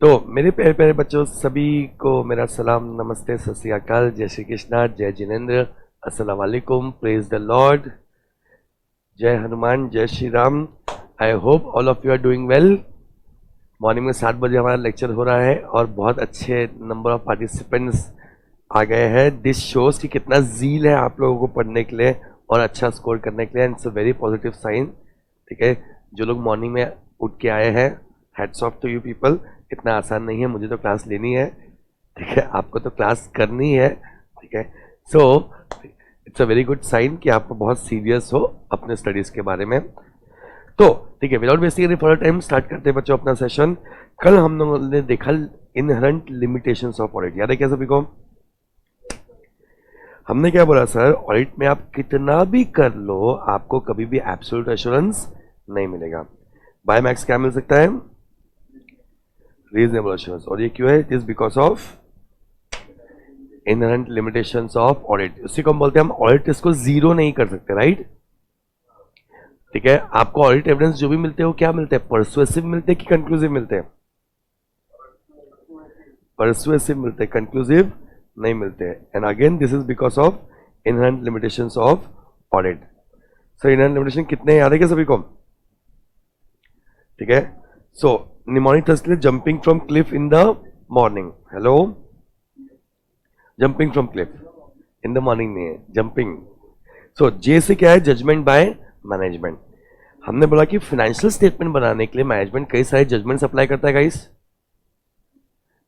तो मेरे प्यारे प्यारे बच्चों सभी को मेरा सलाम, नमस्ते, सत श्री अकाल, जय श्री कृष्णा, जय जिनेन्द्र, अस्सलाम वालेकुम, प्रेज द लॉर्ड, जय हनुमान, जय Shri Ram. I hope all of you are doing well. Morning में 7 बजे हमारा लेक्चर हो रहा है और बहुत अच्छे नंबर ऑफ पार्टिसिपेंट्स आ गए हैं। दिस शोज कि कितना जील है आप लोगों को पढ़ने के लिए और अच्छा स्कोर करने के लिए, and it's a very positive sign. ठीक है, जो लोग मॉर्निंग में उठ के आए हैं, hats off to you people. इतना आसान नहीं है, मुझे तो क्लास लेनी है, ठीक है, आपको तो क्लास करनी है, ठीक है। So it's a very good sign कि आप बहुत सीरियस हो अपने स्टडीज के बारे में। तो ठीक है, without wasting any further time start करते हैं बच्चों अपना सेशन। कल हम लोगों ने देखा इनहेरेंट लिमिटेशंस ऑफ ऑडिट, याद है क्या सभी को? हमने क्या बोला सर, ऑडिट में आप कितना भी कर लो आपको कभी भी एब्सोल्यूट एश्योरेंस नहीं मिलेगा। बाय मैक्स क्या मिल सकता है? Reasonable assurance. और ये क्यों है? It is because of inherent limitations of audit. उसी को हम बोलते हैं, हम ऑडिट टेस्ट को जीरो नहीं कर सकते, राइट? ठीक है, आपको ऑडिट एविडेंस जो भी मिलते हैं वो क्या मिलते हैं? परसुएसिव मिलते हैं कि कंक्लूसिव मिलते हैं? परसुएसिव मिलते हैं, कंक्लूसिव नहीं मिलते हैं। And again this is because of inherent limitations of audit. So inherent limitation कितने याद है क्या सभी को? ठीक है, सो निमोनिक थर्स्ट के लिए jumping from cliff in the morning. Hello, jumping from cliff in the morning नहीं है, जंपिंग। सो जे से क्या है? Judgement by management. हमने बोला कि फाइनेंशियल स्टेटमेंट बनाने के लिए मैनेजमेंट कई सारे जजमेंट्स अप्लाई करता है गाइस,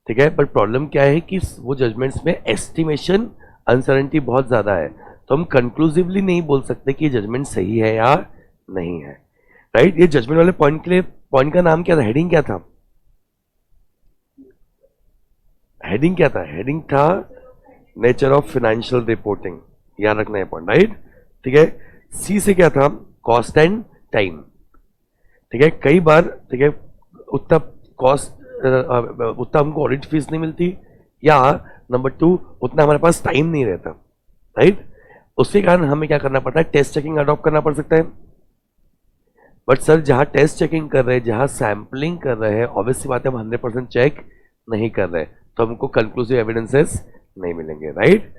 ठीक है। बट प्रॉब्लम क्या है कि वो जजमेंट्स में एस्टिमेशन अनसर्टेनिटी बहुत ज्यादा है, तो हम कंक्लूसिवली नहीं बोल सकते कि ये जजमेंट सही है या नहीं है, राइट? ये जजमेंट वाले पॉइंट के लिए पॉइंट का नाम क्या था? हेडिंग क्या था? हेडिंग क्या था? हेडिंग था नेचर ऑफ फाइनेंशियल रिपोर्टिंग। याद रखना है पॉइंट, राइट? ठीक है। सी से क्या था? Cost and time. ठीक है, कई बार, ठीक है, उतना कॉस्ट उतना हमको ऑडिट फीस नहीं मिलती, या नंबर 2 उतना हमारे पास टाइम नहीं रहता, राइट? उसके कारण हमें क्या करना पड़ता है? टेस्ट चेकिंग अडॉप्ट करना पड़ सकता है। बट सर, जहां टेस्ट चेकिंग कर रहे हैं, जहां सैंपलिंग कर रहे हैं, ऑब्वियसली बात है, हम 100% चेक नहीं कर रहे, तो हमको कंक्लूसिव एविडेंसेस नहीं मिलेंगे, राइट?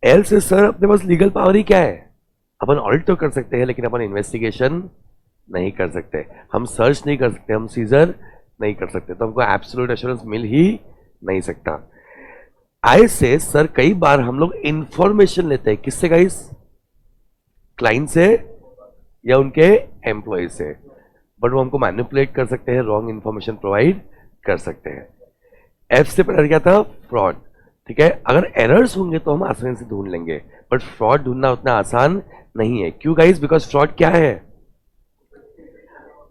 एल से सर अपने पास लीगल पावर ही क्या है? अपन ऑडिट तो कर सकते हैं लेकिन अपन इन्वेस्टिगेशन नहीं कर सकते, हम सर्च नहीं कर सकते, हम सीजर नहीं कर सकते, तो हमको एब्सोल्यूट एश्योरेंस मिल ही नहीं सकता। आई से सर कई बार हम लोग इंफॉर्मेशन लेते हैं, किससे गाइस? क्लाइंट से या उनके एम्प्लॉय से, बट वो हमको मैनिपुलेट कर सकते हैं, रॉन्ग इंफॉर्मेशन प्रोवाइड कर सकते हैं। एफ से पहले क्या था? फ्रॉड। ठीक है, अगर एरर्स होंगे तो हम आसानी से ढूंढ लेंगे, बट फ्रॉड ढूंढना उतना आसान नहीं है। क्यों गाइस? बिकॉज फ्रॉड क्या है?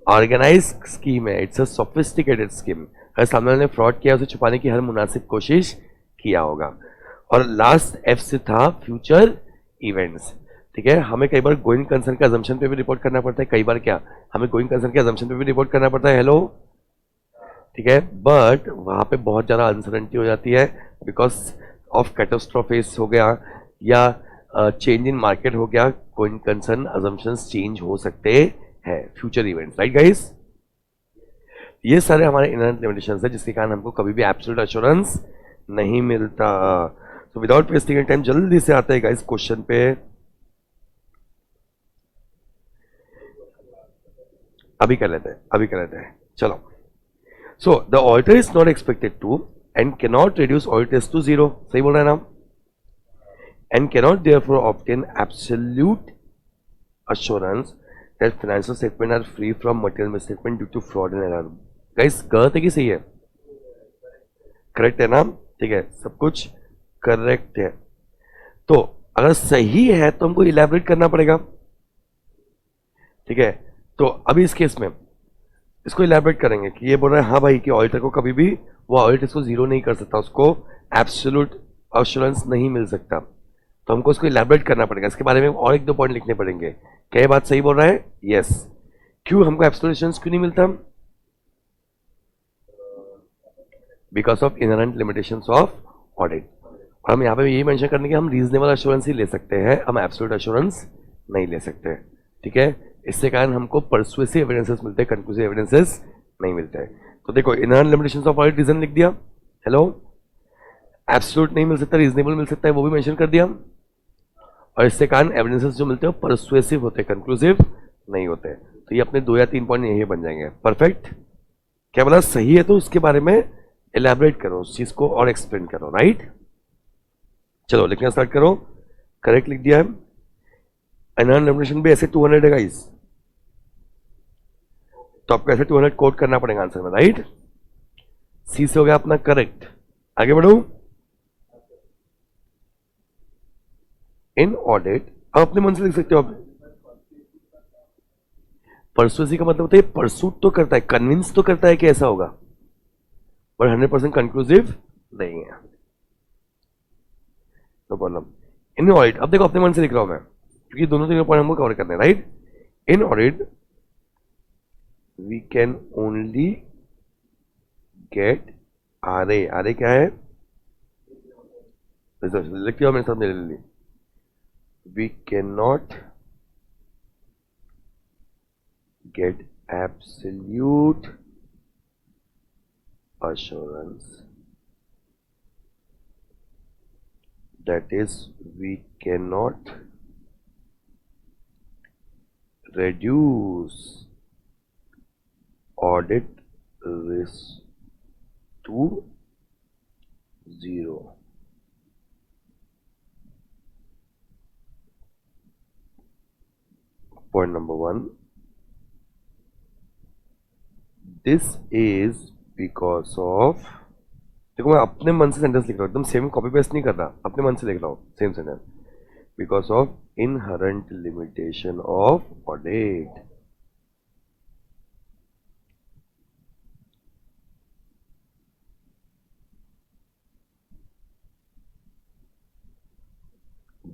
ऑर्गेनाइज स्कीम है, इट्स अ सोफिस्टिकेटेड स्कीम। अगर सामने वाले ने फ्रॉड किया, उसे छुपाने की हर मुनासिब कोशिश किया होगा। और लास्ट एफ से था फ्यूचर इवेंट्स। ठीक है, हमें कई बार गोइंग कंसर्न के अजम्पशन पे भी रिपोर्ट करना पड़ता है, कई बार क्या हमें गोइंग कंसर्न के अजम्पशन पे भी रिपोर्ट करना पड़ता है। हेलो, ठीक है, बट वहां पे बहुत ज्यादा अनसर्टेनिटी हो जाती है बिकॉज ऑफ कैटास्ट्रोफिस हो गया या चेंज इन मार्केट हो गया, गोइंग कंसर्न अजम्पशंस चेंज हो सकते हैं, फ्यूचर इवेंट्स, राइट गाइस? ये सारे हमारे इनहेरेंट लिमिटेशंस है जिसके कारण हमको कभी भी एब्सोल्यूट एश्योरेंस नहीं मिलता। सो विदाउट वेस्टिंग टाइम जल्दी से आते हैं गाइस क्वेश्चन पे। अभी कर लेते हैं, चलो। So the auditor is not expected to and cannot reduce auditors to zero, सही बोल रहा है ना? And cannot therefore obtain absolute assurance that financial statement are free from material misstatement due to fraud and error. Guys, गलत है कि सही है? करेक्ट है ना? ठीक है, सब कुछ करेक्ट है। तो अगर सही है तो हमको इलैबोरेट करना पड़ेगा, ठीक है। तो अभी इस केस में इसको इलैबोरेट करेंगे कि ये बोल रहा है हाँ भाई कि ऑडिटर को कभी भी वो ऑडिट इसको जीरो नहीं कर सकता, उसको एब्सोल्यूट एश्योरेंस नहीं मिल सकता, तो हमको उसको इलैबोरेट करना पड़ेगा। इसके बारे में और 1-2 पॉइंट लिखने पड़ेंगे। क्या ये बात सही बोल रहा है? यस। क्यों हमको एब्सोल्यूट एश्योरेंस क्यों नहीं मिलता? Because of inherent limitations of audit. और हम यहाँ पे यही मेंशन करने के हम रीजनेबल एश्योरेंस ही ले सकते हैं, हम एब्सोल्यूट एश्योरेंस नहीं ले सकते, ठीक है। इससे कारण हमको परसुएसिव एविडेंसेस मिलते हैं, कंक्लूसिव एविडेंसेस नहीं मिलते हैं। तो देखो inherent limitations of audit reason लिख दिया, हेलो, एब्सोल्यूट नहीं मिल सकता, रीजनेबल मिल सकता है, वो भी मेंशन कर दिया, और इससे कारण एविडेंसेस जो मिलते हैं परसुएसिव होते हैं, कंक्लूसिव नहीं होते। तो ये अपने 2 या 3 पॉइंट यही बन जाएंगे। परफेक्ट। क्या बोला, सही है तो उसके बारे में एलैबोरेट करो, उस चीज को और एक्सप्लेन करो, राइट। चलो लिखना स्टार्ट करो। करेक्ट लिख दिया है। एनहरेंट लिमिटेशन भी ऐसे 200 है गाइस, तो आपको ऐसे 200 कोड करना पड़ेगा आंसर में, राइट। सी से हो गया अपना करेक्ट। आगे बढ़ो। इन ऑडिट, आप अपने मन से लिख सकते हो आप। परसुएसी का मतलब होता है परसूट तो करता है, कन्विंस तो करता है कि ऐसा होगा, पर 100% कंक्लूसिव नहीं है। No problem. इन ऑडिट, अब देखो अपने मन से लिख रहा हूं मैं, क्योंकि दोनों तीनों पॉइंट हमको कवर करने हैं, right. In audit we can only get R A. R A क्या है, लिखते हो मेरे साथ मेरे लिए। We can not get absolute assurance, that is we cannot reduce audit risk to 0. Point number 1, this is because of, देखो मैं अपने मन से सेंटेंस लिख रहा हूँ, एकदम सेम कॉपी पेस्ट नहीं कर रहा, अपने मन से लिख रहा हूँ same sentence. Because of inherent limitation of audit.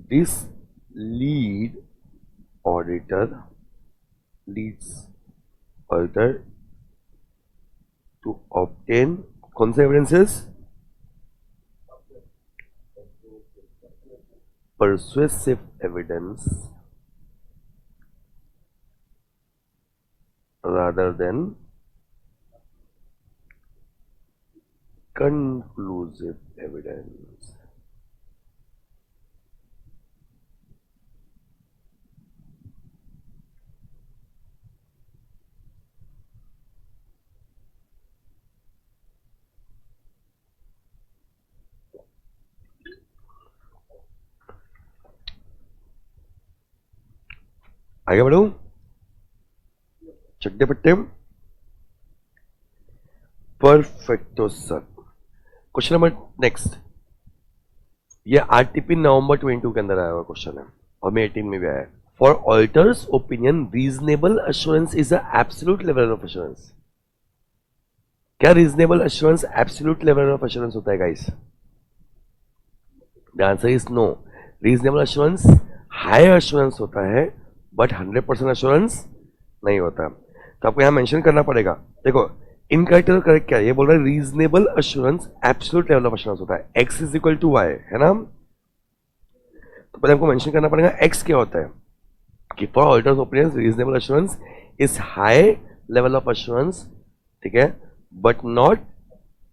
This lead auditor leads auditor to obtain कौन से evidences, persuasive evidence rather than conclusive evidence. आगे बढ़ो, चड्डे पट्टे। Perfecto sir. Question number next, ये आरटीपी नवंबर 22 के अंदर आया हुआ क्वेश्चन है, और मे 18 में भी आया है। For auditors opinion reasonable assurance is a absolute level of assurance. क्या reasonable assurance absolute level of assurance होता है guys? The answer is no. Reasonable assurance high assurance होता है, बट 100% अश्योरेंस नहीं होता। तो आपको यहां मेंशन करना पड़ेगा। देखो इनकरेक्ट और करेक्ट क्या है, ये बोल रहा है reasonable assurance absolute level of assurance होता है, x is equal to Y, है ना। तो पहले हमको मेंशन करना पड़ेगा x क्या होता है, कि for auditors opinion reasonable assurance is high level of assurance, ठीक है, but not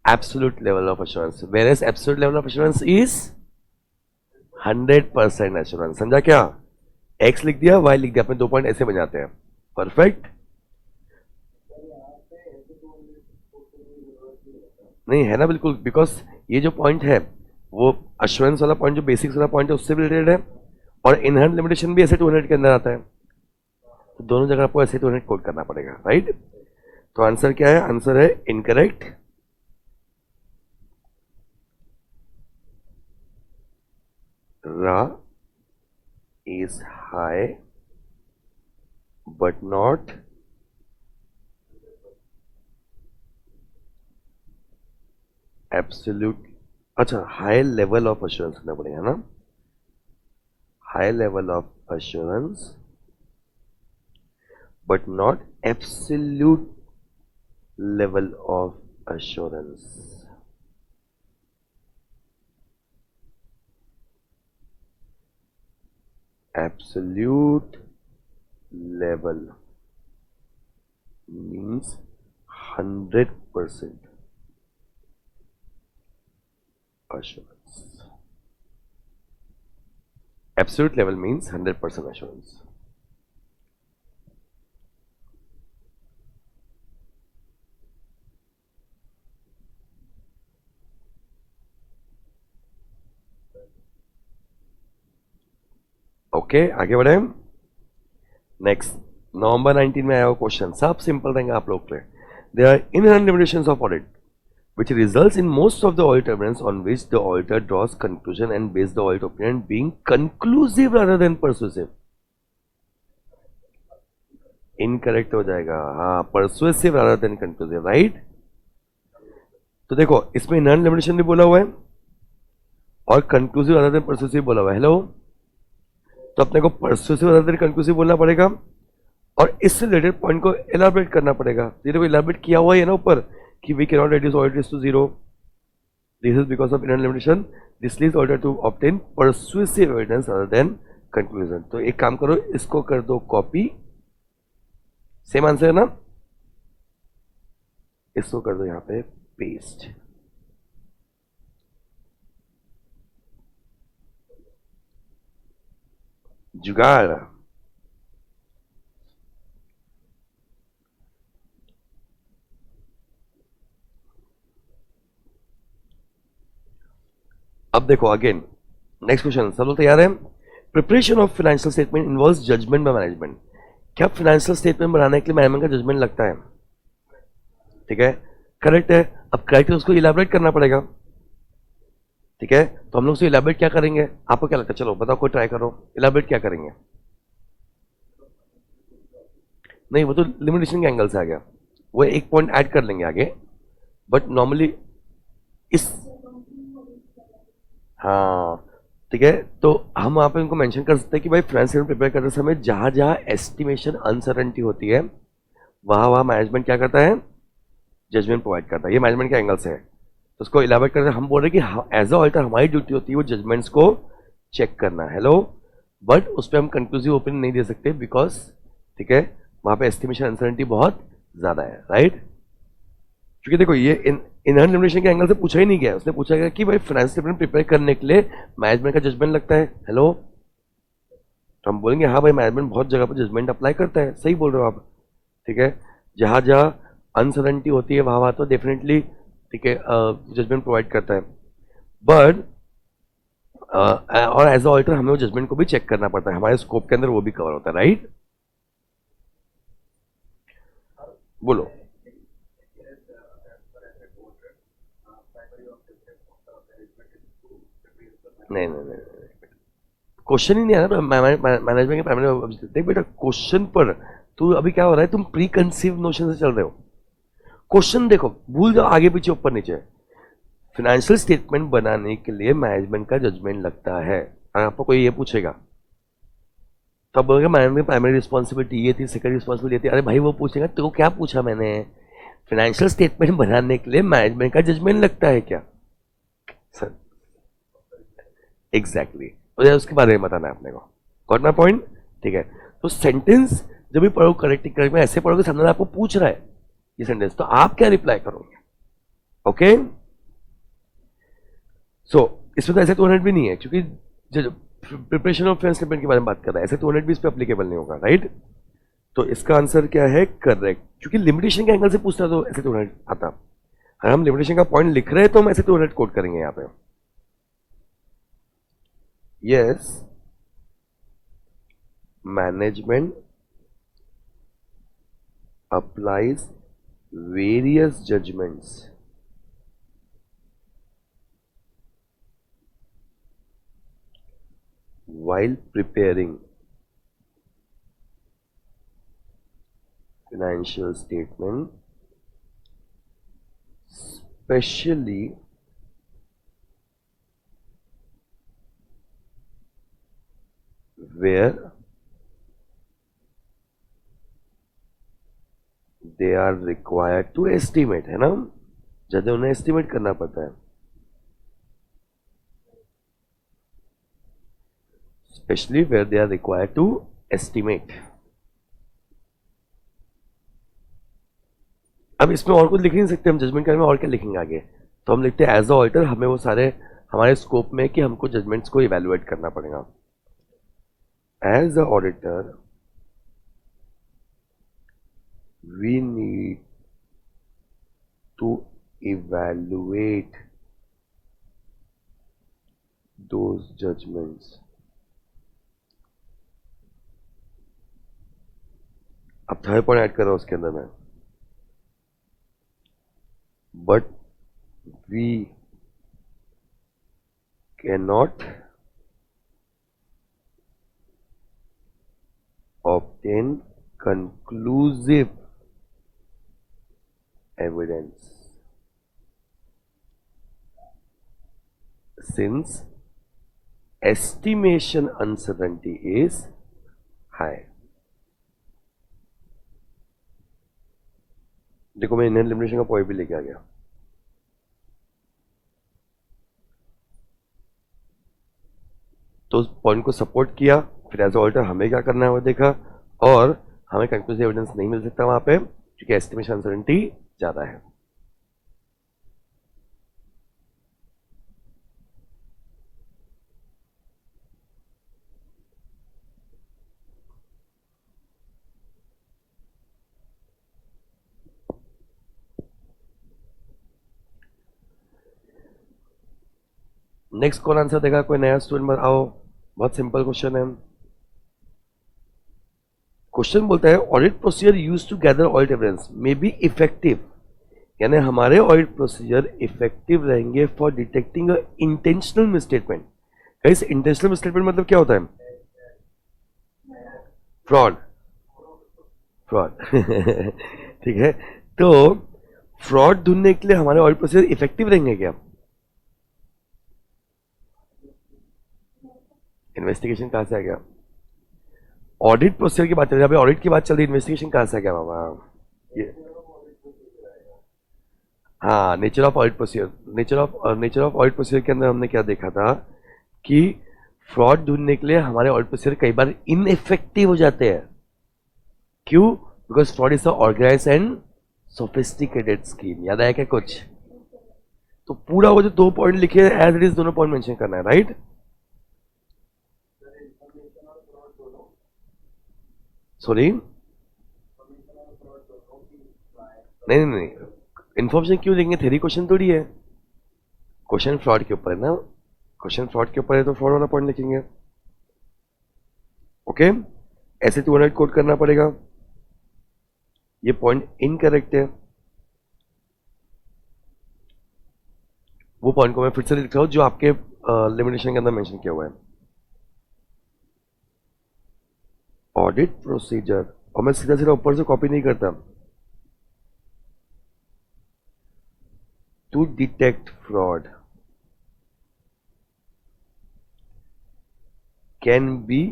absolute level of assurance, whereas absolute level of assurance is 100% assurance. समझा क्या? x लिख दिया, y लिख दिया, अपने 2 पॉइंट ऐसे बन जाते हैं। परफेक्ट। नहीं है ना, बिल्कुल, बिकॉज ये जो पॉइंट है वो अश्योरेंस वाला पॉइंट, जो बेसिक्स वाला पॉइंट है उससे भी रिलेटेड है, और इनहरेंट लिमिटेशन भी ऐसे 200 के अंदर आता है, तो दोनों जगह आपको ऐसे 200 कोड करना पड़ेगा, राइट। तो आंसर क्या है? आंसर है इनकरेक्ट। रा is high but not absolute, अच्छा हाई लेवल ऑफ अश्योरेंस करना पड़ेगा ना, high level of assurance but not absolute level of assurance. absolute level means 100% assurance. Absolute level means 100% assurance. Okay, आगे बढ़े. नेक्स्ट, नवंबर 19 में आया हुआ क्वेश्चन, सब सिंपल रहेंगे आप लोग के लिए. There are inherent limitations of audit, which results in most of the audit evidence on which the auditor draws conclusion and base the audit opinion being conclusive rather than persuasive. Incorrect हो जाएगा, हाँ, persuasive rather than conclusive, right? तो देखो, इसमें inherent limitation भी बोला हुआ है और conclusive rather than persuasive बोला हुआ है. हेलो, तो अपने को persuasive rather than conclusive बोलना पड़ेगा और इससे रिलेटेड पॉइंट को एलाबरेट करना पड़ेगा. ये देखो एलाबरेट किया हुआ है ना ऊपर कि we can not reduce audit risk to 0. This is because of inherent limitation. This leads auditor to obtain persuasive evidence other than conclusion. तो एक काम करो, इसको कर दो कॉपी. सेम आंसर है ना, इसको कर दो यहां पे पेस्ट. जुगाड़. अब देखो अगेन नेक्स्ट क्वेश्चन, सब लोग तैयार हैं. Preparation of financial statement involves judgement by management. क्या फाइनेंशियल स्टेटमेंट बनाने के लिए मैनेजमेंट का जजमेंट लगता है? ठीक है, करेक्ट है. अब करेक्ट है, उसको इलैबोरेट करना पड़ेगा. ठीक है, तो हम लोग उसको इलैबोरेट क्या करेंगे? आपको क्या लगता है? चलो बताओ, कोई ट्राई करो, इलैबोरेट क्या करेंगे? नहीं, वो तो लिमिटेशन के एंगल से आ गया, वो एक पॉइंट ऐड कर लेंगे आगे, बट नॉर्मली इस, हाँ ठीक है, तो हम वहाँ पे उनको मेंशन कर सकते हैं कि भाई फाइनेंशियल प्रिपेयर करते समय जहाँ जहाँ एस्टिमेशन अनसर्टेनिटी होती है वहाँ वहाँ मैनेजमेंट क्या करता है? जजमेंट प्रोवाइड करता है. ये मैनेजमेंट के एंगल से है, तो उसको इलाबरेट करते हम बोल रहे हैं कि एज अ ऑडिटर हमारी ड्यूटी होती है वो जजमेंट्स को चेक करना. हेलो, बट उस पर हम कंक्लूसिव ओपिनियन नहीं दे सकते बिकॉज, ठीक है, वहाँ पे एस्टिमेशन अनसर्टेनिटी बहुत ज़्यादा है, राइट. क्योंकि देखो ये इनहरेंट लिमिटेशन के एंगल से पूछा ही नहीं गया. उसने पूछा गया कि भाई फाइनेंशियल स्टेटमेंट प्रिपेयर करने के लिए मैनेजमेंट का जजमेंट लगता है. हेलो, तो हम बोलेंगे हाँ भाई मैनेजमेंट बहुत जगह पर जजमेंट अप्लाई करता है. सही बोल रहे हो आप, ठीक है. जहाँ जहाँ अनसर्टेनिटी होती है वहाँ वहाँ तो डेफिनेटली, ठीक है, जजमेंट प्रोवाइड करता है. बट और एज अ ऑडिटर हमें वो जजमेंट को भी चेक करना पड़ता है, हमारे स्कोप के अंदर वो भी कवर होता है, राइट. बोलो. नहीं नहीं नहीं, क्वेश्चन ही नहीं आया ना मैनेजमेंट के प्राइमरी. देख बेटा, क्वेश्चन पर तू अभी क्या हो रहा है, तुम प्री कंसीव नोशन से चल रहे हो. क्वेश्चन देखो, भूल जाओ आगे पीछे ऊपर नीचे. फाइनेंशियल स्टेटमेंट बनाने के लिए मैनेजमेंट का जजमेंट लगता है. अगर आपको कोई ये पूछेगा तो आप बोलोगे मैनेजमेंट प्राइमरी रिस्पॉन्सिबिलिटी ये थी, सेकंड रिस्पॉन्सिबिलिटी थी. अरे भाई वो पूछेगा तो क्या पूछा मैंने? फाइनेंशियल स्टेटमेंट बनाने के लिए मैनेजमेंट का जजमेंट लगता है क्या? सर एग्जैक्टली, तो उसके बारे में बताना है अपने को. Got my point? ठीक है, तो सेंटेंस जब भी पढ़ो करेक्ट में ऐसे पढ़ोगे, सामने आपको पूछ रहा है ये सेंटेंस, तो आप क्या रिप्लाई करोगे? ओके, सो इसमें तो ऐसे 200 भी नहीं है क्योंकि जो प्रिपरेशन ऑफ फाइनेंशियल स्टेटमेंट के बारे में बात कर रहा है, ऐसे 200 भी इस पर एप्लीकेबल नहीं होगा, राइट. तो इसका आंसर क्या है? करेक्ट, क्योंकि लिमिटेशन के एंगल से पूछता तो ऐसे 200 आता. अगर हम लिमिटेशन का पॉइंट लिख रहे हैं तो हम ऐसे 200 कोट करेंगे यहाँ पे. Yes, management applies various judgments while preparing financial statement, especially where they are required to estimate, है ना, जब उन्हें एस्टिमेट करना पड़ता है. Especially where they are required to estimate. अब इसमें और कुछ लिख नहीं सकते हम, जजमेंट करने में और क्या लिखेंगे आगे, तो हम लिखते हैं एज अ ऑडिटर हमें वो सारे हमारे स्कोप में कि हमको जजमेंट्स को इवेलुएट करना पड़ेगा. As a auditor we need to evaluate those judgments. अब थर्ड पॉइंट ऐड कर रहा हूं उसके अंदर में, but we can not obtain conclusive evidence since estimation uncertainty is high. देखो मैं इनहेरेंट लिमिटेशन का पॉइंट भी लेके आ गया. तो उस पॉइंट को सपोर्ट किया, फिर एज ऑडिटर हमें क्या करना है वो देखा, और हमें कंक्लूसिव एविडेंस नहीं मिल सकता वहां पे क्योंकि एस्टिमेशन अनसर्टेनिटी ज्यादा है. नेक्स्ट कौन आंसर देगा, कोई नया स्टूडेंट बताओ. बहुत सिंपल क्वेश्चन है. क्वेश्चन बोलता है audit procedure use to gather audit evidence may be effective, यानी हमारे ऑडिट प्रोसीजर इफेक्टिव रहेंगे for detecting a intentional misstatement. Guys intentional misstatement मतलब क्या होता है? फ्रॉड. फ्रॉड. ठीक है, तो फ्रॉड ढूंढने के लिए हमारे ऑडिट प्रोसीजर इफेक्टिव रहेंगे क्या? इन्वेस्टिगेशन कहां से आ गया? ऑडिट प्रोसीजर की बात चल रही है, ऑडिट की बात चल रही है, इन्वेस्टिगेशन कहां से आ गया बाबा? ये हाँ, nature of audit procedure. Nature of audit procedure के अंदर हमने क्या देखा था कि फ्रॉड ढूंढने के लिए हमारे ऑडिट प्रोसीजर कई बार इनइफेक्टिव हो जाते हैं. क्यों? Because fraud is organise and sophisticated scheme. याद आया क्या कुछ? तो पूरा वो जो 2 पॉइंट लिखे एज इट इज दोनों पॉइंट मेंशन करना है, राइट? सॉरी, नहीं नहीं नहीं, इन्फॉर्मेशन क्यों देंगे? थ्योरी क्वेश्चन थोड़ी है, क्वेश्चन फ्रॉड के ऊपर है ना. क्वेश्चन फ्रॉड के ऊपर है तो फ्रॉड वाला पॉइंट लिखेंगे. ओके, ऐसे 200 कोड करना पड़ेगा. ये पॉइंट इनकरेक्ट है, वो पॉइंट को मैं फिर से लिख रहा हूं जो आपके लिमिटेशन के अंदर मेंशन किया हुआ है. ऑडिट प्रोसीजर, और मैं सीधा सीधा ऊपर से कॉपी नहीं करता. To detect fraud can be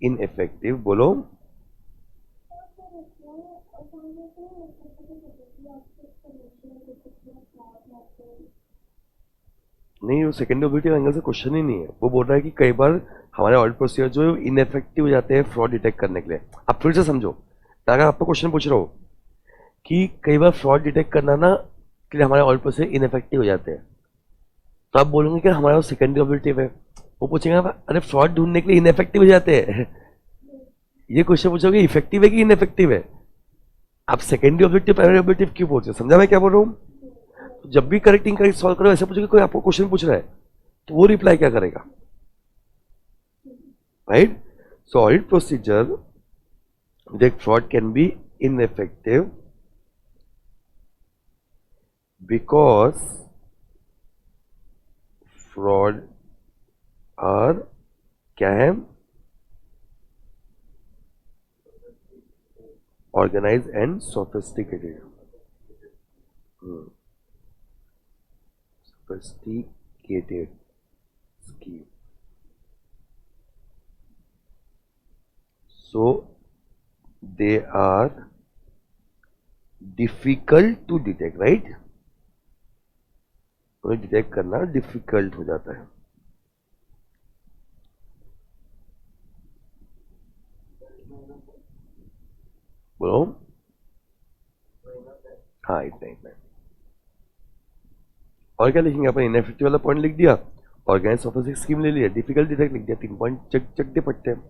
ineffective. बोलो. नहीं, वो सेकेंडरी ऑब्जेक्टिव एंगल से क्वेश्चन ही नहीं है. वो बोल रहा है कि कई बार हमारे ऑडिट प्रोसीजर जो इनइफेक्टिव हो जाते हैं फ्रॉड डिटेक्ट करने के लिए. आप फिर से समझो, अगर आपको क्वेश्चन पूछ रहा हो कि कई बार फ्रॉड डिटेक्ट करना ना के लिए हमारे ऑडिट प्रोसीजर इनइफेक्टिव हो जाते हैं, तो आप बोलोगे कि हमारा वो सेकेंडरी ऑब्जेक्टिव है. वो पूछेगा अरे फ्रॉड ढूंढने के लिए इनइफेक्टिव हो जाते हैं. ये क्वेश्चन पूछोगे इफेक्टिव है कि इनइफेक्टिव है. आप सेकेंडरी ऑब्जेक्टिव प्राइमरी ऑब्जेक्टिव क्यों पूछते हो? समझा मैं क्या बोल रहा हूँ? जब भी करेक्ट इनकरेक्ट सॉल्व करो ऐसे पूछोगे, कोई आपको क्वेश्चन पूछ रहा है तो वो रिप्लाई क्या करेगा, right? So audit procedure detect fraud can be ineffective because fraud are क्या है? Organise and sophisticated. Sophisticated scheme. So they are difficult to detect, right? उन्हें डिटेक्ट करना डिफिकल्ट हो जाता है. बोलो. हाँ, इतना और क्या लिखेंगे अपन, इनएफिशिएंसी वाला पॉइंट लिख दिया, ऑर्गेनाइज्ड ऑफिस स्कीम ले लिया, डिफिकल्ट डिटेक्ट लिख दिया, 3 पॉइंट चक चक दे पड़ते हैं।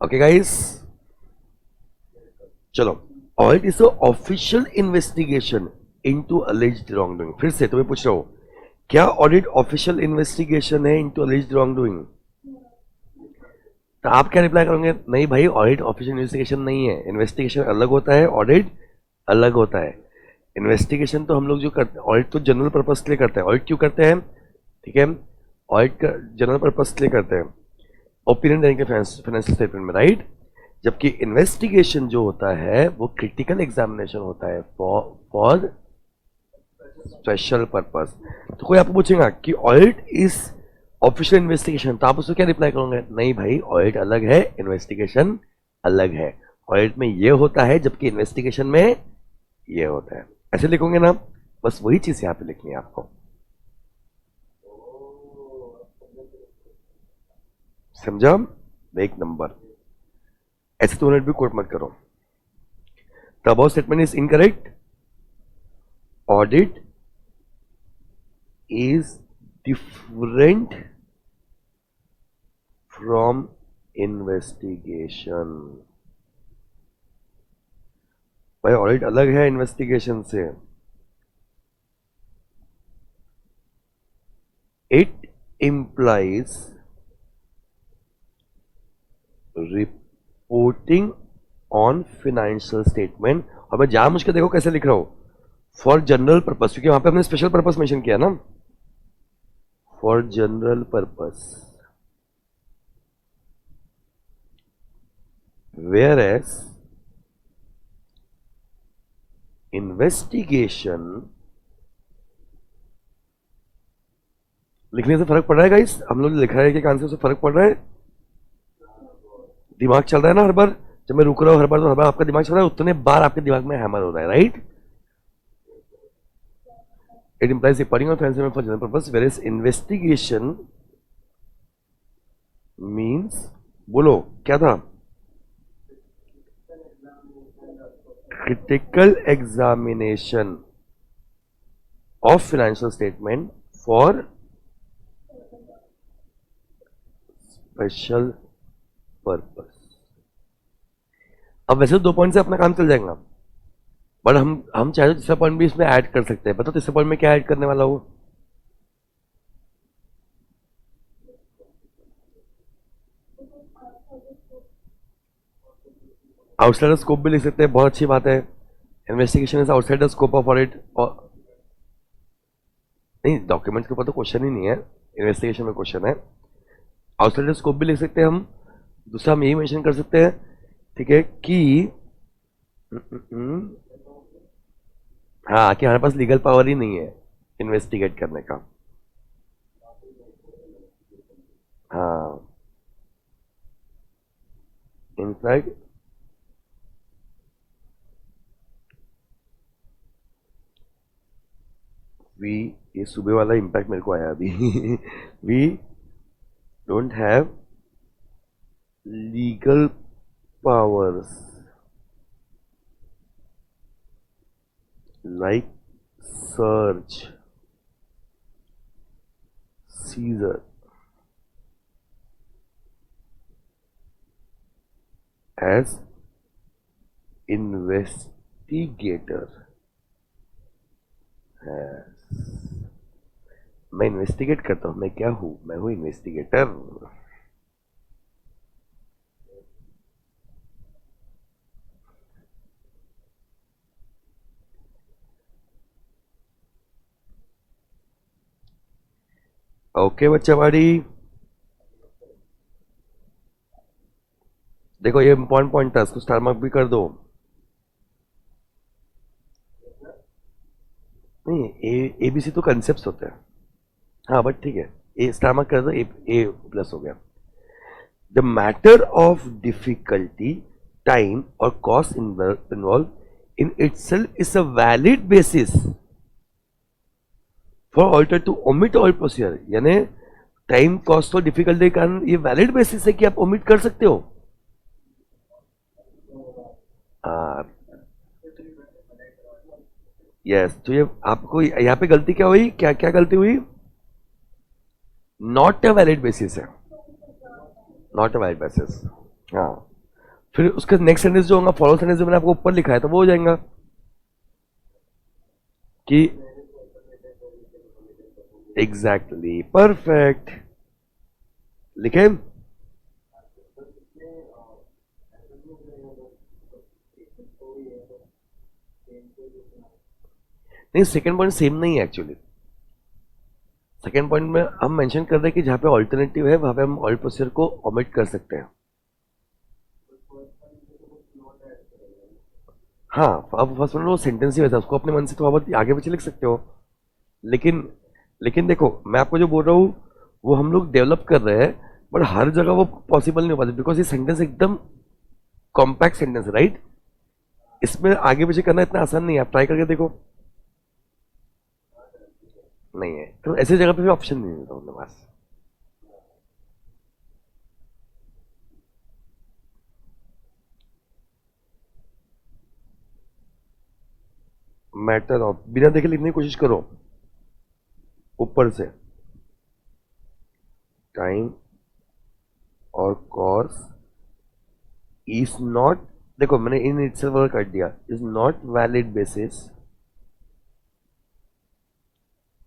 ओके गाइस, चलो, audit is official investigation into alleged wrong doing. फिर से तुम्हें पूछ रहा हूं, क्या ऑडिट ऑफिशियल इन्वेस्टिगेशन है इनटू अलेज्ड रॉन्ग डूइंग? तो आप क्या रिप्लाई करोगे? नहीं भाई, ऑडिट ऑफिशियल इन्वेस्टिगेशन नहीं है। इन्वेस्टिगेशन अलग होता है, ऑडिट अलग होता है। इन्वेस्टिगेशन तो हम लोग जो करते हैं, ऑडिट तो जनरल पर्पस के लिए करते हैं। ऑडिट क्यों करते हैं? ठीक है, ऑडिट का जनरल पर्पस के लिए करते हैं, ओपिनियन देने के फाइनेंशियल स्टेटमेंट में, राइट। जबकि इन्वेस्टिगेशन जो होता है वो क्रिटिकल एग्जामिनेशन होता है फॉर स्पेशल पर्पस। तो कोई आपको पूछेगा कि ऑडिट इज ऑफिशियल इन्वेस्टिगेशन, तो आप उसको क्या रिप्लाई करोगे? नहीं भाई, ऑडिट अलग है, इन्वेस्टिगेशन अलग है। ऑडिट में ये होता है जबकि इन्वेस्टिगेशन में ये होता है। ऐसे लिखोगे ना, बस वही चीज यहां पे लिखनी है आपको। समझा? एक नंबर। ऐसे 2 मिनट भी कोट मत करो। The above statement is incorrect. Audit is different from investigation. भाई ऑडिट अलग है इन्वेस्टिगेशन से। It implies reporting on financial statement. और मैं जानबूझ के देखो कैसे लिख रहा हूं, फॉर जनरल पर्पस, क्योंकि वहां पे हमने स्पेशल पर्पस मेंशन किया ना, for general purpose. Whereas investigation, लिखने से फर्क पड़ रहा है गाइस? हम लोग लिख रहे हैं कि आंसर से फर्क पड़ रहा है? दिमाग चल रहा है ना हर बार? जब मैं रुक रहा हूं हर बार, तो हर बार आपका दिमाग चल रहा है, उतने बार आपके दिमाग में हैमर हो रहा है, right. It implies reporting on financial for general purpose, whereas investigation means, बोलो क्या था? Critical examination of financial statement for special purpose. अब वैसे 2 पॉइंट से अपना काम चल जाएगा, बट हम चाहे तो तीसरा पॉइंट भी इसमें ऐड कर सकते हैं। बताओ तीसरा पॉइंट में क्या ऐड करने वाला हो? आउटसाइड द स्कोप भी लिख सकते हैं, बहुत अच्छी बात है। Investigation is outside the scope of audit. और नहीं, डॉक्यूमेंट के ऊपर तो क्वेश्चन ही नहीं है, इन्वेस्टिगेशन में क्वेश्चन है। आउटसाइड द स्कोप भी लिख सकते हैं हम। दूसरा हम यही मेंशन कर सकते हैं, ठीक है, कि हाँ, कि हमारे पास लीगल पावर ही नहीं है इन्वेस्टिगेट करने का। हाँ, इनफैक्ट वी, ये सुबह वाला इंपैक्ट मेरे को आया अभी। We don't have legal powers like search, seizure, as investigator has। मैं इन्वेस्टिगेट करता हूं, मैं क्या हूं? मैं हूं इन्वेस्टिगेटर। ओके बच्चा बाड़ी, देखो ये इंपॉर्टेंट पॉइंट था, इसको स्टार मार्क भी कर दो। नहीं, ए बी सी तो कंसेप्ट होते हैं। हाँ बट ठीक है, ए स्टार मार्क कर दो, ए प्लस हो गया। The matter of difficulty, time और cost involve in itself is a valid basis for auditor to omit all procedure. यानी टाइम कॉस्ट और डिफिकल्टी के कारण ये वैलिड बेसिस है कि आप ओमिट कर सकते हो. यस, तो ये आपको यहाँ पे गलती क्या हुई, क्या क्या गलती हुई? नॉट अ वैलिड बेसिस है, नॉट अ वैलिड बेसिस. हाँ, फिर उसका नेक्स्ट सेंटेंस जो होगा, फॉलो सेंटेंस जो मैंने आपको ऊपर लिखा है, तो वो हो जाएगा कि एग्जैक्टली परफेक्ट. लिखे? नहीं, सेकेंड पॉइंट सेम नहीं है एक्चुअली. सेकेंड पॉइंट में हम मेंशन कर रहे हैं कि जहां पे ऑल्टरनेटिव है वहां पे हम ऑल प्रोसीजर को ओमिट कर सकते हैं. हाँ, अब फर्स्ट वो सेंटेंस ही वैसा, उसको अपने मन से थोड़ा बहुत आगे पीछे लिख सकते हो. लेकिन लेकिन देखो, मैं आपको जो बोल रहा हूँ वो हम लोग डेवलप कर रहे हैं, बट हर जगह वो पॉसिबल नहीं हो पाता, बिकॉज ये सेंटेंस एकदम कॉम्पैक्ट सेंटेंस है, राइट? इसमें आगे पीछे करना इतना आसान नहीं है. आप ट्राई करके देखो. नहीं है तो ऐसी जगह पे भी ऑप्शन नहीं मिलता अपने पास. मैटर ऑफ, बिना देखे लिखने की कोशिश करो ऊपर से. टाइम और कॉस्ट इज नॉट, देखो मैंने इन इटसेल्फ वर्क कर दिया, is not valid basis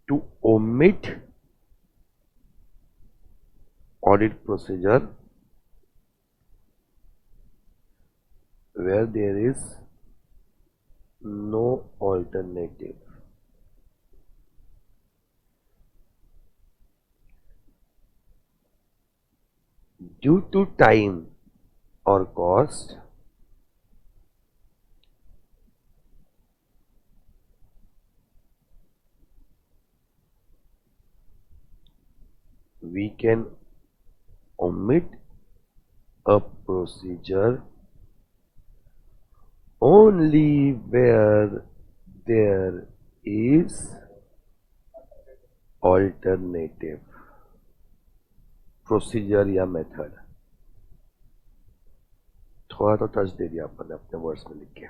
to omit audit procedure where there is no alternative. Due to time or cost, we can omit a procedure only where there is alternative procedure या method. थोड़ा तो touch दे दिया अपन ने अपने words में लिख के.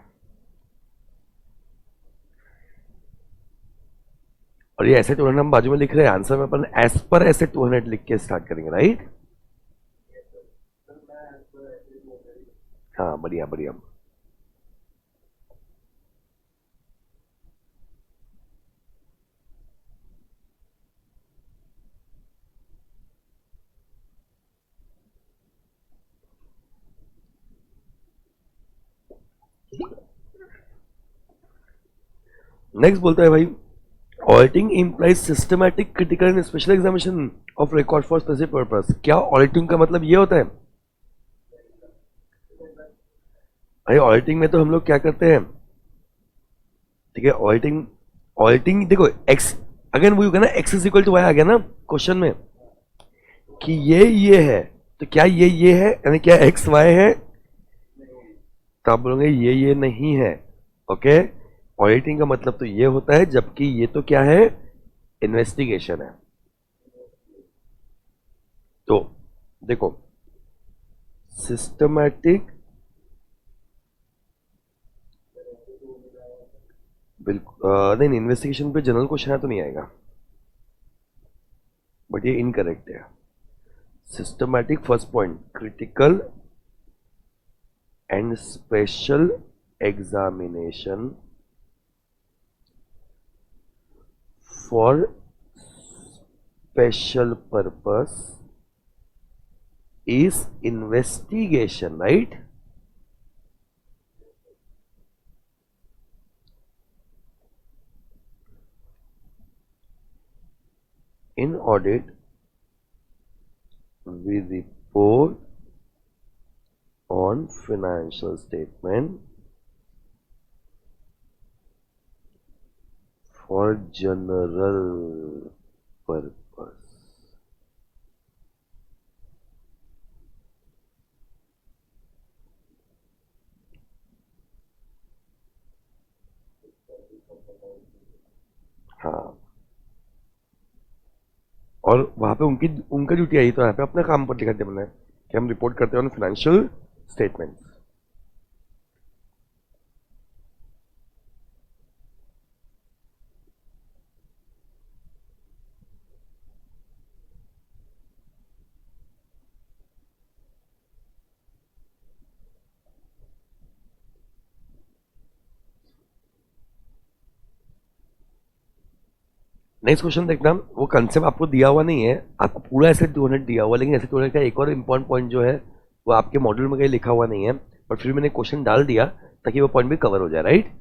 और ये ऐसे 200 हम बाजू में लिख रहे हैं, आंसर में अपन एज पर ऐसे 200 लिख के स्टार्ट करेंगे, राइट? हाँ, बढ़िया बढ़िया. नेक्स्ट बोलता है भाई, auditing implies systematic critical and special examination of record for specific purpose. क्या ऑडिटिंग का मतलब ये होता है? भाई ऑडिटिंग में तो हम लोग क्या करते हैं, ठीक है? ऑडिटिंग, ऑडिटिंग देखो, एक्स अगर वो होगा ना, X is equal to Y आ गया ना क्वेश्चन में, कि ये है, तो क्या ये है, यानी क्या एक्स वाई है? तो आप बोलोगे ये नहीं है. ओके, ऑडिटिंग का मतलब तो ये होता है, जबकि ये तो क्या है, इन्वेस्टिगेशन है. तो देखो, सिस्टमैटिक, बिल्कुल नहीं, इन्वेस्टिगेशन पे जनरल क्वेश्चन है तो नहीं आएगा, बट ये इनकरेक्ट है. Systematic first point, critical and special examination for special purpose is investigation, right? In audit, we report on financial statement for general purpose. और वहां पे उनका ड्यूटी आई, तो यहाँ पे अपना काम पर लिखा दिया मैंने कि हम रिपोर्ट करते हैं on financial statements. Next question देखना, वो कंसेप्ट आपको दिया हुआ नहीं है, आपको पूरा ऐसे 200 दिया हुआ, लेकिन ऐसे 200 का एक और इम्पोर्टेंट पॉइंट जो है वो आपके मॉड्यूल में कहीं लिखा हुआ नहीं है, पर फिर मैंने क्वेश्चन डाल दिया ताकि वो पॉइंट भी कवर हो जाए, राइट।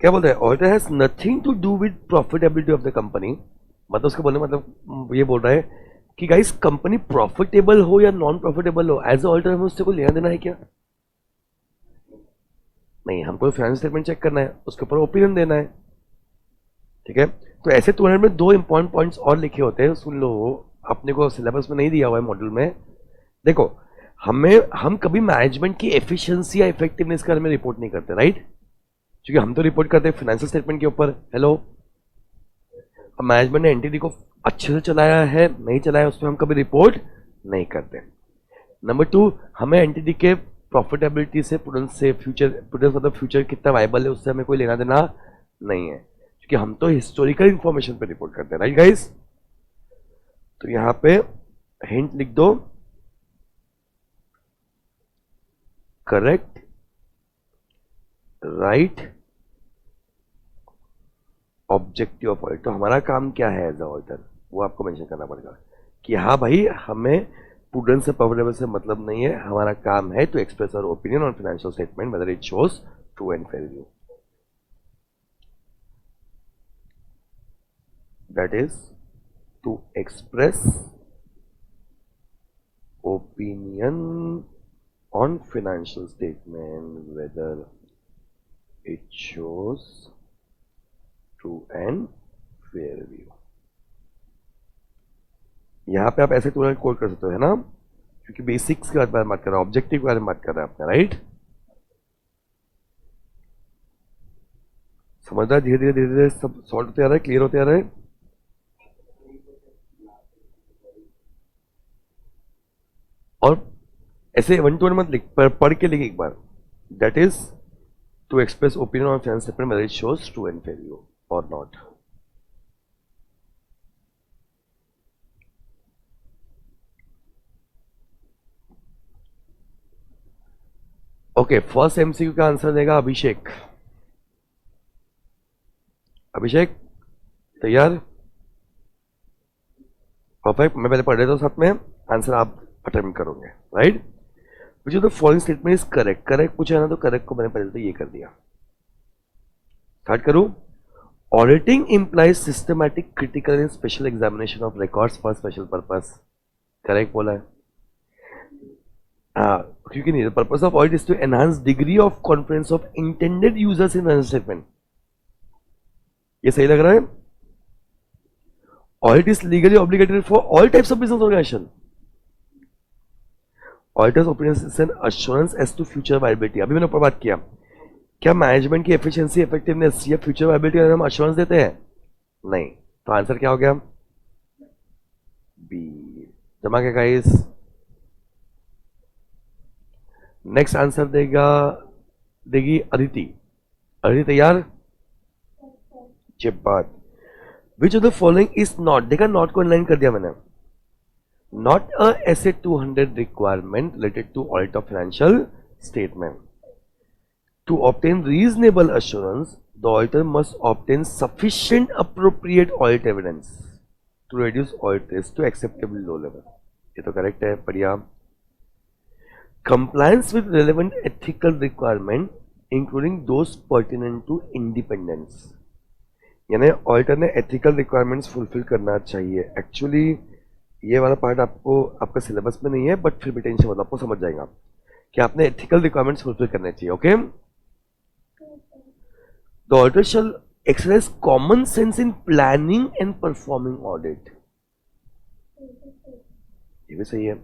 क्या बोलते हैं, auditor has nothing to do with profitability of the company. मतलब उसके बोलने मतलब ये बोल रहा है कि गाइस कंपनी प्रॉफिटेबल हो या नॉन प्रॉफिटेबल हो, एज अ ऑडिटर हमें उससे कोई लेना देना है क्या? नहीं, हमको फाइनेंस स्टेटमेंट चेक करना है, उसके ऊपर ओपिनियन देना है, ठीक है। तो ऐसे 200 में 2 इंपॉर्टेंट पॉइंट्स और लिखे होते हैं, सुन लो, अपने को सिलेबस में नहीं दिया हुआ है मॉड्यूल में। देखो, हम कभी मैनेजमेंट की एफिशिएंसी या इफेक्टिवनेस के बारे में रिपोर्ट नहीं करते, राइट, क्योंकि हम तो रिपोर्ट करते हैं फाइनेंशियल स्टेटमेंट के ऊपर। हेलो, अब मैनेजमेंट ने एंटिटी को अच्छे से चलाया है नहीं चलाया, उसमें हम कभी रिपोर्ट नहीं करते। नंबर 2, हमें एंटिटी के प्रॉफिटेबिलिटी से, प्रूडेंस से, प्रूडेंस मतलब फ्यूचर कितना वाइबल है, उससे हमें कोई लेना देना नहीं है, क्योंकि हम तो हिस्टोरिकल इंफॉर्मेशन पे रिपोर्ट करते हैं, राइट गाइस। तो यहां पे हिंट लिख दो, correct, right, objective of audit. तो हमारा काम क्या है एज अ ऑडिटर, वो आपको मेंशन करना पड़ेगा कि हाँ भाई, हमें प्रूडेंस से प्रॉफिटेबल से मतलब नहीं है, हमारा काम है to express our opinion on financial statement whether it shows true and fair view. That is to express opinion on financial statement whether it shows true and fair view। यहां पे आप ऐसे तुरंत कोड कर सकते हो, है ना, क्योंकि बेसिक्स के बारे में बात कर रहा है, ऑब्जेक्टिव के बारे में बात कर रहा है अपना, राइट। समझदार, धीरे धीरे धीरे धीरे सब सॉल्व होते आ रहा है, क्लियर होते आ रहा है। और ऐसे 1 to 1 मत लिख, पढ़ के लिख एक बार। That is to express opinion on finance statement whether it shows true and fair view और नॉट। ओके, फर्स्ट एमसीक्यू का आंसर देगा अभिषेक। अभिषेक तैयार? परफेक्ट, मैं पहले पढ़ लेता हूं साथ में, आंसर आप अटेम्प्ट करोगे, राइट। मुझे तो following statement is correct, correct पूछा है ना, तो करेक्ट को मैंने पहले तो ये कर दिया। स्टार्ट करूं। Auditing implies systematic, critical and special examination of records for special purpose, correct बोला है। हाँ, क्योंकि नहीं, purpose of audit is to enhance degree of confidence of intended users in financial statement. ये सही लग रहा है। Audit is legally obligated for all types of business organisation. Auditor's opinion is an assurance as to future viability. अभी मैंने ऊपर बात किया, क्या मैनेजमेंट की एफिशिएंसी, इफेक्टिवनेस या फ्यूचर वायबिलिटी हम अश्योरेंस देते हैं? नहीं। तो आंसर क्या हो गया? बी। जमा क्या गाइस? नेक्स्ट आंसर देगी अदिति। अदिति तैयार? बात, which of the following is not, देखा नॉट को इनलाइन कर दिया मैंने, not a SA 200 requirement related to audit of financial statement. To obtain reasonable assurance, the auditor must obtain sufficient appropriate audit evidence to reduce audit risk to acceptable low level। ये तो correct है, बढ़िया। Compliance with relevant ethical requirement including those pertinent to independence, यानी auditor ने ethical requirements fulfil करना चाहिए। Actually ये वाला पार्ट आपका सिलेबस में नहीं है, बट फिर भी टेंशन मत, आपको समझ जाएगा कि आपने एथिकल रिक्वायरमेंट्स फुलफिल करने चाहिए। Okay, the auditor shall exercise common sense in planning and performing audit. ये भी सही है।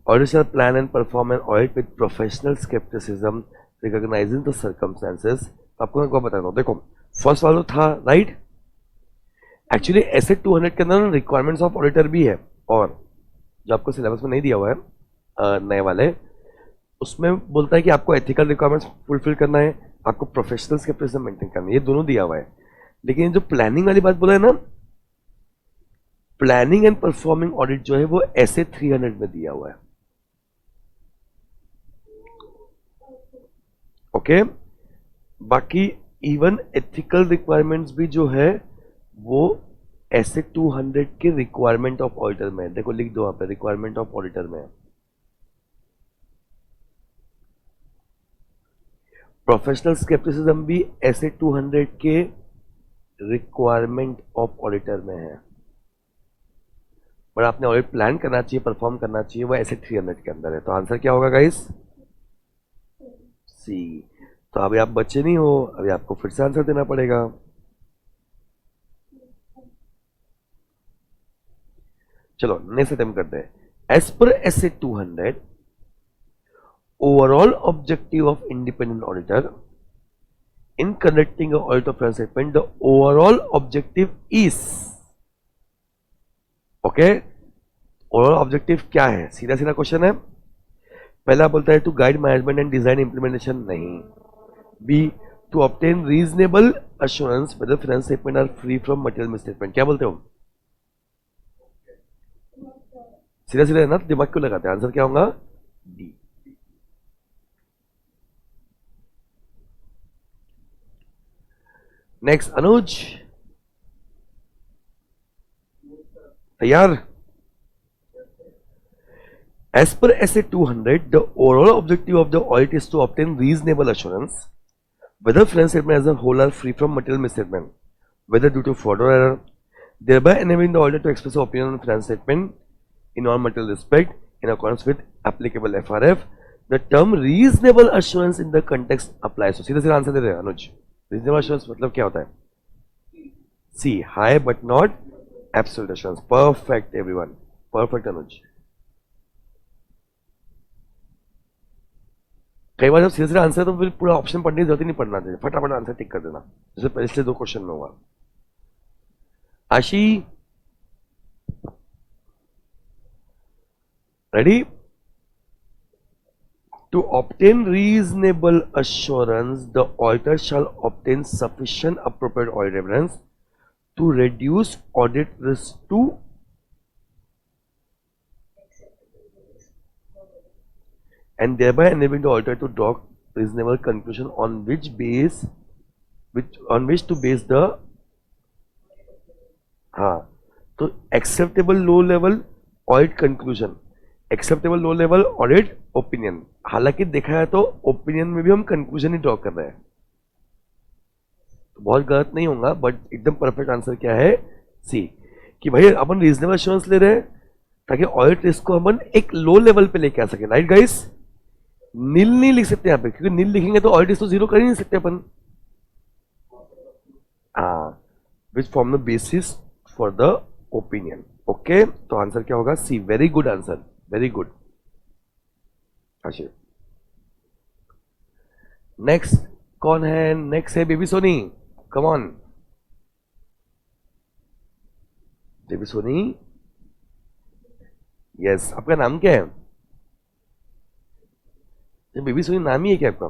Auditor shall plan and perform an audit with professional scepticism recognising the circumstances. आपको मैं को बता रहा हूं, देखो फर्स्ट वाला था राइट, एक्चुअली ऐसे 200 के अंदर रिक्वायरमेंट्स ऑफ ऑडिटर भी है, और जो आपको सिलेबस में नहीं दिया हुआ है नए वाले, उसमें बोलता है कि आपको एथिकल रिक्वायरमेंट्स फुलफिल करना है, आपको प्रोफेशनल्स के प्रेजेंट मेंटेन करना है, ये दोनों दिया हुआ है। लेकिन जो प्लानिंग वाली बात बोला है ना, प्लानिंग एंड परफॉर्मिंग ऑडिट जो है वो ऐसे 300 में दिया हुआ है। ओके, बाकी इवन एथिकल रिक्वायरमेंट्स भी जो है वो ऐसे 200 के रिक्वायरमेंट ऑफ ऑडिटर में है। देखो लिख दो आप, रिक्वायरमेंट ऑफ ऑडिटर में है। प्रोफेशनल स्केप्टिसिज्म भी ऐसे 200 के रिक्वायरमेंट ऑफ ऑडिटर में है, पर आपने ऑडिट प्लान करना चाहिए, परफॉर्म करना चाहिए, वो ऐसे 300 के अंदर है। तो आंसर क्या होगा गाइस? सी। तो अभी आप बच्चे नहीं हो, अभी आपको फिर से आंसर देना पड़ेगा। चलो नेक्स्ट अटेम्प्ट करते हैं। As per essay 200 overall objective of independent auditor in conducting a audit of financial statement, the overall objective is, okay, overall objective क्या है? सीधा सीधा क्वेश्चन है। पहला बोलता है to guide management and design implementation, नहीं। B, to obtain reasonable assurance whether financial statement are free from material misstatement, क्या बोलते हो? सीधा सीधा है ना, दिमाग क्यों लगाते हैं? आंसर क्या होगा? डी। नेक्स्ट अनुज, तैयार? As per SA 200, the overall objective of the audit is to obtain reasonable assurance whether financial statements as a whole are free from material misstatement, whether due to fraud or error, thereby enabling the auditor to express opinion on financial statement in all material respect in accordance with applicable FRF. The term reasonable assurance in the context applies. So सीधा सीधा answer दे रहे हैं अनुज। reasonable assurance मतलब क्या होता है? C, high but not absolute assurance. Perfect everyone, perfect अनुज। कई बार जब सीधे सीधे आंसर तो फिर पूरा ऑप्शन पढ़ने की जरूरत ही नहीं पड़ना चाहिए, फटाफट आंसर टिक कर देना, जैसे पिछले 2 क्वेश्चन में हुआ। Aashi ready? To obtain reasonable assurance, the auditor shall obtain sufficient appropriate audit evidence to reduce audit risk to and thereby enabling the auditor to draw reasonable conclusion on which to base the, हाँ, तो acceptable low level audit conclusion, acceptable low level audit opinion। हालांकि देखा है तो opinion में भी हम conclusion ही draw कर रहे हैं, तो बहुत गलत नहीं होगा, बट एकदम परफेक्ट आंसर क्या है? सी, कि भाई अपन रीजनेबल एश्योरेंस ले रहे हैं ताकि ऑडिट रिस्क को अपन एक लो लेवल पे लेके आ सके। Right guys? नील नहीं लिख सकते यहाँ पे, क्योंकि नील लिखेंगे तो ऑडिट तो 0 कर ही नहीं सकते अपन। हाँ, which form the basis for the opinion. Okay, तो आंसर क्या होगा? C. Very good answer, very good. अच्छा, नेक्स्ट कौन है? नेक्स्ट है baby Soni, come on baby Soni. Yes, आपका नाम क्या है? बेबी सोनी नाम ही है क्या आपका?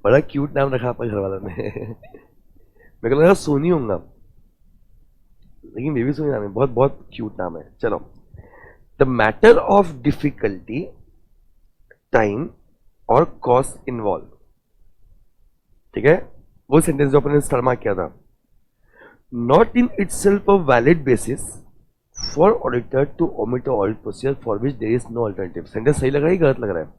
बड़ा क्यूट नाम रखा आपका घर वालों ने। मेरे को लगा सोनी होगा, लेकिन बेबी सोनी नाम है, बहुत बहुत क्यूट नाम है। चलो, the matter of difficulty, time और कॉस्ट इन्वॉल्व, ठीक है, वो सेंटेंस जो अपने स्टार मार्क किया था। Not in itself a valid basis for auditor to omit audit procedure for which there is no alternative. Sentence सही लग रहा है, गलत लग रहा है?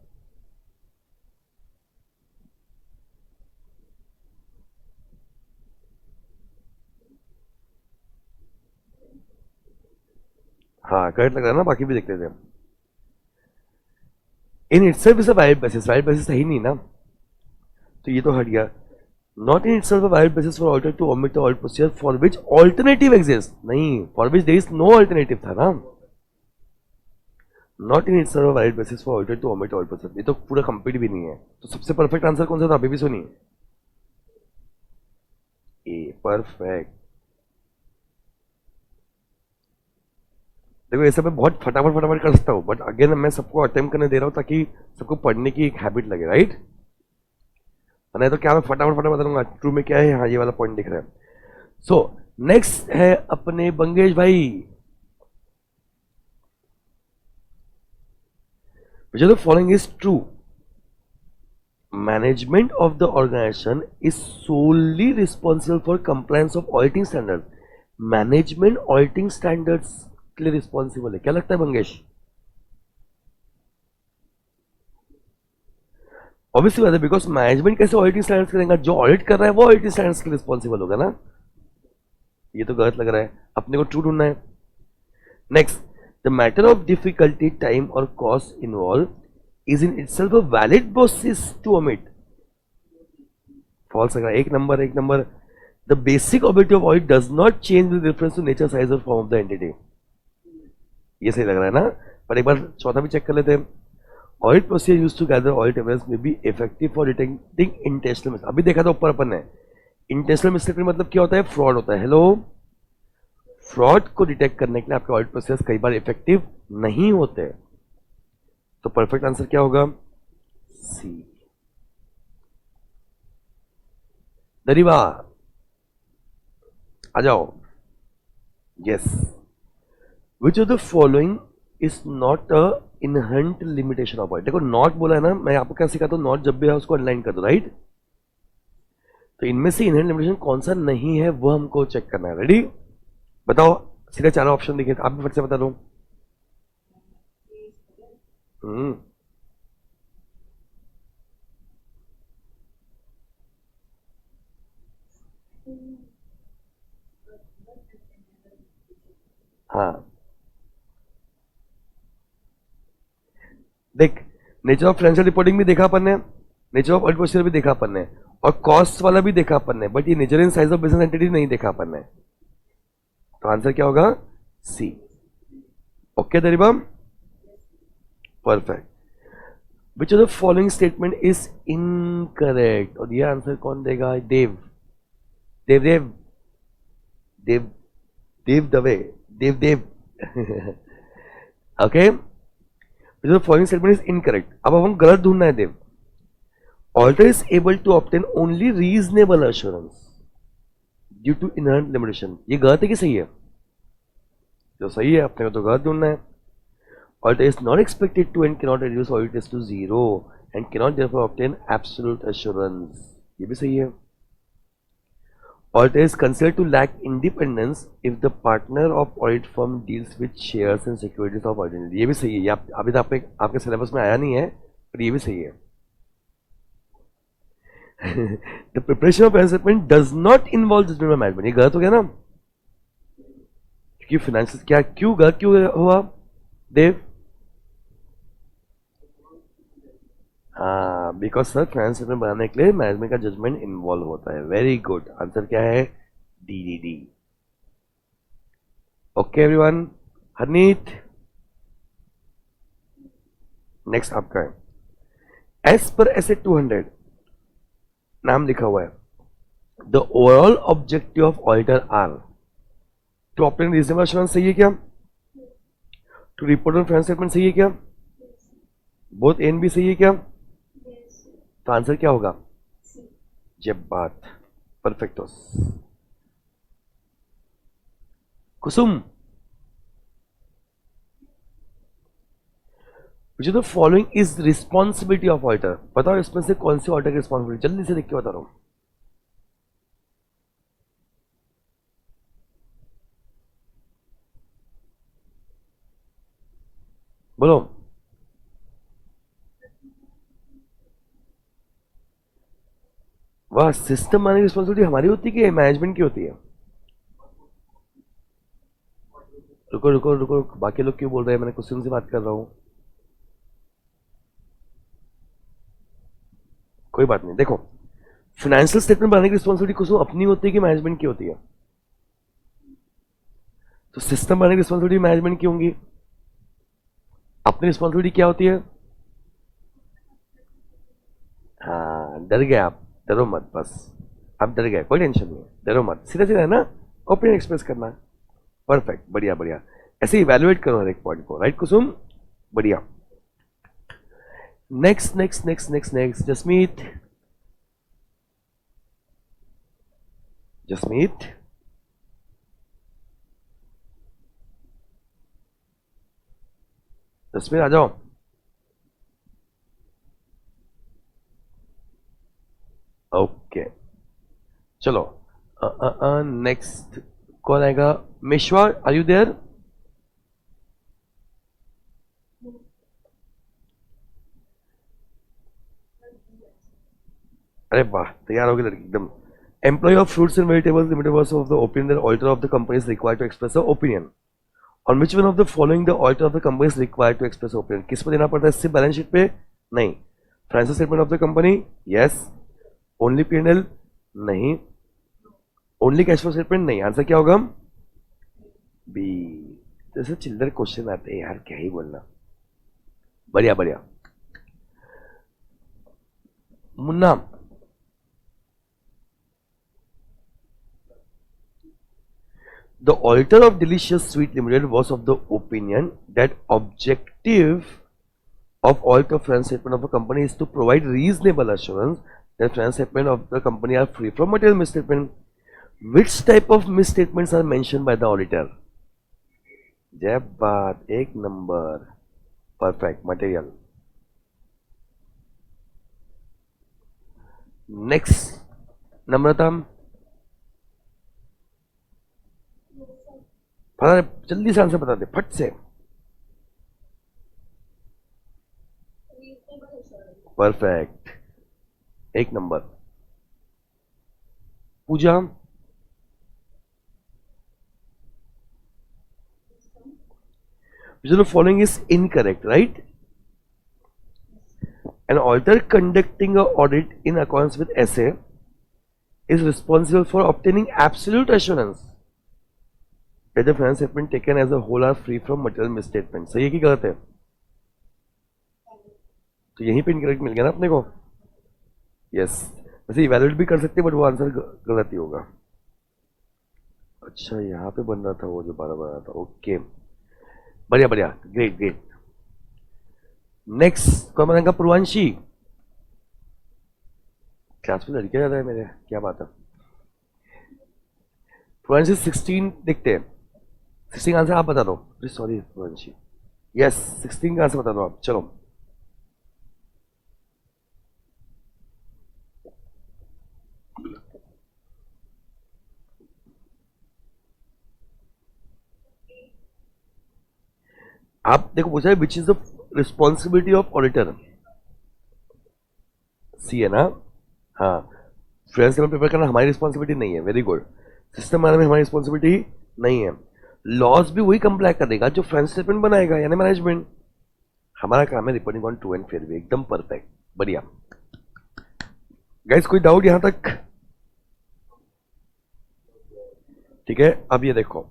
हाँ, करेक्ट लग रहा है ना, बाकी भी देख लेते हैं। In itself is a valid basis, valid basis सही नहीं ना, तो ये तो हट गया। Not in itself a valid basis for auditor to omit audit procedure for which alternative exist, नहीं, for which there is no alternative था ना। Not in itself a valid basis for auditor to omit audit procedure, ये तो पूरा complete भी नहीं है। तो सबसे परफेक्ट आंसर कौन सा था बेबी सोनी? ए, परफेक्ट। देखो ये सब मैं बहुत फटाफट फटाफट कर सकता हूँ, बट अगेन मैं सबको अटेम्प्ट करने दे रहा हूँ ताकि सबको पढ़ने की एक हैबिट लगे, राइट? नहीं तो क्या मैं फटाफट फटाफट बताऊंगा ट्रू में क्या है, हाँ ये वाला पॉइंट दिख रहा है। सो नेक्स्ट है अपने बंगेश भाई, which of the following is true? Management of the organization is solely responsible for compliance of auditing standards. Management auditing standards के लिए रिस्पॉन्सिबल है, क्या लगता है मंगेश? ऑब्वियसली बात है, बिकॉज मैनेजमेंट कैसे ऑडिटिंग स्टैंडर्ड्स करेगा? जो ऑडिट कर रहा है वो ऑडिटिंग स्टैंडर्ड्स के लिए रिस्पॉन्सिबल होगा ना। ये तो गलत लग रहा है, अपने को ट्रू ढूंढना है। Next, the matter of difficulty, time और cost involve is in itself a valid basis to omit. False लग रहा है, एक नंबर एक number. The basic objective of audit does not change with reference to nature, size और form of the entity. ये सही लग रहा है ना, पर एक बार चौथा भी चेक कर लेते हैं। Audit procedure used to gather audit evidence may be effective for detecting intentional mistake. अभी देखा था ऊपर अपन ने, इंटेंशनल मिस्टेक मतलब क्या होता है? फ्रॉड होता है। हेलो, फ्रॉड को डिटेक्ट करने के लिए आपके ऑडिट प्रोसेस कई बार इफेक्टिव नहीं होते। तो परफेक्ट आंसर क्या होगा? सी। दरीवा आ जाओ। Yes, which of the following is not a inherent limitation of audit. देखो नॉट बोला है ना, मैं आपको क्या सिखाता हूं, नॉट जब भी है उसको अनलाइन कर दो, राइट? तो इनमें से इनहेरेंट लिमिटेशन कौन सा नहीं है वो हमको चेक करना है। रेडी? बताओ, सीधे चारों ऑप्शन दिखे, आप भी फट से बता दो। हाँ देख, नेचर ऑफ फाइनेंशियल रिपोर्टिंग भी देखा अपन ने, नेचर ऑफ ऑडिट प्रोसीजर भी देखा अपन ने, और कॉस्ट वाला भी देखा अपन ने, बट ये nature and size of business entity नहीं देखा अपन ने। तो आंसर क्या होगा? सी। ओके दरीबम, perfect. Which of the following statement is incorrect? और ये आंसर कौन देगा? Dev Dev Dev Dev Dev Dave, Dev Dev. Okay, which of the following statement is incorrect. अब हम गलत ढूंढना है Dev. Auditor is able to obtain only reasonable assurance due to inherent limitation. ये गलत है कि सही है? जो सही है अपने को तो गलत ढूंढना है। Auditor is not expected to and cannot reduce audit test to zero and cannot therefore obtain absolute assurance. ये भी सही है। Auditor is considered to lack independence if the partner of audit firm deals with shares and securities of audit. ये भी सही है। ये अभी तो आपके सिलेबस में आया नहीं है, पर ये भी सही है। The preparation of financial statement does not involve judgment by management. ये गलत हो गया ना, क्योंकि फाइनेंशियल क्या क्यों गलत क्यों हुआ देव? हाँ, बिकॉज सर फाइनेंस स्टेटमेंट बनाने के लिए मैनेजमेंट का जजमेंट इन्वॉल्व होता है। वेरी गुड, आंसर क्या है? D D D. Okay everyone, Harneet next आपका है। एस पर एस 200 नाम लिखा हुआ है। The overall objective of auditor are to obtain reasonable assurance. सही है क्या? To report on finance statement. सही है क्या? बोथ एन भी सही है क्या? तो आंसर क्या होगा? जब बात परफेक्टोस। Kusum, which the following is responsibility of auditor. बताओ इसमें से कौन सी ऑडिटर की रिस्पॉन्सिबिलिटी, जल्दी से लिख के बता रहा हूं। बोलो। वह सिस्टम बनाने की रिस्पॉन्सिबिलिटी हमारी होती है कि मैनेजमेंट की होती है? रुको रुको रुको, बाकी लोग क्यों बोल रहे हैं? मैंने क्वेश्चन से बात कर रहा हूं। कोई बात नहीं, देखो फाइनेंशियल स्टेटमेंट बनाने की रिस्पॉन्सिबिलिटी कुछ अपनी होती है कि मैनेजमेंट की होती है? तो सिस्टम बनाने की रिस्पॉन्सिबिलिटी मैनेजमेंट की होंगी। अपनी रिस्पॉन्सिबिलिटी क्या होती है? हाँ, डर गए आप, डरो मत बस। आप डर गए, कोई टेंशन नहीं है, डरो मत, सीधा सीधा है ना, ओपिनियन एक्सप्रेस करना है। परफेक्ट, बढ़िया बढ़िया, ऐसे इवैल्यूएट करो हर एक पॉइंट को, राइट कुसुम, बढ़िया। Next next next next next, Jasmeet, Jasmeet, Jasmeet आ जाओ। ओके चलो, नेक्स्ट कौन आएगा? Mishwa, are you there? अरे वाह, तैयार हो गई लड़की एकदम। Employ of fruits and vegetables limited was of the opinion that auditor of the company is required to express a opinion on which one of the following the auditor of the company is required to express opinion. किस पे देना पड़ता है इससे? Balance sheet पे नहीं, financial statement of the company yes, only P&L नहीं, only cash flow statement नहीं। आंसर क्या होगा? बी। जैसे चिल्लर क्वेश्चन आते हैं यार, क्या ही बोलना। बढ़िया बढ़िया। Munna, the auditor of Delicious Sweet Limited was of the opinion that objective of audit of financial statement of a company is to provide reasonable assurance that financial statement of the company are free from material misstatement. Which type of misstatements are mentioned by the auditor? Jay बात, एक number, perfect, material. Next Namrata, जल्दी से answer बता दे फट से। Perfect, एक number. Pooja, which of the following is incorrect, right? An auditor conducting an audit in accordance with SA is responsible for obtaining absolute assurance that the finance statement taken as a whole are free from material misstatement. सही है कि गलत है? तो यहीं पे incorrect मिल गया ना अपने को। यस, वैसे इवैल्यूएट भी कर सकते बट वो आंसर गलत ही होगा। अच्छा, यहाँ पे बन रहा था वो जो 12 बन रहा था। ओके, बढ़िया बढ़िया, ग्रेट ग्रेट। नेक्स्ट कौन बनेगा? पूर्वांशी। क्लास में लड़कियां ज्यादा है मेरे, क्या बात है। पूर्वांशी 16 देखते हैं। 16 आंसर आप बता दो। सॉरी पूर्वांशी, यस 16 का आंसर बता दो आप। चलो, आप देखो, पूछा है which is the responsibility of auditor. C है ना? हाँ, फ्रेंड्स में पेपर करना हमारी रिस्पॉन्सिबिलिटी नहीं है। Very good. सिस्टम बनाने में हमारी रिस्पॉन्सिबिलिटी नहीं है। लॉस भी वही कंप्लाई करेगा जो फ्रेंड्स स्टेटमेंट बनाएगा, यानी मैनेजमेंट। हमारा काम है reporting on true and fair way. एकदम परफेक्ट, बढ़िया। गाइस कोई डाउट यहां तक? ठीक है, अब ये देखो,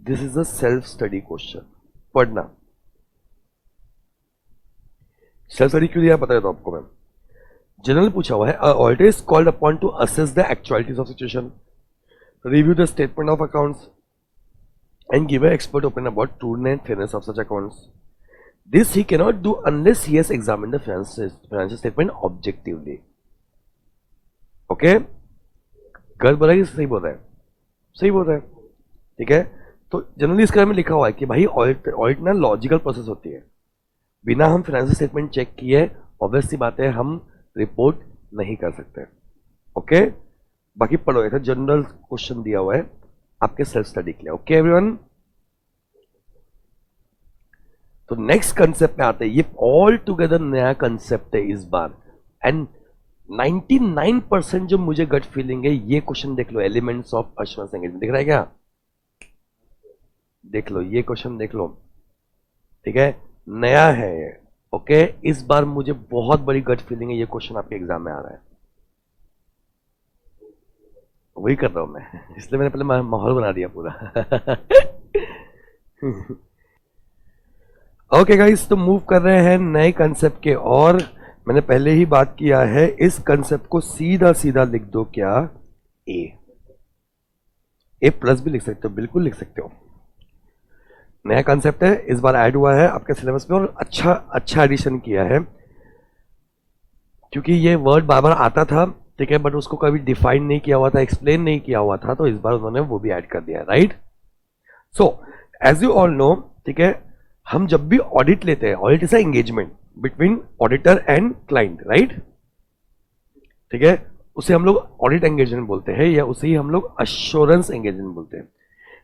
this is a self study question, पढ़ना। सेल्फ स्टडी क्यों दिया पता है तो आपको मैं। जनरल पूछा हुआ है, auditor is called upon to assess the actualities of situation, review the statement of accounts and give an expert opinion about truth and fairness of such accounts. This he cannot do unless he has examined the financial statement objectively. Okay? गलत बोला है कि सही बोल रहा है? सही बोल रहा है, ठीक है। तो जनरली इसके बारे में लिखा हुआ है कि भाई ऑडिट ना लॉजिकल प्रोसेस होती है। बिना हम फाइनेंशियल स्टेटमेंट चेक किए ऑब्वियस सी बात है हम रिपोर्ट नहीं कर सकते। ओके, बाकी पढ़ो, ऐसा जनरल क्वेश्चन दिया हुआ है आपके सेल्फ स्टडी के लिए। ओके एवरीवन, तो नेक्स्ट कंसेप्ट पे आते हैं। ये ऑल टुगेदर नया कंसेप्ट है इस बार, एंड 99% जो मुझे गट फीलिंग है, ये क्वेश्चन देख लो, एलिमेंट्स ऑफ अश्योरेंस एंगेजमेंट दिख रहा है क्या? देख लो, ये क्वेश्चन देख लो, ठीक है, नया है। ओके, इस बार मुझे बहुत बड़ी गट फीलिंग है, ये क्वेश्चन आपके एग्जाम में आ रहा है। वही कर रहा हूं मैं, इसलिए मैंने पहले माहौल बना दिया पूरा। ओके गाइस, तो मूव कर रहे हैं नए कंसेप्ट के, और मैंने पहले ही बात किया है, इस कंसेप्ट को सीधा सीधा लिख दो क्या, ए प्लस भी लिख सकते हो, बिल्कुल लिख सकते हो। नया कॉन्सेप्ट है, इस बार ऐड हुआ है आपके सिलेबस में, और अच्छा एडिशन किया है, क्योंकि ये वर्ड बार बार आता था, ठीक है, बट उसको कभी डिफाइन नहीं किया हुआ था, एक्सप्लेन नहीं किया हुआ था, तो इस बार उन्होंने वो भी ऐड कर दिया, right. So as you all know, ठीक है, हम जब भी ऑडिट लेते हैं, audit is engagement between auditor and client, right, ठीक है, उसे हम लोग ऑडिट एंगेजमेंट बोलते हैं, या उसे ही हम लोग अश्योरेंस एंगेजमेंट बोलते हैं।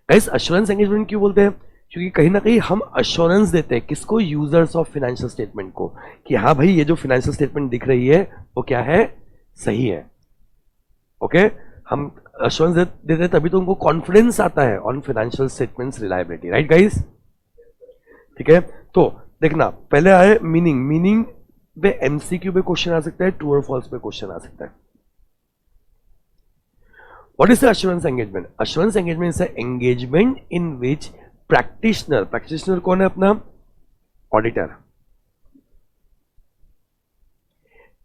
गाइस, अश्योरेंस एंगेजमेंट क्यों बोलते हैं? क्योंकि कहीं ना कहीं हम अश्योरेंस देते हैं किसको? यूजर्स ऑफ फाइनेंशियल स्टेटमेंट को, कि हाँ भाई ये जो फाइनेंशियल स्टेटमेंट दिख रही है वो क्या है, सही है। ओके, हम अश्योरेंस देते हैं तभी तो उनको कॉन्फिडेंस आता है on financial statements reliability, right guys, ठीक है। तो देखना, पहले आए मीनिंग पे एमसीक्यू पे क्वेश्चन आ सकता है, ट्रू और फॉल्स पे क्वेश्चन आ सकता है। What is the assurance engagement? Assurance engagement is an engagement in which practitioner कौन है अपना? Auditor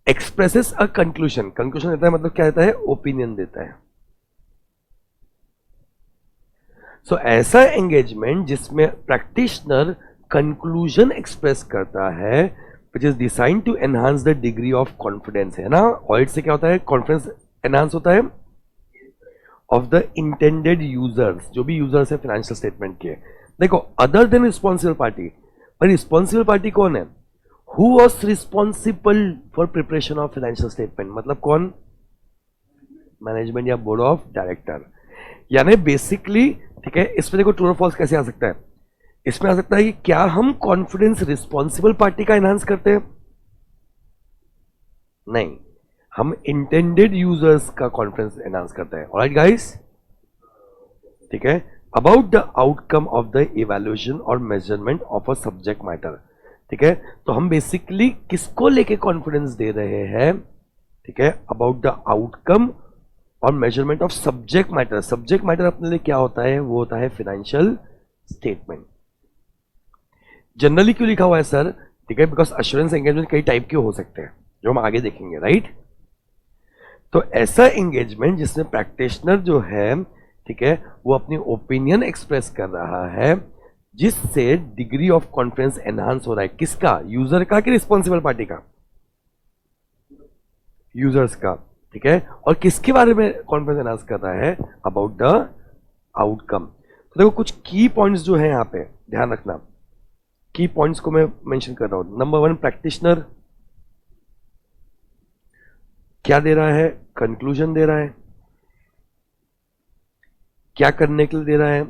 expresses a conclusion देता है, मतलब क्या देता है? Opinion देता है। So ऐसा engagement जिसमें practitioner conclusion express करता है, which is designed to enhance the degree of confidence, है ना। Audit से क्या होता है? Confidence enhance होता है ऑफ द इंटेंडेड यूजर्स, जो भी यूजर्स है फाइनेंशियल स्टेटमेंट के। देखो, अदर देन रिस्पॉन्सिबल पार्टी, पर रिस्पॉन्सिबल पार्टी कौन है? Who was responsible for preparation of financial statement, मतलब कौन? मैनेजमेंट या बोर्ड ऑफ डायरेक्टर। यानी बेसिकली, ठीक है, इसमें देखो ट्रू और फॉल्स कैसे आ सकता है। इसमें आ सकता है कि क्या हम कॉन्फिडेंस रिस्पॉन्सिबल पार्टी का एनहांस करते हैं? नहीं, हम इंटेंडेड यूजर्स का कॉन्फिडेंस एनहांस करते हैं। ऑलराइट गाइस, ठीक है। About the outcome of the evaluation और measurement of a subject matter, ठीक है। तो हम बेसिकली किसको लेके कॉन्फिडेंस दे रहे हैं, ठीक है, अबाउट द आउटकम और measurement of subject matter. Subject matter अपने लिए क्या होता है? वो होता है फाइनेंशियल स्टेटमेंट। जनरली क्यों लिखा हुआ है सर? ठीक है, बिकॉज अश्योरेंस एंगेजमेंट कई टाइप के हो सकते हैं, जो हम आगे देखेंगे, राइट। तो ऐसा एंगेजमेंट जिसमें प्रैक्टिशनर जो है, ठीक है, वो अपनी ओपिनियन एक्सप्रेस कर रहा है, जिससे डिग्री ऑफ कॉन्फिडेंस एनहांस हो रहा है। किसका? यूजर का कि रिस्पॉन्सिबल पार्टी का? यूजर्स का, ठीक है। और किसके बारे में कॉन्फिडेंस एनहांस कर रहा है? About the outcome. तो देखो, कुछ की पॉइंट्स जो है यहां पे ध्यान रखना, की पॉइंट्स को मैं मेंशन कर रहा हूं। नंबर 1, प्रैक्टिशनर क्या दे रहा है? कंक्लूजन दे रहा है। क्या करने के लिए दे रहा है?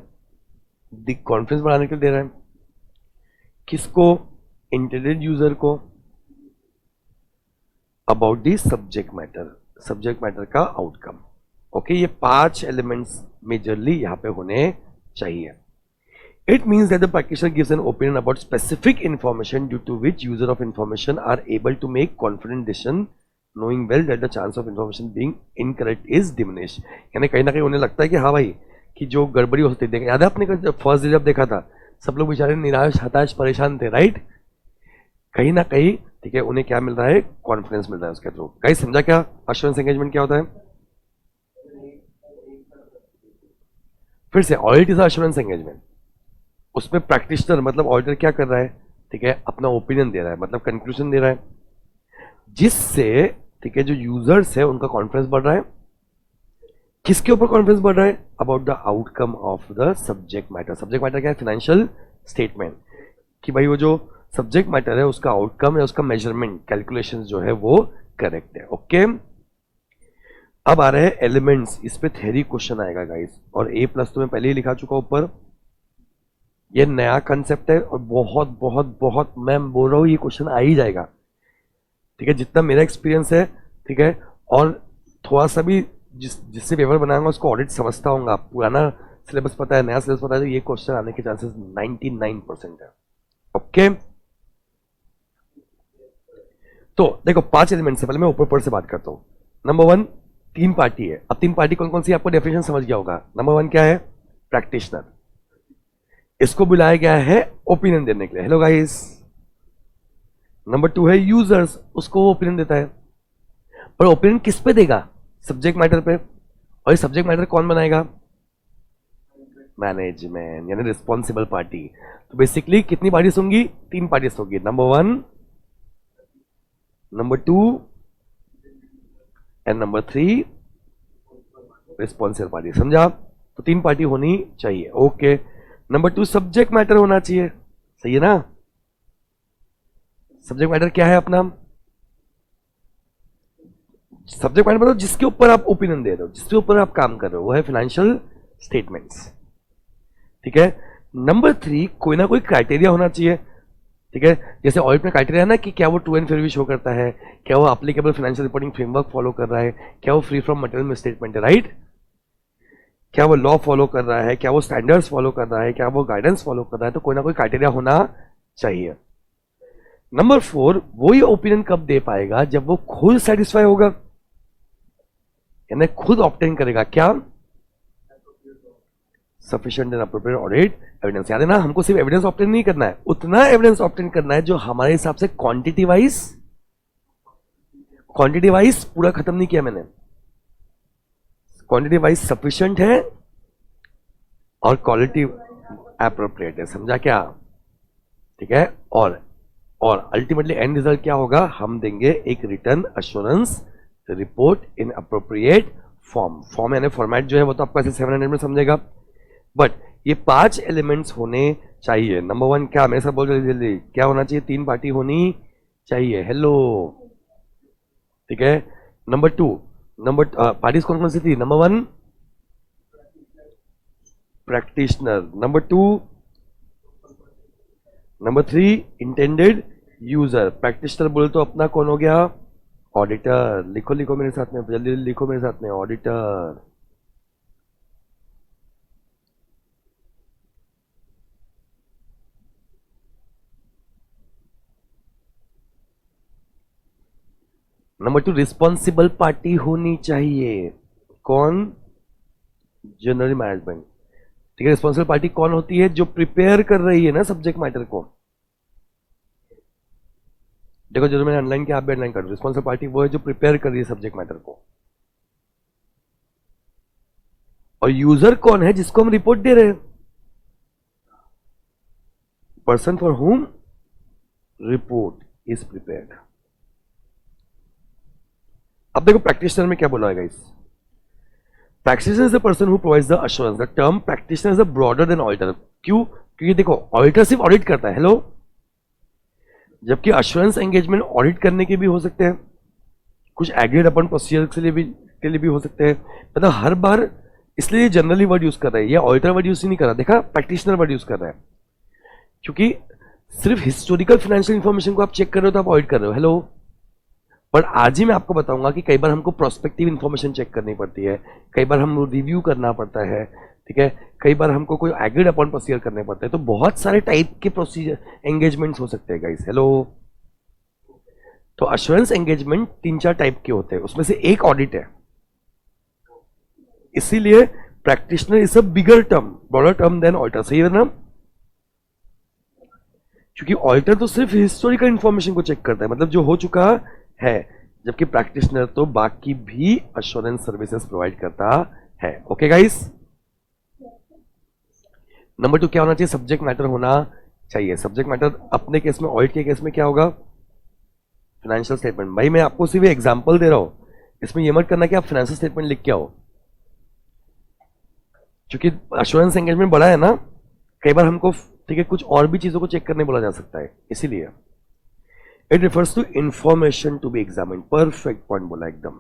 कॉन्फिडेंस बढ़ाने के लिए दे रहा है। किसको? इंटेंडेड यूजर को। अबाउट दी सब्जेक्ट मैटर का आउटकम। ओके, ये 5 एलिमेंट्स मेजरली यहां पे होने चाहिए। It means that the practitioner gives an opinion about specific information due to which user of information are able to make confident decision, knowing well that the chance of information being incorrect is diminished। यानी कहीं ना कहीं उन्हें लगता है कि हाँ भाई, कि जो गड़बड़ी हो सकती है। याद है आपने फर्स्ट डे जब देखा था, सब लोग बेचारे निराश, हताश, परेशान थे, राइट। कहीं ना कहीं, ठीक है, उन्हें क्या मिल रहा है? कॉन्फिडेंस मिल रहा है उसके थ्रू। गाइस, समझा क्या अश्योरेंस एंगेजमेंट क्या होता है? फिर से, ऑडिट इज अश्योरेंस एंगेजमेंट। उसमें प्रैक्टिशनर मतलब ऑडिटर क्या कर रहा है? ठीक है, अपना ओपिनियन दे रहा है, मतलब कंक्लूजन दे रहा है, जिससे, ठीक है, जो यूजर्स है उनका कॉन्फिडेंस बढ़ रहा है। किसके ऊपर कॉन्फिडेंस बढ़ रहा है? About the outcome of the subject matter. Subject matter क्या है? Financial statement. कि भाई वो जो सब्जेक्ट मैटर है उसका आउटकम है, उसका मेजरमेंट, कैलकुलेशन जो है वो करेक्ट है। ओके, अब आ रहे हैं एलिमेंट्स। इस पे थ्योरी क्वेश्चन आएगा गाइस, और A+ तो मैं पहले ही लिखा चुका ऊपर। ये नया कंसेप्ट है और बहुत बहुत बहुत, मैं बोल रहा हूं, ये क्वेश्चन आ ही जाएगा, ठीक है, जितना मेरा एक्सपीरियंस है, ठीक है। और थोड़ा सा भी जिससे पेपर बनाऊंगा उसको ऑडिट समझता हूँ, पुराना सिलेबस पता है, नया सिलेबस पता है, तो ये क्वेश्चन आने के चांसेस 99% है। ओके, तो देखो 5 एलिमेंट से पहले मैं ऊपर से बात करता हूं। नंबर 1, 3 पार्टी है। अब 3 पार्टी कौन कौन सी आपको डेफिनेशन समझ गया होगा। नंबर 1 क्या है? प्रैक्टिशनर। इसको बुलाया गया है ओपिनियन देने के लिए। Hello guys. नंबर 2 है यूजर्स, उसको वो ओपिनियन देता है, पर ओपिनियन किस पे देगा? सब्जेक्ट मैटर पे। और ये सब्जेक्ट मैटर कौन बनाएगा? मैनेजमेंट, यानी रिस्पॉन्सिबल पार्टी। तो बेसिकली कितनी पार्टीज होंगी? 3 पार्टीज होंगी, number 1, number 2 and number 3 responsible party. समझा? तो 3 पार्टी होनी चाहिए। ओके। नंबर 2 सब्जेक्ट मैटर होना चाहिए, सही है ना? सब्जेक्ट मैटर क्या है अपना? सब्जेक्ट मैटर मतलब जिसके ऊपर आप ओपिनियन दे रहे हो, जिसके ऊपर आप काम कर रहे हो, वो है फाइनेंशियल स्टेटमेंट्स। ठीक है। नंबर 3 कोई ना कोई क्राइटेरिया होना चाहिए। ठीक है, जैसे ऑडिट में क्राइटेरिया है ना कि क्या वो ट्रू एंड फेयर भी शो करता है, क्या वो applicable financial reporting framework follow कर रहा है, क्या वो फ्री फ्रॉम मटेरियल मिसस्टेटमेंट है, राइट? क्या वो लॉ फॉलो कर रहा है, क्या वो स्टैंडर्ड्स फॉलो कर रहा है, क्या वो गाइडेंस फॉलो कर रहा है। तो कोई ना कोई क्राइटेरिया होना चाहिए। नंबर 4 वो ये ओपिनियन कब दे पाएगा? जब वो खुद सेटिस्फाई होगा, यानी खुद ऑब्टेन करेगा क्या? Sufficient and appropriate audit evidence. याद है ना, हमको सिर्फ एविडेंस ऑब्टेन नहीं करना है, उतना एविडेंस ऑब्टेन करना है जो हमारे हिसाब से क्वांटिटी वाइज पूरा खत्म नहीं किया मैंने। क्वांटिटी वाइज सफिशिएंट है और क्वालिटी अप्रोप्रिएट है। समझा क्या? ठीक है। और अल्टीमेटली एंड रिजल्ट क्या होगा? हम देंगे एक return assurance report in appropriate form यानी फॉर्मेट जो है वो तो आपको ऐसे 700 में समझेगा, बट ये 5 एलिमेंट्स होने चाहिए। नंबर 1 क्या? मेरे साथ बोल जल्दी, क्या होना चाहिए? 3 पार्टी होनी चाहिए। हेलो, ठीक है। नंबर 2, पार्टीज कौन कौन सी थी? Number 1 practitioner, number 2, number 3 intended user. Practitioner बोले तो अपना कौन हो गया? ऑडिटर। लिखो मेरे साथ में, जल्दी लिखो मेरे साथ में, ऑडिटर। नंबर 2 रिस्पॉन्सिबल पार्टी होनी चाहिए। कौन? General management. ठीक है। रिस्पॉन्सिबल पार्टी कौन होती है? जो प्रिपेयर कर रही है ना सब्जेक्ट मैटर को। देखो जो मैंने ऑनलाइन किया, आप भी ऑनलाइन करो। रिस्पॉन्सिबल पार्टी वो है जो प्रिपेयर कर रही है सब्जेक्ट मैटर को। और यूजर कौन है? जिसको हम रिपोर्ट दे रहे हैं। Person for whom report is prepared. अब देखो प्रैक्टिशनर में क्या बोला है guys? Practitioner is the person who provides the assurance. The term practitioner is broader then auditor. क्यों? क्योंकि देखो ऑडिटर सिर्फ ऑडिट करता है, हेलो, जबकि अश्योरेंस एंगेजमेंट ऑडिट करने के भी हो सकते हैं, कुछ एग्रीड अपन प्रोसीजर के लिए भी हो सकते हैं। मतलब हर बार, इसलिए जनरली वर्ड यूज कर रहा है, ये ऑडिटर वर्ड यूज नहीं कर रहा। देखा, प्रैक्टिशनर वर्ड यूज कर रहा है, क्योंकि सिर्फ हिस्टोरिकल फाइनेंशियल इंफॉर्मेशन को आप चेक कर रहे हो तो आप ऑडिट कर रहे हो, हेलो। पर आज ही मैं आपको बताऊंगा कि कई बार हमको प्रोस्पेक्टिव इंफॉर्मेशन चेक करनी पड़ती है, कई बार हम रिव्यू करना पड़ता है, ठीक है, कई बार हमको कोई एग्रीड अपॉन प्रोसीजर करने पड़ते हैं। तो बहुत सारे टाइप के प्रोसीजर एंगेजमेंट्स हो सकते हैं गाइस, हेलो। तो अश्योरेंस एंगेजमेंट 3-4 टाइप के होते हैं, उसमें से एक ऑडिट है। इसीलिए practitioner is a bigger term, broader term than auditor. सही है ना? क्योंकि ऑडिटर तो सिर्फ हिस्टोरिकल इंफॉर्मेशन को चेक करता है, मतलब जो हो चुका है, जबकि प्रैक्टिशनर तो बाकी भी अश्योरेंस सर्विसेज प्रोवाइड करता है। Okay guys. नंबर 2 क्या होना चाहिए? सब्जेक्ट मैटर होना चाहिए। सब्जेक्ट मैटर अपने केस में, ऑडिट के केस में क्या होगा? Financial statement. भाई मैं आपको सिर्फ एग्जांपल दे रहा हूं, इसमें यह मत करना कि आप फाइनेंशियल स्टेटमेंट लिख के आओ, क्योंकि अश्योरेंस एंगेजमेंट बड़ा है ना, कई बार हमको, ठीक है, कुछ और भी चीजों को चेक करने बोला जा सकता है, इसीलिए। It refers to information to be examined. Perfect point बोला एकदम।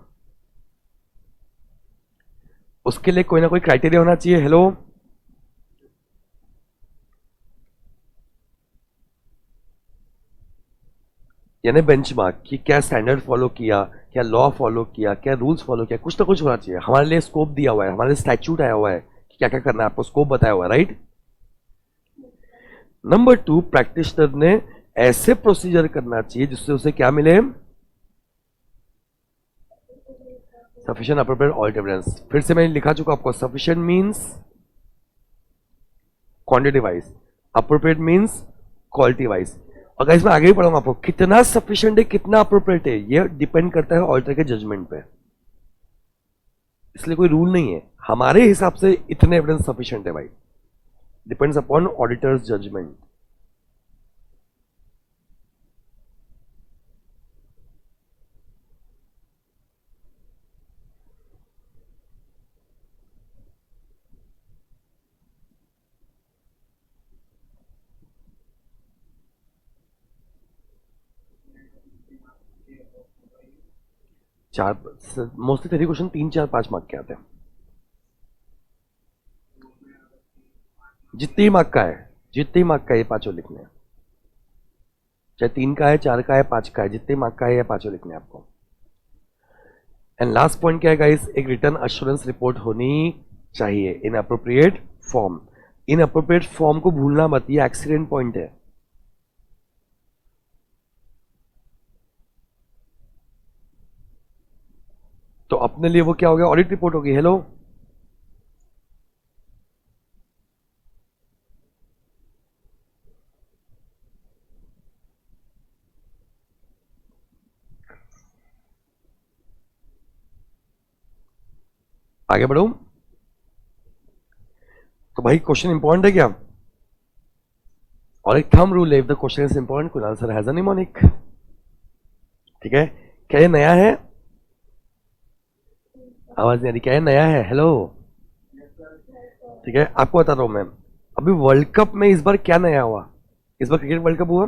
उसके लिए कोई ना कोई क्राइटेरिया होना चाहिए, हेलो। यानी बेंचमार्क कि क्या स्टैंडर्ड फॉलो किया, क्या लॉ फॉलो किया, क्या रूल्स फॉलो किया, कुछ ना कुछ होना चाहिए। हमारे लिए स्कोप दिया हुआ है, हमारे लिए स्टैट्यूट आया हुआ है कि क्या क्या करना है, आपको स्कोप बताया हुआ है, राइट। नंबर 2 प्रैक्टिशनर ने ऐसे प्रोसीजर करना चाहिए जिससे उसे क्या मिले? Sufficient appropriate audit evidence. फिर से मैंने लिखा चुका आपको, sufficient means quantity wise, appropriate means quality wise. और इसमें आगे भी पढ़ूंगा आपको, कितना सफिशिएंट है, कितना अप्रोप्रिएट है, ये डिपेंड करता है ऑडिटर के जजमेंट पे। इसलिए कोई रूल नहीं है, हमारे हिसाब से इतने एविडेंस सफिशिएंट है भाई, डिपेंड्स अपॉन ऑडिटर्स जजमेंट। चार, मोस्टली तेरी क्वेश्चन 3 4 5 मार्क के आते हैं, जितने ही मार्क का है, जितने ही मार्क का है ये पांचों लिखने हैं, चाहे 3 का है, 4 का है, 5 का है, जितने मार्क का है ये पांचों लिखने हैं आपको। एंड लास्ट पॉइंट क्या है गाइस, एक रिटर्न अश्योरेंस रिपोर्ट होनी चाहिए in appropriate form. In appropriate form को भूलना मत, ये एक्सीडेंट पॉइंट है। तो अपने लिए वो क्या हो गया, ऑडिट रिपोर्ट होगी। हेलो, आगे बढ़ो। तो भाई क्वेश्चन इंपॉर्टेंट है क्या? और एक थंब रूल है, if the question is important कुल आंसर हैज अ निमोनिक। ठीक है, क्या ये नया है? आवाज नहीं आ रही, क्या ये नया है? हेलो, ठीक है, आपको बताता हूं मैं। अभी वर्ल्ड कप में इस बार क्या नया हुआ? इस बार क्रिकेट वर्ल्ड कप हुआ,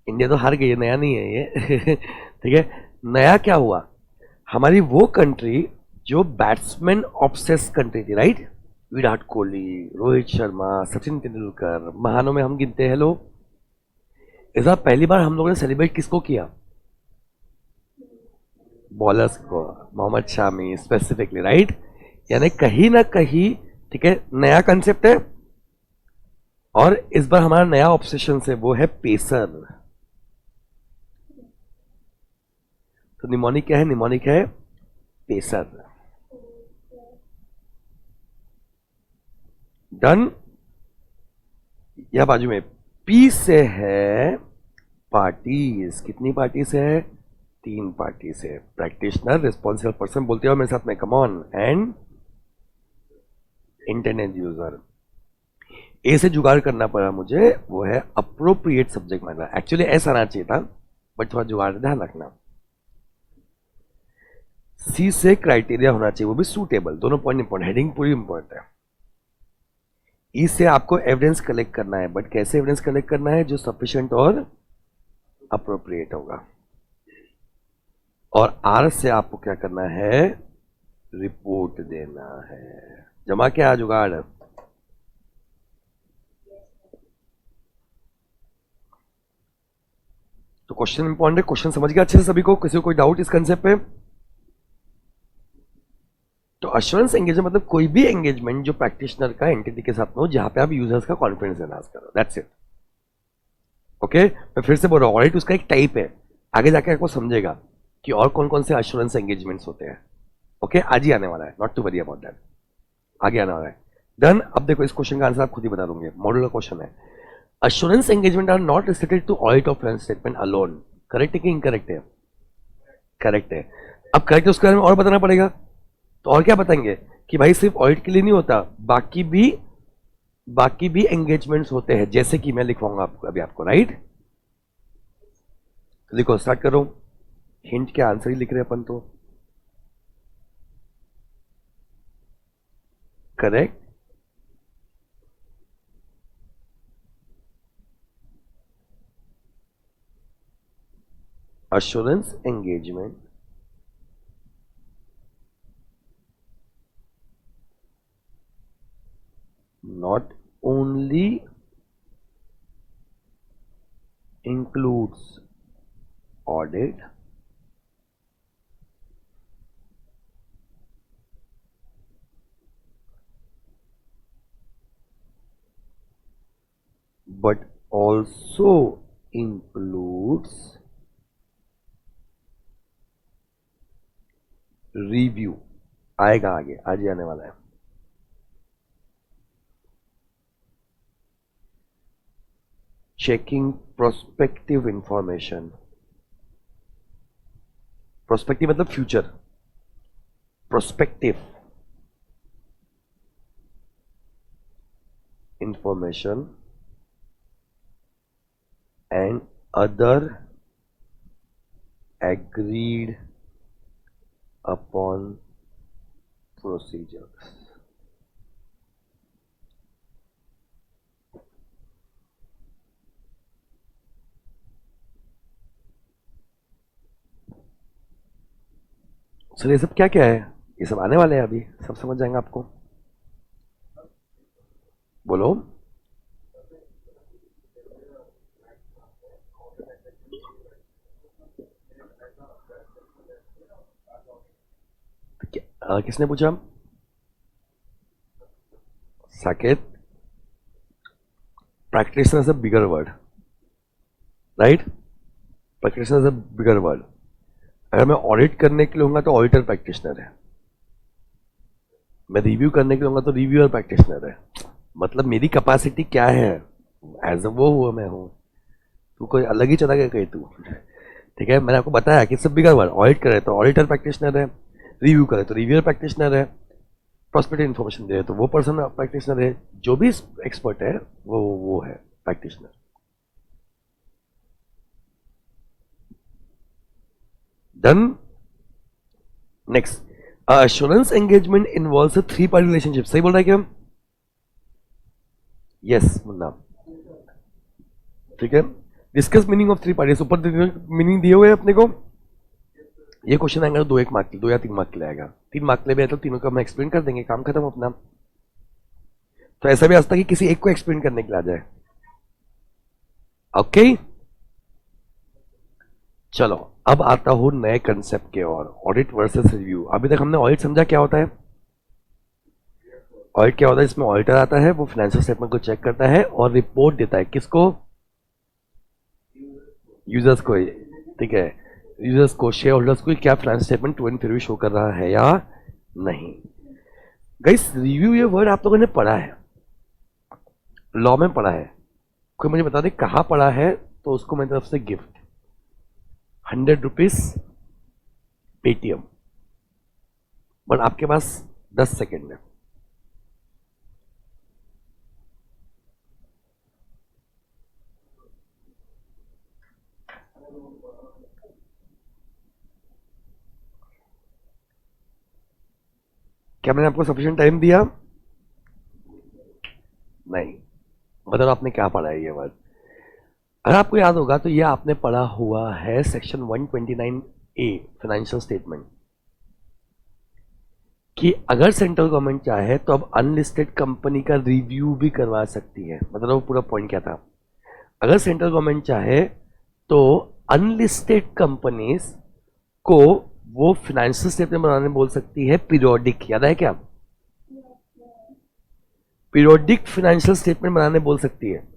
इंडिया तो हार गई है, नया नहीं है ये। ठीक है, नया क्या हुआ? हमारी वो कंट्री जो बैट्समैन ऑब्सेस कंट्री थी, राइट? विराट कोहली, रोहित शर्मा, सचिन तेंदुलकर, महानों में हम गिनते हैं लोग। इस बार पहली बार हम लोगों ने सेलिब्रेट किसको किया? बॉलर्स को, मोहम्मद शामी स्पेसिफिकली, राइट? यानी कहीं ना कहीं, ठीक है, नया कंसेप्ट है। और इस बार हमारा नया ऑब्सेशन है, वो है पेसर। तो निमोनिक क्या है? निमोनिक है पेसर। डन। या बाजू में पी से है पार्टीज, कितनी पार्टीज है? 3 पार्टीज है। प्रैक्टिशनर, रिस्पॉन्सिबल पर्सन, बोलते हो मेरे साथ में, come on, and internet user. A से जुगाड़ करना पड़ा मुझे, वो है अप्रोप्रिएट सब्जेक्ट मैटर। एक्चुअली ऐसा आना चाहिए था, बट थोड़ा जुगाड़ ध्यान रखना। सी से क्राइटेरिया होना चाहिए, वो भी सूटेबल। दोनों पॉइंट इंपॉर्टेंट, हेडिंग पूरी इंपॉर्टेंट है। ई से आपको एविडेंस कलेक्ट करना है, बट कैसे एविडेंस कलेक्ट करना है? जो सफिशिएंट और अप्रोप्रिएट होगा। और आर से आपको क्या करना है? रिपोर्ट देना है। जमा क्या जुगाड़? तो क्वेश्चन इंपॉर्टेंट है, क्वेश्चन समझ गया अच्छे से सभी को? किसी को कोई डाउट इस कंसेप्ट पे? तो अश्योरेंस एंगेजमेंट मतलब कोई भी एंगेजमेंट जो प्रैक्टिशनर का एंटिटी के साथ में हो, जहां पे आप यूजर्स का कॉन्फिडेंस एनहांस करो, दैट्स इट। ओके, मैं फिर से बोल रहा हूँ, ऑडिट उसका एक टाइप है। आगे जाके आपको समझेगा कि और कौन कौन से अश्योरेंस एंगेजमेंट्स होते हैं। ओके, आज ही आने वाला है, not to worry about that, आगे आने वाला है। डन। अब देखो, इस क्वेश्चन का आंसर आप खुद ही बता दोगे, मॉड्यूलर क्वेश्चन है। Assurance engagement are not restricted to audit of financial statement alone. Correct है कि इनकरेक्ट है? करेक्ट है। अब करेक्ट है, उसके बारे में और बताना पड़ेगा। तो और क्या बताएंगे कि भाई सिर्फ ऑडिट के लिए नहीं होता, बाकी भी एंगेजमेंट्स होते हैं, जैसे कि मैं लिखवाऊंगा आपको अभी आपको, राइट? लिखो, स्टार्ट करो। हिंट के आंसर ही लिख रहे अपन तो। Correct. assurance engagement not only includes audit but also includes review. आएगा आगे, आज ही आने वाला है। Checking prospective information. प्रोस्पेक्टिव मतलब future, prospective information and other agreed upon procedures. Sir ये सब क्या क्या है? ये सब आने वाले हैं, अभी सब समझ जाएंगे आपको. बोलो. किसने पूछा? Saket. practitioner is a bigger word, right? practitioner is a bigger word. अगर मैं ऑडिट करने के लिए होऊंगा तो ऑडिटर प्रैक्टिशनर है, मैं रिव्यू करने के लिए होऊंगा तो रिव्यूअर प्रैक्टिशनर है. मतलब मेरी कैपेसिटी क्या है? एज वो हुआ मैं हूँ, तू कोई अलग ही चला गया कहीं तू. ठीक है, मैंने आपको बताया कि सब बिगर वर्ड. ऑडिट करे तो ऑडिटर प्रैक्टिशनर है, रिव्यू करे तो रिव्यूअर प्रैक्टिशनर है, प्रॉस्पेक्टिव इन्फॉर्मेशन दे तो वो पर्सन प्रैक्टिशनर है. जो भी एक्सपर्ट है वो है practitioner. Done. Next, assurance engagement involves a 3-party relationship. सही बोल रहा है क्या? यस मुन्ना. ठीक है. Discuss meaning of 3 parties. ऊपर मीनिंग दिए हुए अपने को. ये क्वेश्चन आएगा 2-1 मार्क के, 2 या 3 मार्क के लिए आएगा. 3 मार्क के लिए भी है तो तीनों का हम एक्सप्लेन कर देंगे, काम खत्म अपना. तो ऐसा भी आता है कि किसी एक को एक्सप्लेन करने के लिए आ जाए. ओके चलो, अब आता हूं नए कंसेप्ट के और. Audit versus review. अभी तक हमने ऑडिट समझा क्या होता है. ऑडिट क्या होता है? इसमें ऑडिटर आता है, वो फाइनेंशियल स्टेटमेंट को चेक करता है और रिपोर्ट देता है. किसको? यूजर्स को. ठीक है, यूजर्स को, शेयर होल्डर्स को, क्या financial statement true and fair show कर रहा है या नहीं. गाइस रिव्यू ये वर्ड आप लोगों ने पढ़ा है, लॉ में पढ़ा है. कोई मुझे बता दे कहां पढ़ा है, तो उसको मेरी तरफ से गिफ्ट 100 रुपीज पेटीएम. बट आपके पास 10 सेकेंड है. क्या मैंने आपको सफिशिएंट टाइम दिया? नहीं. मतलब आपने क्या पढ़ा है ये वर्ड? अगर आपको याद होगा तो ये आपने पढ़ा हुआ है सेक्शन 129A फाइनेंशियल स्टेटमेंट, कि अगर सेंट्रल गवर्नमेंट चाहे तो अब अनलिस्टेड कंपनी का रिव्यू भी करवा सकती है. मतलब वो पूरा पॉइंट क्या था? अगर सेंट्रल गवर्नमेंट चाहे तो अनलिस्टेड कंपनीज को वो फाइनेंशियल स्टेटमेंट बनाने बोल सकती है पीरियोडिक. याद है क्या? पीरियोडिक फाइनेंशियल स्टेटमेंट बनाने बोल सकती है.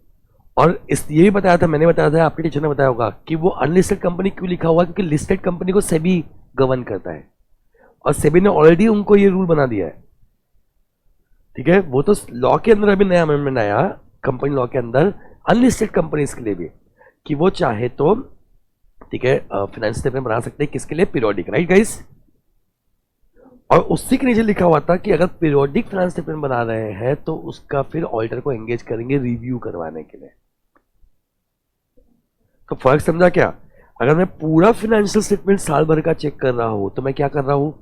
और इस ये भी बताया था, मैंने बताया था, आपके टीचर ने बताया होगा कि वो अनलिस्टेड कंपनी क्यों लिखा हुआ, क्योंकि लिस्टेड कंपनी को सेबी गवर्न करता है और सेबी ने ऑलरेडी उनको ये रूल बना दिया है. ठीक है, वो तो लॉ के अंदर अभी नया अमेंडमेंट आया कंपनी लॉ के अंदर अनलिस्टेड कंपनीज के लिए भी, कि वो चाहे तो ठीक है फाइनेंशियल स्टेटमेंट बना सकते हैं. किसके लिए? पीरियोडिक. Right guys? और उसी के नीचे लिखा हुआ था कि अगर पीरियोडिक फाइनेंशियल स्टेटमेंट बना रहे हैं तो उसका फिर ऑडिटर को एंगेज करेंगे रिव्यू करवाने के लिए. तो फर्क समझा क्या? अगर मैं पूरा फाइनेंशियल स्टेटमेंट साल भर का चेक कर रहा हूं तो मैं क्या कर रहा हूं?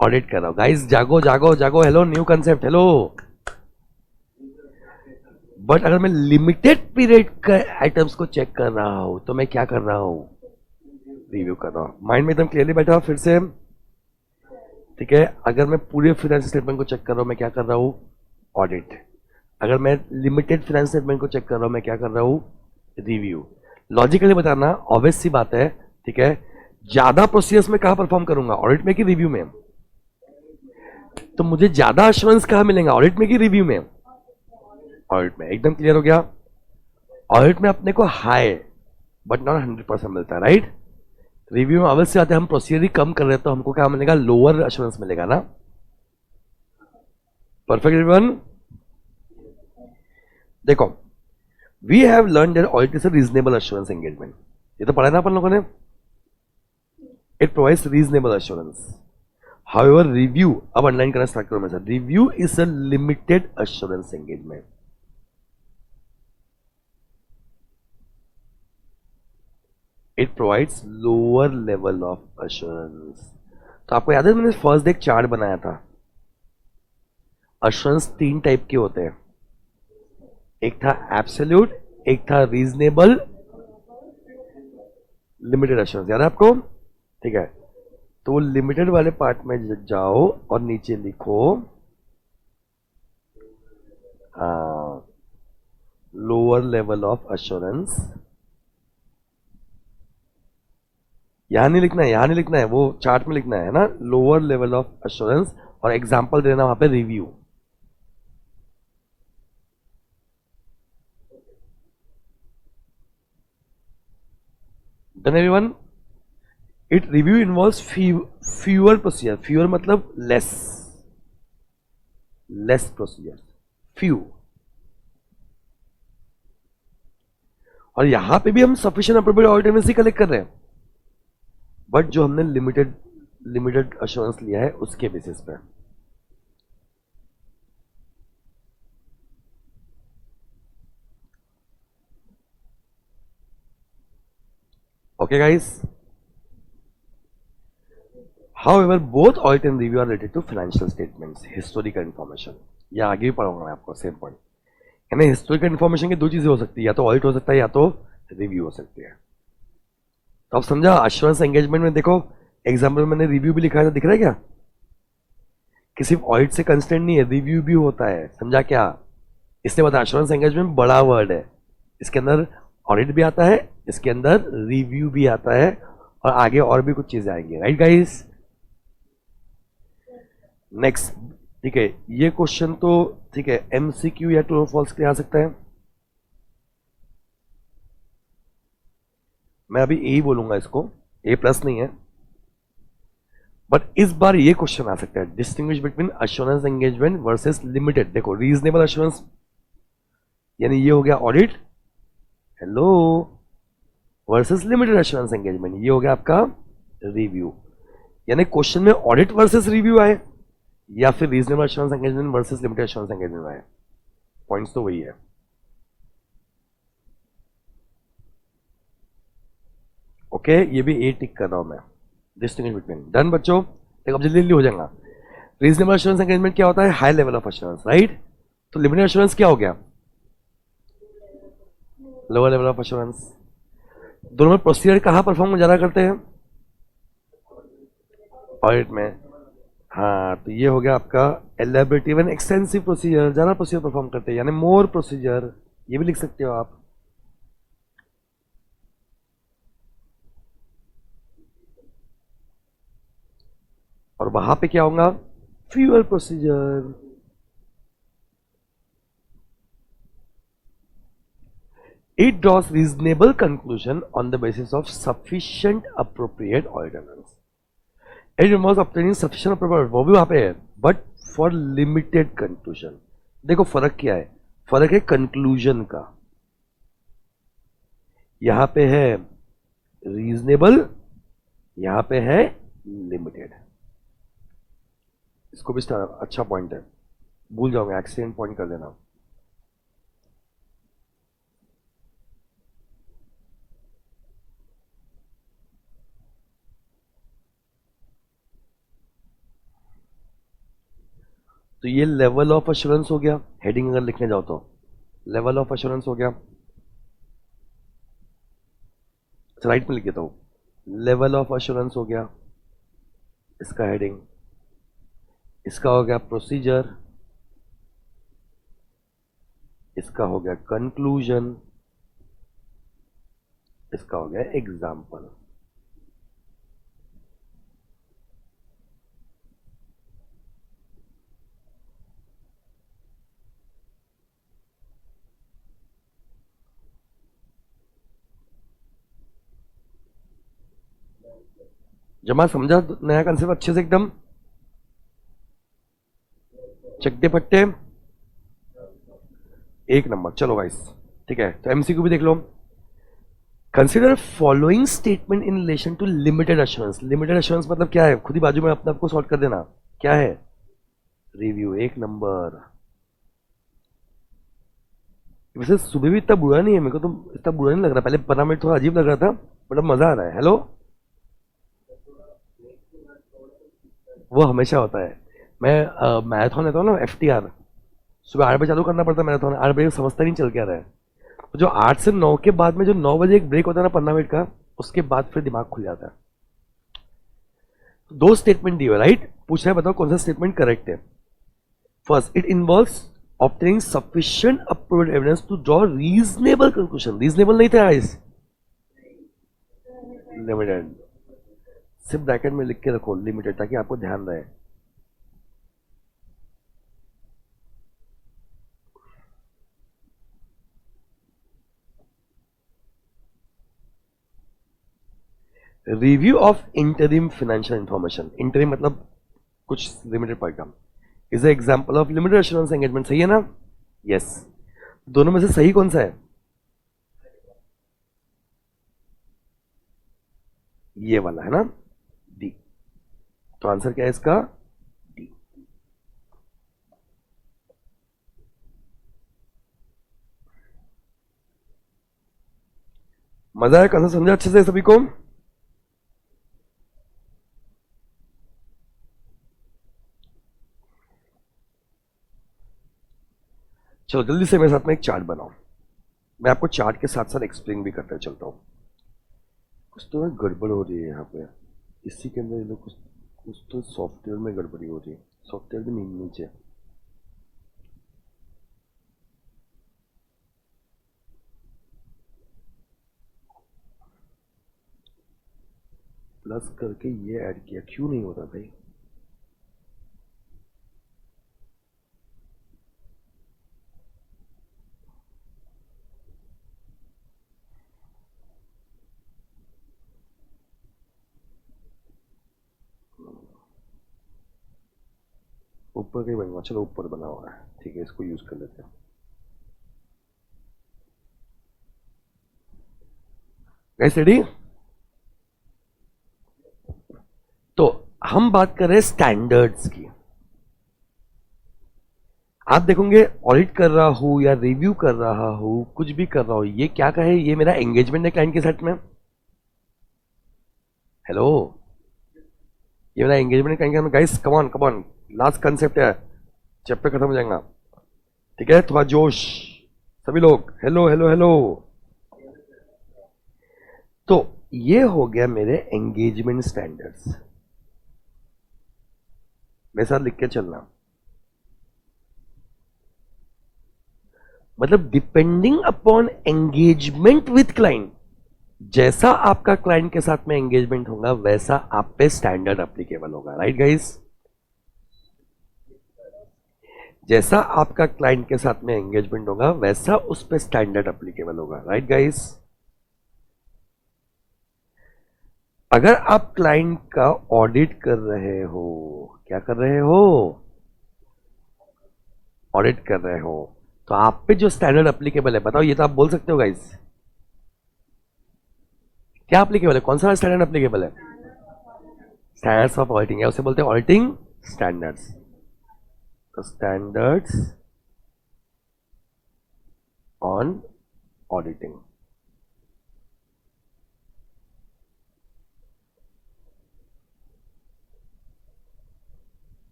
ऑडिट कर रहा हूं. गाइस जागो जागो जागो. Hello, new concept. Hello. But अगर मैं लिमिटेड पीरियड के आइटम्स को चेक कर रहा हूं तो मैं क्या कर रहा हूं? रिव्यू कर रहा हूं. माइंड में एकदम क्लियरली बैठा फिर से. ठीक है, अगर मैं पूरे फाइनेंशियल स्टेटमेंट को चेक कर रहा हूं मैं क्या कर रहा हूं? ऑडिट. अगर मैं लिमिटेड फाइनेंशियल स्टेटमेंट को चेक कर रहा हूं मैं क्या कर रहा हूं? रिव्यू. लॉजिकली बताना, ऑब्वियस सी बात है. ठीक है, ज्यादा प्रोसीजर्स में कहां परफॉर्म करूंगा? ऑडिट में कि रिव्यू में? तो मुझे ज्यादा एश्योरेंस कहां मिलेगा? ऑडिट में कि रिव्यू में? ऑडिट में. एकदम क्लियर हो गया? ऑडिट में अपने को हाई बट नॉट 100% मिलता है. राइट? रिव्यू में अवश्य आते हम प्रोसीजर ही कम कर रहे तो हमको क्या मिलेगा? लोअर एश्योरेंस मिलेगा ना. Perfect everyone? देखो, we have learn that audit is a reasonable assurance engagement. ये तो पढ़ा ना अपन लोगों ने. It provides reasonable assurance. However review, अब अंडरलाइन करना स्टार्ट करो मेरे साथ. Review is a limited assurance engagement. It provides lower level of assurance. तो आपको याद है मैंने फर्स्ट डे एक चार्ट बनाया था. एश्योरेंस 3 टाइप के होते हैं. एक था एब्सोल्यूट, एक था रीजनेबल, लिमिटेड एश्योरेंस. याद है आपको? ठीक है. तो वो लिमिटेड वाले पार्ट में जाओ और नीचे लिखो लोअर लेवल ऑफ एश्योरेंस. यहां नहीं लिखना है, यहां नहीं लिखना है, वो चार्ट में लिखना है ना, लोअर लेवल ऑफ एश्योरेंस. और एग्जांपल देना वहां पे review. Done everyone? It review involves fewer procedure. Fewer मतलब लेस, लेस प्रोसीजर, फ्यू. और यहां पे भी हम सफिशिएंट अप्रोप्रिएट ऑडिट एविडेंस ही कलेक्ट कर रहे हैं, बट जो हमने लिमिटेड एश्योरेंस लिया है उसके बेसिस पे. Okay guys. However both audit and review are related to financial statements, historical information. या आगे भी पढ़ाऊंगा मैं आपको सेम पॉइंट. यानी हिस्टोरिकल इंफॉर्मेशन की 2 चीजें हो सकती है, या तो ऑडिट हो सकता है या तो रिव्यू हो सकती है. तो आप समझा एश्योरेंस एंगेजमेंट में. देखो एग्जाम्पल मैंने रिव्यू भी लिखा है, तो दिख रहा है क्या कि सिर्फ ऑडिट से कंस्टेंट नहीं है, रिव्यू भी होता है. समझा क्या? इसलिए बता एश्योरेंस एंगेजमेंट बड़ा वर्ड है. इसके अंदर ऑडिट भी आता है, इसके अंदर रिव्यू भी आता है, और आगे और भी कुछ चीजें आएंगी. Right guys? नेक्स्ट. ठीक है, ये क्वेश्चन तो ठीक है एमसीक्यू या ट्रू और फॉल्स के लिए आ सकता है. मैं अभी ए ही बोलूंगा इसको, ए प्लस नहीं है. बट इस बार ये क्वेश्चन आ सकता है, distinguish between assurance engagement versus limited. देखो रीजनेबल एश्योरेंस यानी ये हो गया audit, hello, versus limited assurance engagement ये हो गया आपका रिव्यू. यानी क्वेश्चन में ऑडिट वर्सेस रिव्यू आए या फिर reasonable assurance engagement versus limited assurance engagement आए. पॉइंट्स तो वही है. ओके, ये भी ए टिक कर रहा हूं मैं. Distinguish between. डन बच्चों? देखो अब जल्दी जल्दी हो जाएगा. रीजनेबल एश्योरेंस एंगेजमेंट क्या होता है? High level of assurance, right. तो लिमिटेड एश्योरेंस क्या हो गया? Lower level of assurance. दोनों में प्रोसीजर कहां परफॉर्म ज्यादा करते हैं? ऑडिट में. हाँ, तो ये हो गया आपका एलैबोरेटिव एंड एक्सटेंसिव प्रोसीजर, ज्यादा प्रोसीजर परफॉर्म करते हैं, यानी मोर प्रोसीजर. ये भी लिख सकते हो आप. और वहां पे क्या होगा? Fewer procedure. It draws reasonable conclusion on the basis of sufficient appropriate audit evidence. It involves obtaining sufficient appropriate, वो भी वहां पे है, but for limited conclusion. देखो फर्क क्या है? फर्क है कंक्लूजन का. यहां पे है रीजनेबल, यहां पे है लिमिटेड. इसको भी अच्छा पॉइंट है, भूल जाओगे, एक्सीडेंट पॉइंट कर देना. तो ये लेवल ऑफ एश्योरेंस हो गया. हेडिंग अगर लिखने जाओ तो लेवल ऑफ एश्योरेंस हो गया. राइट में लिख देता हूं, लेवल ऑफ एश्योरेंस हो गया इसका हेडिंग. इसका हो गया प्रोसीजर, इसका हो गया कंक्लूजन, इसका हो गया एग्जाम्पल. जमा समझा नया कंसेप्ट अच्छे से एकदम? चकते पट्टे एक नंबर. चलो गाइस, ठीक है, तो एमसीक्यू भी देख लो. Consider following statement in relation to limited assurance. Limited assurance मतलब क्या है? खुद ही बाजू में अपने आप को सॉर्ट कर देना. क्या है? रिव्यू. एक नंबर. वैसे सुबह भी इतना बुरा नहीं है, मेरे को तो इतना बुरा नहीं लग रहा. पहले 15 मिनट थोड़ा अजीब लग रहा था, बट अब मजा आ रहा है. हेलो. वो हमेशा होता है. मैं मैराथन लेता हूँ ना, FTR. सुबह 8 बजे चालू करना पड़ता है मैराथन. 8 बजे समझता नहीं चल क्या रहा है. तो जो 8 से 9 के बाद में जो 9 बजे एक ब्रेक होता है ना 15 मिनट का, उसके बाद फिर दिमाग खुल जाता है. तो दो स्टेटमेंट दिए, राइट? पूछ रहा है, बताओ कौन सा स्टेटमेंट करेक्ट है. First, it involves obtaining sufficient upward evidence to draw reasonable conclusion. reasonable नहीं था इस लिमिटेड. सिर्फ ब्रैकेट में लिख के रखो लिमिटेड, ताकि आपको ध्यान रहे. Review of interim financial information. Interim मतलब कुछ लिमिटेड पॉइंट का. Is example of limited assurance engagement. सही है ना? यस. दोनों में से सही कौन सा है? ये वाला है ना, डी. तो आंसर क्या है इसका? डी. मजा है? कौन सा समझा अच्छे से सभी को? चलो जल्दी से मेरे साथ में एक चार्ट बनाओ. मैं आपको चार्ट के साथ साथ एक्सप्लेन भी करते चलता हूँ. कुछ तो गड़बड़ हो रही है यहाँ पे. इसी के अंदर ये लोग कुछ कुछ तो सॉफ्टवेयर में गड़बड़ी हो रही है. सॉफ्टवेयर भी नहीं, नीचे. प्लस करके ये ऐड किया, क्यों नहीं होता भाई? ऊपर कहीं बनवा. चलो ऊपर बना हुआ है, ठीक है, इसको यूज कर लेते हैं. Guys ready? तो हम बात कर रहे हैं स्टैंडर्ड्स की. आप देखोगे ऑडिट कर रहा हूं या रिव्यू कर रहा हूं, कुछ भी कर रहा हूं, ये क्या कहे? ये मेरा एंगेजमेंट है क्लाइंट के साथ में. हेलो. ये मेरा एंगेजमेंट क्लाइंट के साथ में. Guys come on come on. Last concept है, चैप्टर खत्म हो जाएगा. ठीक है, थोड़ा जोश सभी लोग. Hello hello hello. तो ये हो गया मेरे एंगेजमेंट स्टैंडर्ड्स. मेरे साथ लिख के चलना. मतलब depending upon engagement with client, जैसा आपका क्लाइंट के साथ में एंगेजमेंट होगा वैसा आप पे स्टैंडर्ड एप्लीकेबल होगा. Right guys? जैसा आपका क्लाइंट के साथ में एंगेजमेंट होगा वैसा उस पे स्टैंडर्ड एप्लीकेबल होगा. Right guys? अगर आप क्लाइंट का ऑडिट कर रहे हो, क्या कर रहे हो? ऑडिट कर रहे हो, तो आप पे जो स्टैंडर्ड एप्लीकेबल है, बताओ. ये तो आप बोल सकते हो गाइस. क्या एप्लीकेबल है? कौन सा स्टैंडर्ड एप्लीकेबल है? स्टैंडर्ड्स ऑफ ऑडिटिंग है, उसे बोलते हैं ऑडिटिंग स्टैंडर्ड्स. तो स्टैंडर्ड्स ऑन ऑडिटिंग.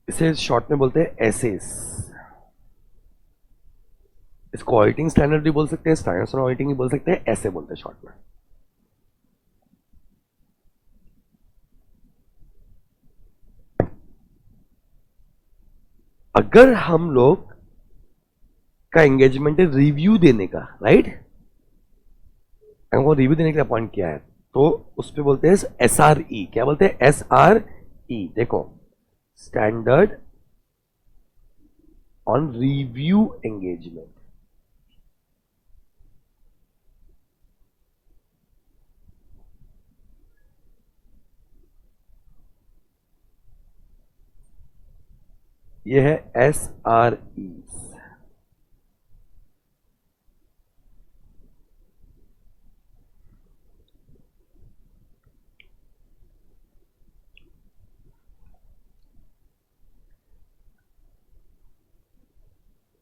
इसे शॉर्ट में बोलते हैं एसेस. इसको ऑडिटिंग स्टैंडर्ड भी बोल सकते हैं, स्टैंडर्ड्स ऑन ऑडिटिंग भी बोल सकते हैं, ऐसे बोलते हैं शॉर्ट में. अगर हम लोग का एंगेजमेंट है रिव्यू देने का, राइट? हमको रिव्यू देने के लिए अपॉइंट किया है, तो उस पर बोलते हैं SRE. क्या बोलते हैं? SRE. देखो, स्टैंडर्ड ऑन रिव्यू एंगेजमेंट. ये है SRE.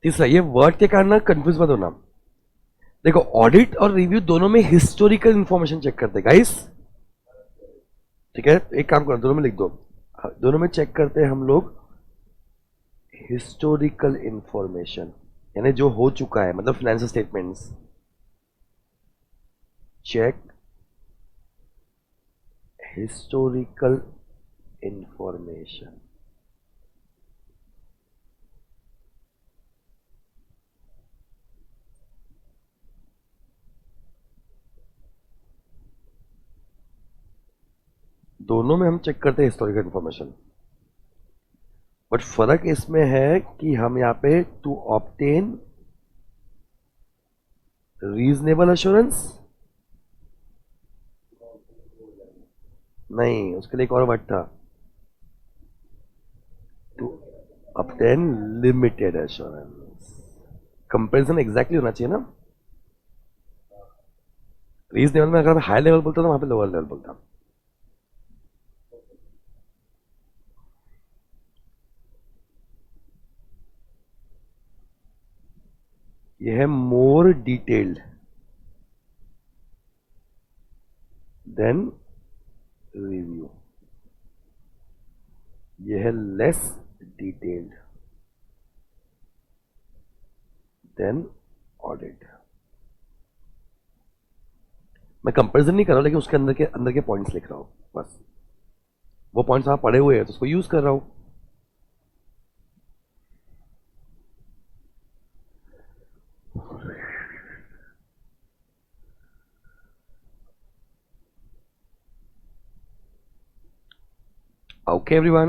तीसरा, ये वर्ड के कारण ना कंफ्यूज मत होना। देखो, ऑडिट और रिव्यू दोनों में हिस्टोरिकल इंफॉर्मेशन चेक करते हैं गाइस, ठीक है? एक काम करो, दोनों में लिख दो, दोनों में चेक करते हैं हम लोग हिस्टोरिकल इंफॉर्मेशन, यानी जो हो चुका है, मतलब financial statements, check historical information. दोनों में हम चेक करते हैं हिस्टोरिकल इंफॉर्मेशन, बट फर्क इसमें है कि हम यहां पे टू ऑब्टेन रीजनेबल एश्योरेंस, नहीं, उसके लिए एक और वर्ड था, to obtain limited assurance. Comparison exactly होना चाहिए ना। रीजनेबल में अगर हाई लेवल बोलता तो वहां पे लोअर लेवल बोलता। यह है मोर डिटेल्ड देन रिव्यू, यह है लेस डिटेल्ड देन ऑडिट। मैं कंपैरिजन नहीं कर रहा, लेकिन उसके अंदर के पॉइंट्स लिख रहा हूं बस। वो पॉइंट्स आप पढ़े हुए हैं तो उसको यूज कर रहा हूं। ओके एवरीवन,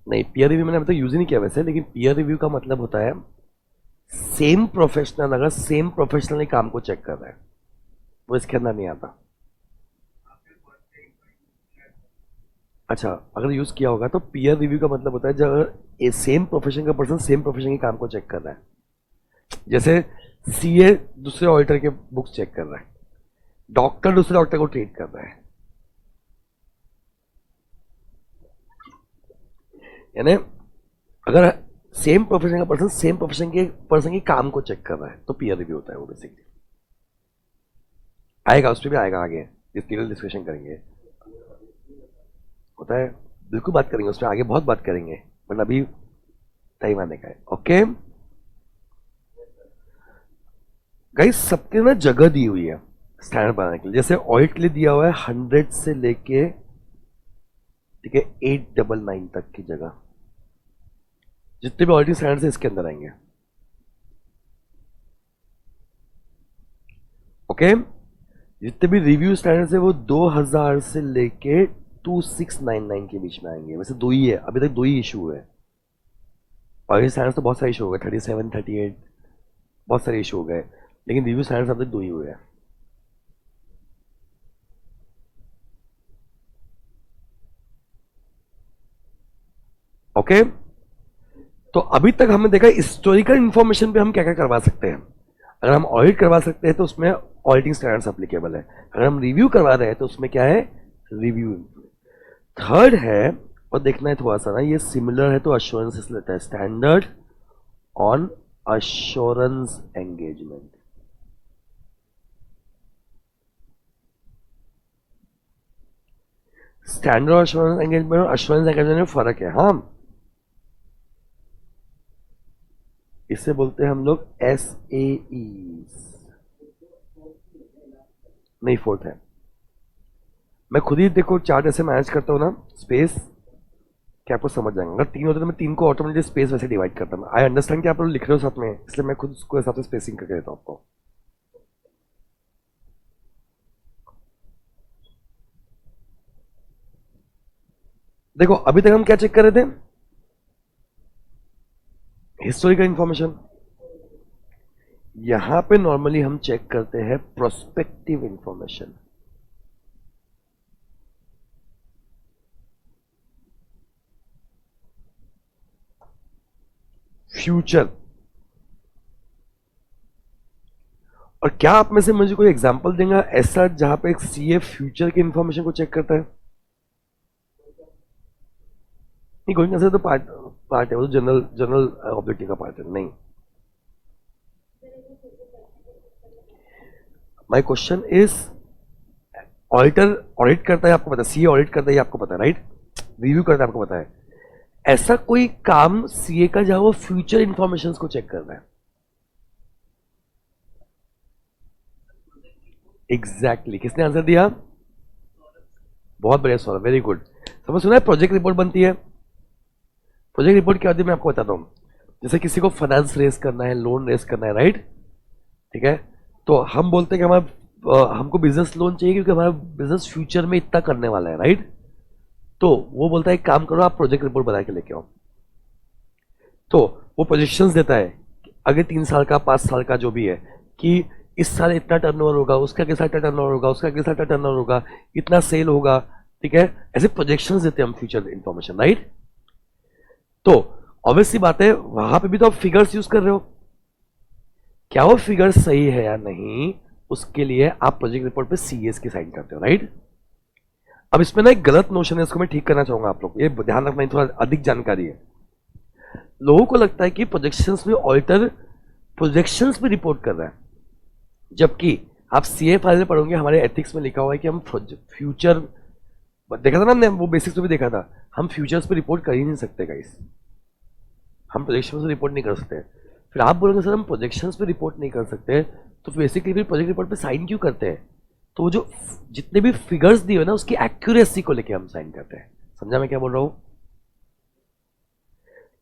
नहीं, पीयर रिव्यू मैंने अभी तक यूज ही नहीं किया वैसे, लेकिन पीयर रिव्यू का मतलब होता है सेम प्रोफेशनल अगर सेम प्रोफेशनल काम को चेक कर रहा है, वो इसके अंदर नहीं आता। अच्छा, अगर यूज किया होगा तो पीयर रिव्यू का मतलब होता है जब अगर सेम प्रोफेशन का पर्सन सेम प्रोफेशन के काम को चेक कर रहा है। जैसे सीए दूसरे ऑडिटर के बुक्स चेक कर रहा है, डॉक्टर दूसरे डॉक्टर को ट्रीट कर रहा है, यानी अगर सेम प्रोफेशन का पर्सन सेम प्रोफेशन के पर्सन के काम को चेक कर रहा है तो पीयर रिव्यू होता है वो बेसिकली। आएगा, उस पर भी आएगा आगे, डिटेल डिस्कशन करेंगे, होता है, बिल्कुल बात करेंगे उस पर आगे, बहुत बात करेंगे, बट अभी टाइम आने का है। ओके गाइस, सबके ना जगह दी हुई है स्टैंडर्ड बनाने के लिए। जैसे ऑडिट के लिए दिया हुआ है 100 से लेके, ठीक है, 899 तक की जगह, जितने भी ऑडिटिंग स्टैंडर्ड से इसके अंदर आएंगे। ओके, जितने भी रिव्यू स्टैंडर्ड है वो 2000 से लेके 2699 के बीच में आएंगे। वैसे दो ही है, अभी तक दो ही इशू है। ऑडिटिंग स्टैंडर्ड तो बहुत सारे इशू हो गए, 37, 38, बहुत सारे इशू हो गए, लेकिन रिव्यू स्टैंडर्ड अब तक दो ही हुए हैं। ओके, तो अभी तक हमने देखा हिस्टोरिकल इंफॉर्मेशन पे हम क्या क्या करवा सकते हैं। अगर हम ऑडिट करवा सकते हैं तो उसमें ऑडिटिंग स्टैंडर्ड्स एप्लीकेबल है। अगर हम रिव्यू करवा रहे हैं तो उसमें क्या है, रिव्यू। थर्ड है, और देखना है थोड़ा सा ना, ये सिमिलर है तो अश्योरेंस लेता है, standard on assurance engagement. Standard assurance engagement और अश्योरेंस एंगेजमेंट में फर्क है। हाँ, इसे बोलते हैं हम लोग SAE, नहीं फोर्थ है। मैं खुद ही देखो चार्ट ऐसे मैनेज करता हूँ ना, स्पेस क्या आपको समझ जाएंगे। अगर तीन होते तो मैं तीन को ऑटोमेटिक स्पेस वैसे डिवाइड करता हूँ। आई अंडरस्टैंड कि आप लोग लिख रहे हो साथ में, इसलिए मैं खुद उसको हिसाब से स्पेसिंग करके देता हूँ आपको। देखो, अभी तक हम क्या चेक कर रहे थे, हिस्टोरिकल इंफॉर्मेशन। यहां पे नॉर्मली हम चेक करते हैं प्रोस्पेक्टिव इंफॉर्मेशन। फ्यूचर। और क्या आप में से मुझे कोई एग्जांपल देगा ऐसा जहां पे एक सीए फ्यूचर की इंफॉर्मेशन को चेक करता है? नहीं, गोइंग कंसर्न तो पार्ट पार्ट है, वो जनरल जनरल ऑब्जेक्टिव का पार्ट है। नहीं, my question is, auditor audit करता है, आपको पता है, सीए ऑडिट करता है, आपको पता है, राइट? रिव्यू करता है, आपको पता है। ऐसा कोई काम सीए का जहां वो फ्यूचर इंफॉर्मेशन को चेक कर रहा है? एग्जैक्टली, किसने आंसर दिया? बहुत बढ़िया सवाल, वेरी गुड। समझ सुना है, प्रोजेक्ट रिपोर्ट बनती है। प्रोजेक्ट रिपोर्ट क्या होती है मैं आपको बताता हूँ। जैसे किसी को फाइनेंस रेस करना है, लोन रेस करना है, राइट? ठीक है, तो हम बोलते हैं कि हमारा हमको बिजनेस लोन चाहिए क्योंकि हमारा बिजनेस फ्यूचर में इतना करने वाला है, राइट? तो वो बोलता है एक काम करो, आप प्रोजेक्ट रिपोर्ट बना के लेके आओ। तो वो प्रोजेक्शंस देता है अगले 3 साल का, 5 साल का, जो भी है, कि इस साल इतना टर्नओवर होगा, उसका अगले साल इतना टर्नओवर होगा, उसका अगले साल इतना टर्नओवर होगा, इतना सेल होगा। ठीक है, ऐसे प्रोजेक्शंस देते हैं हम, फ्यूचर इंफॉर्मेशन, राइट? तो ऑब्वियसली बात है, वहां पे भी तो आप फिगर्स यूज कर रहे हो। क्या वो फिगर सही है या नहीं, उसके लिए आप प्रोजेक्ट रिपोर्ट पे सीएस की साइन करते हो, राइट? अब इसमें ना एक गलत नोशन है, इसको मैं ठीक करना चाहूंगा आप लोग, ये ध्यान रखना, थोड़ा अधिक जानकारी है। लोगों को लगता है कि प्रोजेक्शंस में ऑडिटर प्रोजेक्शंस में रिपोर्ट कर रहा है, जबकि आप सीए फाइल में पढ़ोगे, हमारे एथिक्स में लिखा हुआ है कि हम फ्यूचर, देखा था ना हमने, वो बेसिक्स में भी देखा था, हम फ्यूचर्स पे रिपोर्ट कर ही नहीं सकते गाइस, हम प्रोजेक्शंस पे रिपोर्ट नहीं कर सकते। फिर आप बोलोगे सर हम प्रोजेक्शंस पे रिपोर्ट नहीं कर सकते, तो बेसिकली फिर प्रोजेक्ट रिपोर्ट पे साइन क्यों करते हैं? तो वो जो जितने भी फिगर्स दिए हुए ना, उसकी एक्यूरेसी को लेके हम साइन करते हैं। समझा मैं क्या बोल रहा हूं?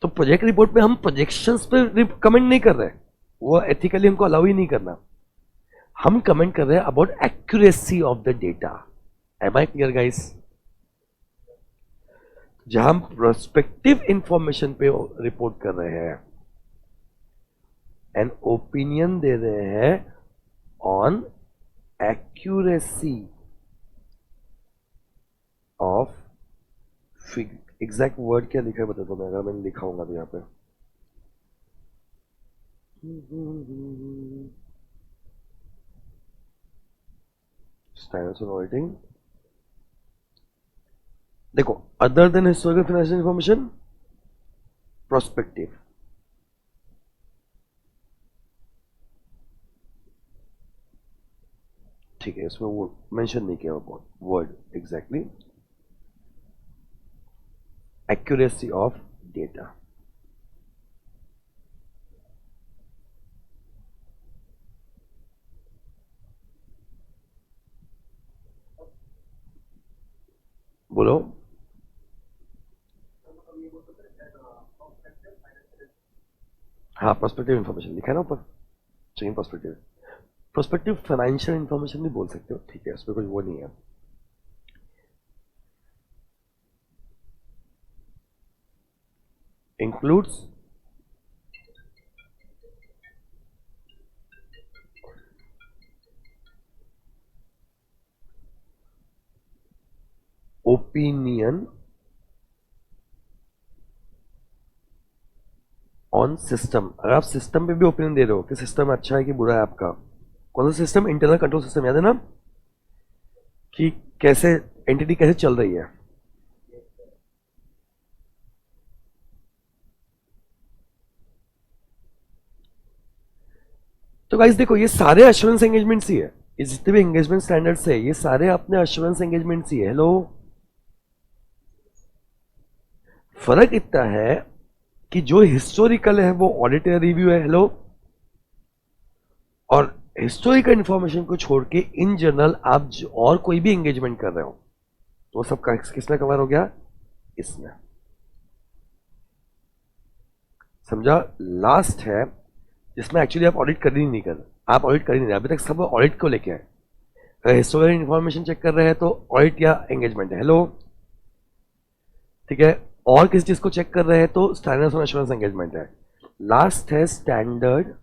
तो प्रोजेक्ट रिपोर्ट पे हम प्रोजेक्शंस पे कमेंट नहीं कर रहे, वो एथिकली हमको अलाउ ही नहीं करना। हम कमेंट कर रहे हैं about accuracy of the data. Am I clear guys? जहां हम प्रोस्पेक्टिव इंफॉर्मेशन पे रिपोर्ट कर रहे हैं, एन ओपिनियन दे रहे हैं on accuracy of exact word क्या लिखा है बताता हूं मैं, अगर मैंने लिखा होगा तो यहां पे स्टैंडर्ड्स ऑन ऑडिटिंग, देखो, other than historical financial information, prospective. ठीक है, इसमें वो मेंशन नहीं किया word exactly, accuracy of data. बोलो। हाँ, प्रोस्पेक्टिव इंफॉर्मेशन लिखा है ना ऊपर, चाहिए प्रोस्पेक्टिव। प्रोस्पेक्टिव फाइनेंशियल इंफॉर्मेशन भी बोल सकते हो, ठीक है, उसमें कोई वो नहीं है। Includes opinion on system. अगर आप सिस्टम पे भी ओपिनियन दे रहे हो कि सिस्टम अच्छा है कि बुरा है आपका, कौन सा सिस्टम? इंटरनल कंट्रोल सिस्टम, याद है ना, कि कैसे एंटिटी कैसे चल रही है। तो गाइस देखो, ये सारे एश्योरेंस एंगेजमेंट्स ही है, ये जितने भी एंगेजमेंट स्टैंडर्ड्स है, ये सारे अपने एश्योरेंस एंगेजमेंट्स ही है। हेलो, फर्क इतना है कि जो हिस्टोरिकल है वो ऑडिटर रिव्यू है, हेलो, और हिस्टोरिकल इंफॉर्मेशन को छोड़ के इन जनरल आप और कोई भी एंगेजमेंट कर रहे हो, तो वो सब किसमें कवर हो गया? इसमें। समझा? लास्ट है जिसमें एक्चुअली आप ऑडिट कर ही नहीं कर, आप ऑडिट कर ही नहीं रहे अभी तक, सब ऑडिट को लेके है। अगर हिस्टोरिकल इंफॉर्मेशन चेक कर रहे हैं तो ऑडिट या एंगेजमेंट है, हेलो, ठीक है। और किसी चीज को चेक कर रहे हैं तो स्टैंडर्ड्स ऑन एश्योरेंस एंगेजमेंट है। लास्ट है स्टैंडर्ड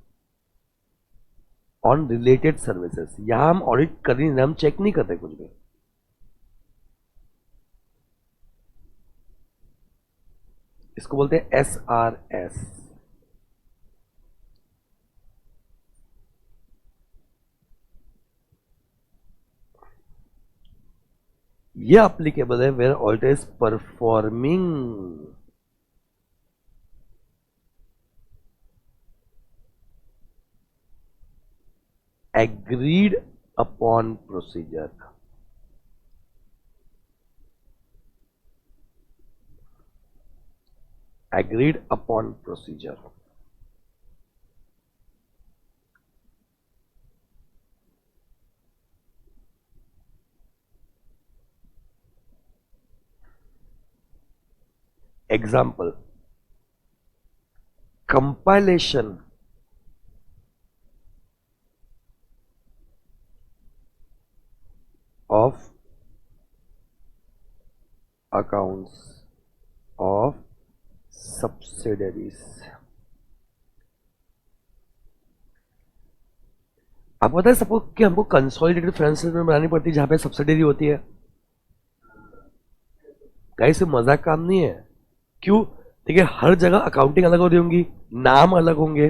ऑन रिलेटेड सर्विसेज, यहां हम ऑडिट कर नहीं रहे, हम चेक नहीं करते कुछ भी। इसको बोलते हैं SRS। ये अप्लीकेबल है where auditor is performing agreed upon procedure. Agreed upon procedure. Example, compilation of accounts of subsidiaries. आपको पता है सपोज कि हमको कंसोलिडेटेड फाइनेंशियल स्टेटमेंट बनानी पड़ती है जहां पे सब्सिडरी होती है. गाइस ये मजाक काम नहीं है. क्यों? ठीक है, हर जगह अकाउंटिंग अलग हो रही होंगी, नाम अलग होंगे,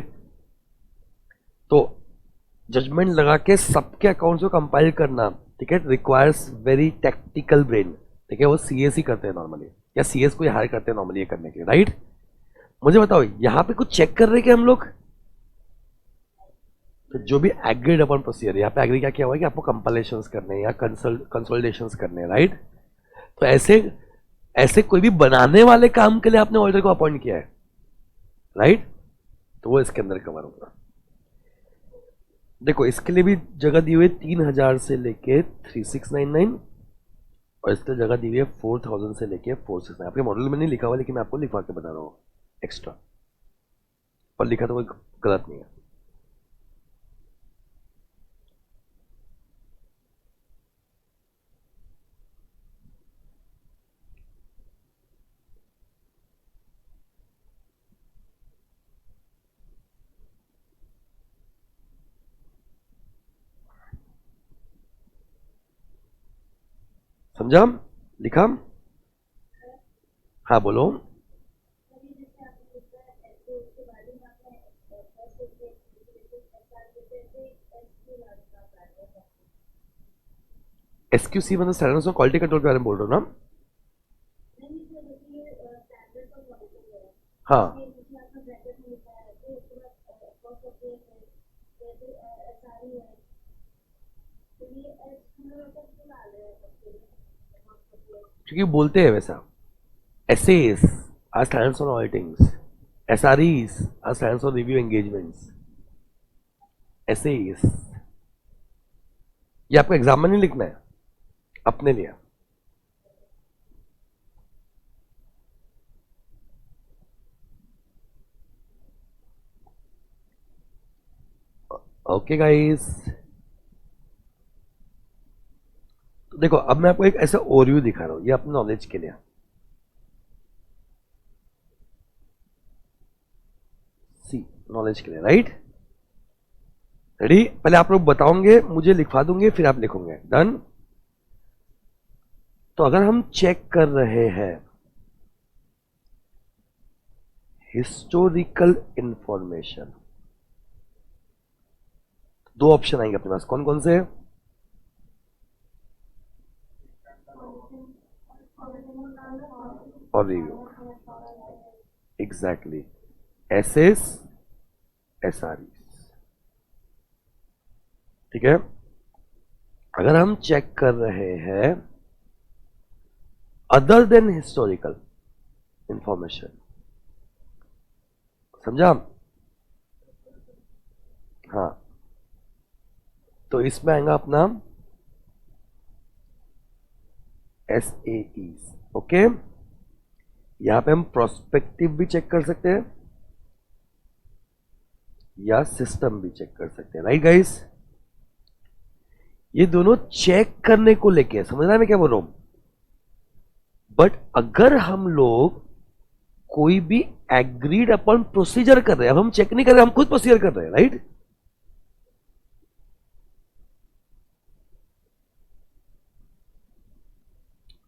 तो जजमेंट लगा के सबके अकाउंट्स को कंपाइल करना, ठीक है, रिक्वायर्स वेरी टेक्निकल ब्रेन. ठीक है, वो सीएस ही करते हैं नॉर्मली, या सीएस को ही हायर करते हैं नॉर्मली ये करने के लिए, राइट? मुझे बताओ यहां पे कुछ चेक कर रहे हैं हम लोग? तो जो भी एग्रीड अपन प्रोसीजर, यहाँ पे एग्री क्या किया हुआ है कि आपको कंपाइलेशन करने हैं या कंसोलिडेशन करने हैं, राइट? तो ऐसे ऐसे कोई भी बनाने वाले काम के लिए आपने ऑडिटर को अपॉइंट किया है, राइट? तो वो इसके अंदर कवर होगा. देखो इसके लिए भी जगह दी हुई है 3000 से लेके 3699, और इसके लिए जगह दी हुई है 4000 से लेके 469. आपके मॉडल में नहीं लिखा हुआ, लेकिन मैं आपको लिखवा के बता रहा हूँ एक्स्ट्रा, और लिखा तो कोई गलत नहीं है. समझा? लिखा? हाँ बोलो. एसक्यूसी मतलब स्टैंडर्ड्स ऑफ क्वालिटी कंट्रोल के बारे में बोल रहे हो ना? हाँ. क्योंकि बोलते हैं वैसा. SS are standards on auditings, SREs are standards on review engagements. SS ये आपको एग्जाम में नहीं लिखना है, अपने लिए. ओके गाइस, तो देखो अब मैं आपको एक ऐसा ओवरव्यू दिखा रहा हूं, ये अपने नॉलेज के लिए. सी नॉलेज के लिए, राइट? रेडी? पहले आप लोग बताओगे, मुझे लिखवा दूंगे, फिर आप लिखोगे. डन? तो अगर हम चेक कर रहे हैं हिस्टोरिकल इंफॉर्मेशन, दो ऑप्शन आएंगे अपने पास. कौन कौन से? और रिव्यू. एग्जैक्टली. SS, SRE. ठीक है. अगर हम चेक कर रहे हैं अदर देन हिस्टोरिकल इंफॉर्मेशन, समझा? हाँ, तो इसमें आएगा अपना एस ए. ओके, यहां पे हम प्रोस्पेक्टिव भी चेक कर सकते हैं या सिस्टम भी चेक कर सकते हैं, राइट गाइस? ये दोनों चेक करने को लेके, समझ रहा है मैं क्या बोल रहा हूं? बट अगर हम लोग कोई भी एग्रीड अपॉन प्रोसीजर कर रहे हैं, अब हम चेक नहीं कर रहे, हम खुद प्रोसीजर कर रहे हैं, राइट?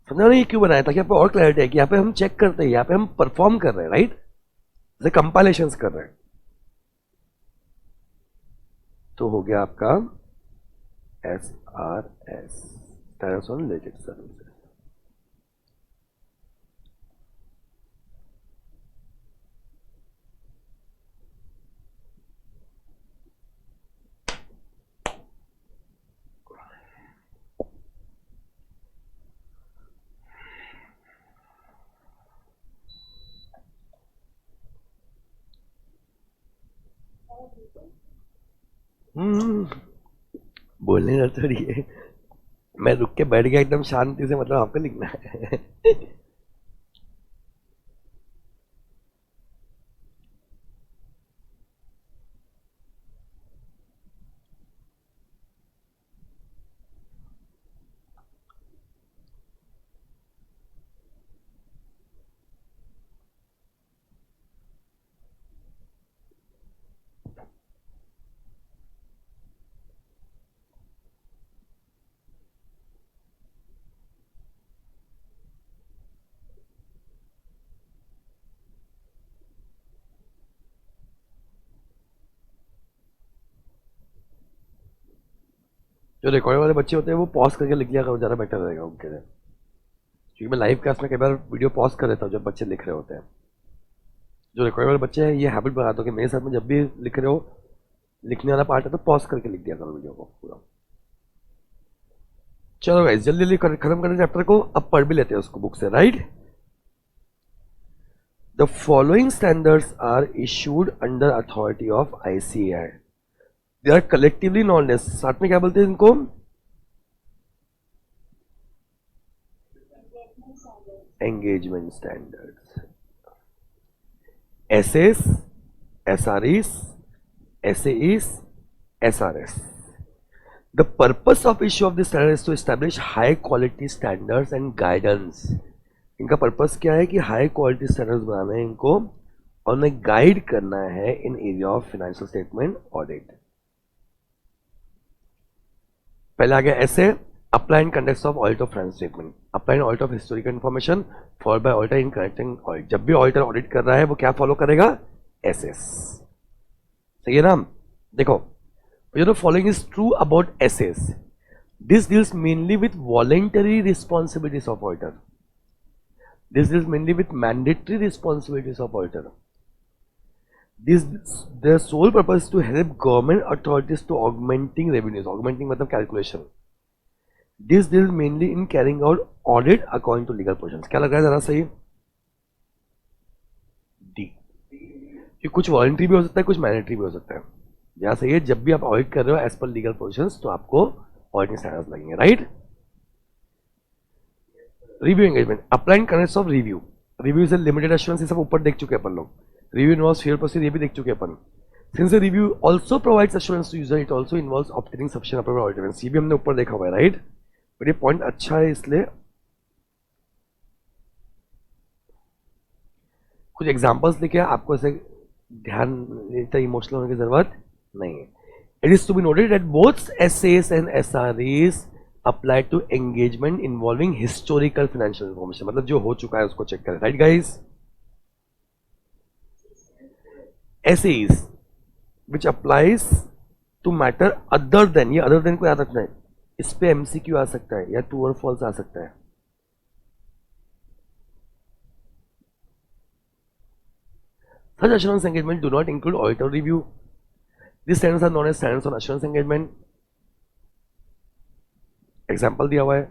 समझा नहीं क्यों बनाया, ताकि यहाँ पे और क्लैरिटी है कि यहाँ पे हम चेक करते हैं, यहाँ पे हम परफॉर्म कर रहे हैं, राइट? जैसे कंपाइलेशंस कर रहे हैं. तो हो गया आपका SRS, standards on related services. Hmm, बोलने का थोड़ी है। मैं रुक के बैठ गया एकदम शांति से, मतलब आपको लिखना है। जो रिकॉर्ड वाले बच्चे होते हैं वो पॉज करके लिख लिया करो, ज़्यादा बेटर रहेगा उनके लिए। क्योंकि मैं लाइव क्लास में कई बार वीडियो पॉज कर देता हूँ जब बच्चे लिख रहे होते हैं। जो रिकॉर्ड वाले बच्चे हैं ये हैबिट बना दो कि मेरे साथ में जब भी लिख रहे हो, लिखने वाला पार्ट है तो पॉज करके लिख दिया करो वीडियो को पूरा। चलो गाइस, जल्दी जल्दी खत्म करते चैप्टर को, अब पढ़ भी लेते हैं उसको बुक से, right. The following standards are issued under authority of ICAI. They are collectively known as, साथ में क्या बोलते हैं इनको? Engagement standards. SS, SREs, SAEs, SRS. The purpose of issue of this standard is to establish high quality standards and guidance. इनका purpose क्या है कि हाई क्वालिटी स्टैंडर्ड्स बनाना है इनको, और उन्हें गाइड करना है in area of financial statement audit. पहले आ गया ऐसे, apply in context of audit of financial statement, apply in audit of historical information for by auditor in connecting audit. जब भी ऑडिटर ऑडिट कर रहा है वो क्या फॉलो करेगा? एसएस। सही है ना? देखो, the following is true about SS. This deals mainly with voluntary responsibilities of auditor. This deals mainly with mandatory responsibilities of auditor. This their sole purpose is to help government authorities to augmenting revenues. Augmenting मतलब calculation. This deals mainly in carrying out audit according to legal provisions. क्या लग रहा है जरा सही? D. कि कुछ voluntary भी हो सकता है, कुछ मैंडेटरी भी हो सकता है। यहाँ सही है, जब भी आप ऑडिट कर रहे हो एज पर लीगल प्रोविजंस तो आपको ऑडिटिंग स्टैंडर्ड्स लगेंगे, right. Review engagement, applying concepts of review. Review से लिमिटेड एश्योरेंस, ये सब ऊपर देख चुके अपन लोग। रिव्यू इन्वॉल्व्स फेयर प्रोसीजर, ये भी देख चुके अपन। Since review also provides assurance to user, it also involves obtaining sufficient approval audit evidence, ये भी हमने ऊपर देखा हुआ है, राइट। बट ये पॉइंट अच्छा है, इसलिए कुछ एग्जांपल्स लिखे, आपको ऐसे ध्यान इतना इमोशनल होने की जरूरत नहीं है। It is to be noted that both SAs and SREs apply to engagement involving historical financial information, मतलब जो हो चुका है उसको चेक करें, right guys. SAs which applies to matter other than, ये other than को याद रखना है, इस पे MCQ आ सकता है या true और false आ सकता है। Such assurance engagement do not include audit or review. These standards are known as standards on assurance engagement. Example दिया हुआ है।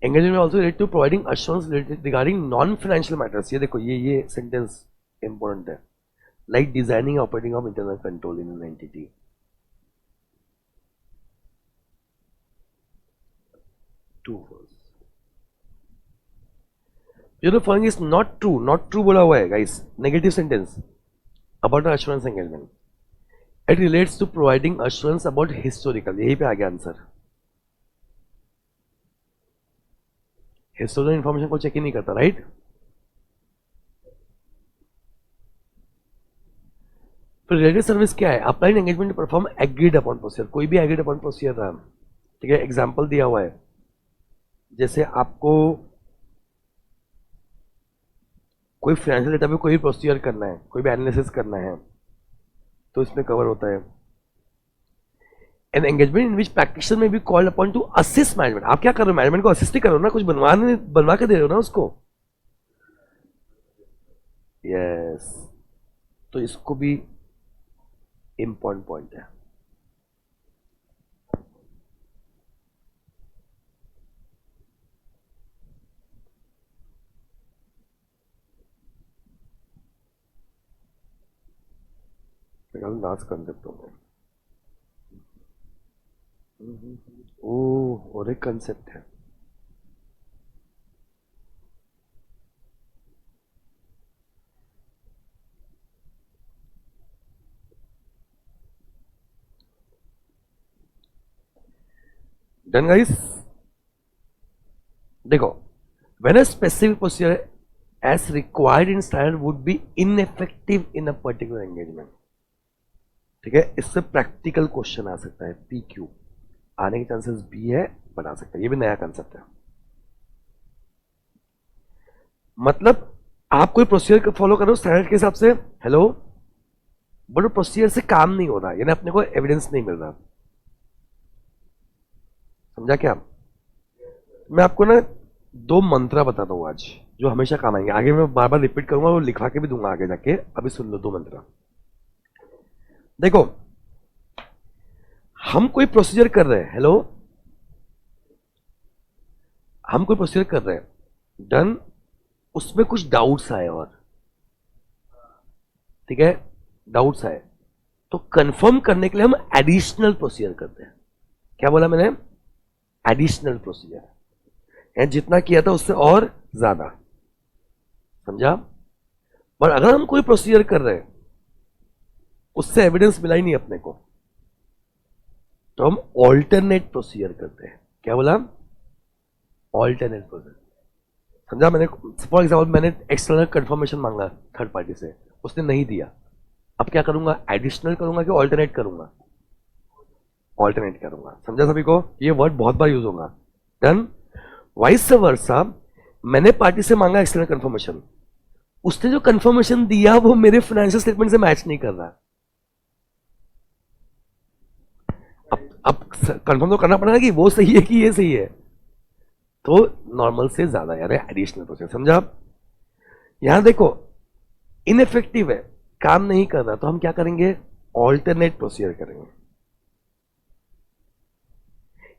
Engagement also related to providing assurance regarding non financial matters. ये देखो, ये sentence important है। Like designing operating of internal control in an entity. The following is not true, not true बोला हुआ है guys, negative sentence about assurance engagement. It relates to providing assurance about historical, यही पे आ गया आंसर। Historical information को check ही नहीं करता, राइट। फिर रिलेटेड सर्विस क्या है? Applied engagement to perform agreed upon procedure, कोई भी एग्रीड अपॉन प्रोसीजर रहा, ठीक है। एग्जांपल दिया हुआ है, जैसे आपको कोई फाइनेंशियल डेटा पे कोई प्रोसीजर करना है, कोई भी एनालिसिस करना है, तो इसमें कवर होता है। An engagement in which practitioner में be called upon to assist management. आप क्या कर रहे हो? मैनेजमेंट को असिस्ट ही कर रहे हो ना, कुछ बनवा के दे रहे हो ना उसको। यस, तो इसको भी इंपॉर्टेंट पॉइंट है। ख्याल लास्ट कंसेप्ट होगा। ओ, और एक कंसेप्ट है। डन गाइस, देखो, when a specific procedure as required in standard would be ineffective in a particular engagement, ठीक है, इससे प्रैक्टिकल क्वेश्चन आ सकता है, PQ आने के चांसेस भी है, बना सकता है, ये भी नया कंसेप्ट है। मतलब आप कोई प्रोसीजर फॉलो करो स्टैंडर्ड के हिसाब से, हेलो, बट प्रोसीजर से काम नहीं हो रहा, यानी अपने को एविडेंस नहीं मिल रहा। समझा क्या? मैं आपको ना 2 मंत्र बताता हूं आज, जो हमेशा काम आएंगे। आगे मैं बार बार रिपीट करूंगा और लिखवा के भी दूंगा आगे जाके। अभी सुन लो 2 मंत्र। देखो, हम कोई प्रोसीजर कर रहे हैं, हेलो, हम कोई प्रोसीजर कर रहे हैं, डन, उसमें कुछ डाउट्स आए, और ठीक है, डाउट्स आए, तो कंफर्म करने के लिए हम एडिशनल प्रोसीजर करते हैं। क्या बोला मैंने? एडिशनल प्रोसीजर, जितना किया था उससे और ज्यादा। समझा? पर अगर हम कोई प्रोसीजर कर रहे हैं, उससे एविडेंस मिला ही नहीं अपने को, तो हम ऑल्टरनेट प्रोसीजर करते हैं। क्या बोला? Alternate procedure. समझा? मैंने फॉर एग्जाम्पल मैंने एक्सटर्नल कंफर्मेशन मांगा थर्ड पार्टी से, उसने नहीं दिया, अब क्या करूंगा? एडिशनल करूंगा कि ऑल्टरनेट करूंगा? ऑल्टरनेट करूंगा। समझा सभी को? ये वर्ड बहुत बार यूज होगा। डन। वाइस वर्सा, मैंने पार्टी से मांगा एक्सटर्नल कंफर्मेशन, उसने जो कंफर्मेशन दिया वो मेरे फाइनेंशियल स्टेटमेंट से मैच नहीं कर रहा। अब कंफर्म तो करना पड़ेगा कि वो सही है कि ये सही है, तो नॉर्मल से ज्यादा यार एडिशनल प्रोसेस। समझा? यहां देखो, इनइफेक्टिव है, काम नहीं कर रहा, तो हम क्या करेंगे? ऑल्टरनेट प्रोसीजर करेंगे।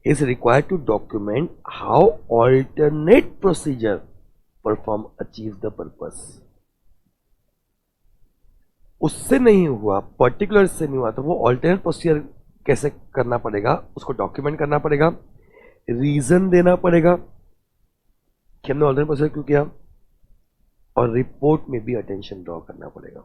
Is required to document how alternate procedure perform achieve the purpose. उससे नहीं हुआ, पर्टिकुलर से नहीं हुआ, तो वो ऑल्टरनेट प्रोसीजर कैसे करना पड़ेगा, उसको डॉक्यूमेंट करना पड़ेगा, रीजन देना पड़ेगा कि हमने ऑल्टरनेट प्रोसीजर क्यों किया, और रिपोर्ट में भी अटेंशन ड्रॉ करना पड़ेगा।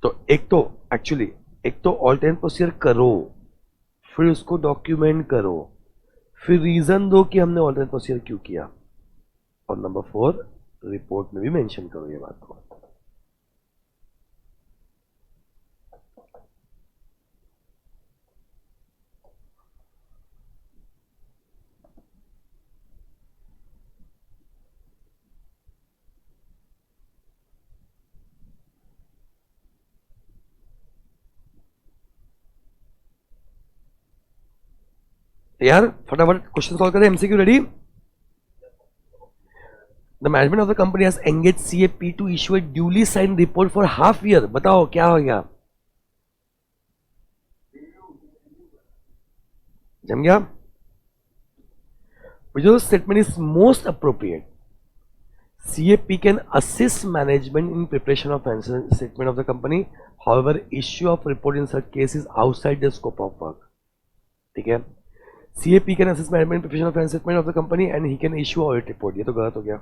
तो एक तो ऑल्टरनेट प्रोसीजर करो, फिर उसको डॉक्यूमेंट करो, फिर रीजन दो कि हमने ऑल्टरनेट प्रोसीजर क्यों किया, और नंबर 4 रिपोर्ट में भी मेंशन करो ये बात को। यार फटाफट क्वेश्चन सॉल्व करें। MCQ ready? The management of the company has engage CAP to issue a duly sign report for half year. बताओ क्या हो गया? जम गया? जो statement is most appropriate, CAP can assist management in preparation of financial statement of the company. However, issue of report in such cases outside the scope of work. ठीक है? CAP can assist management in preparation of financial statement of the company and he can issue audit report. ये तो गलत हो गया।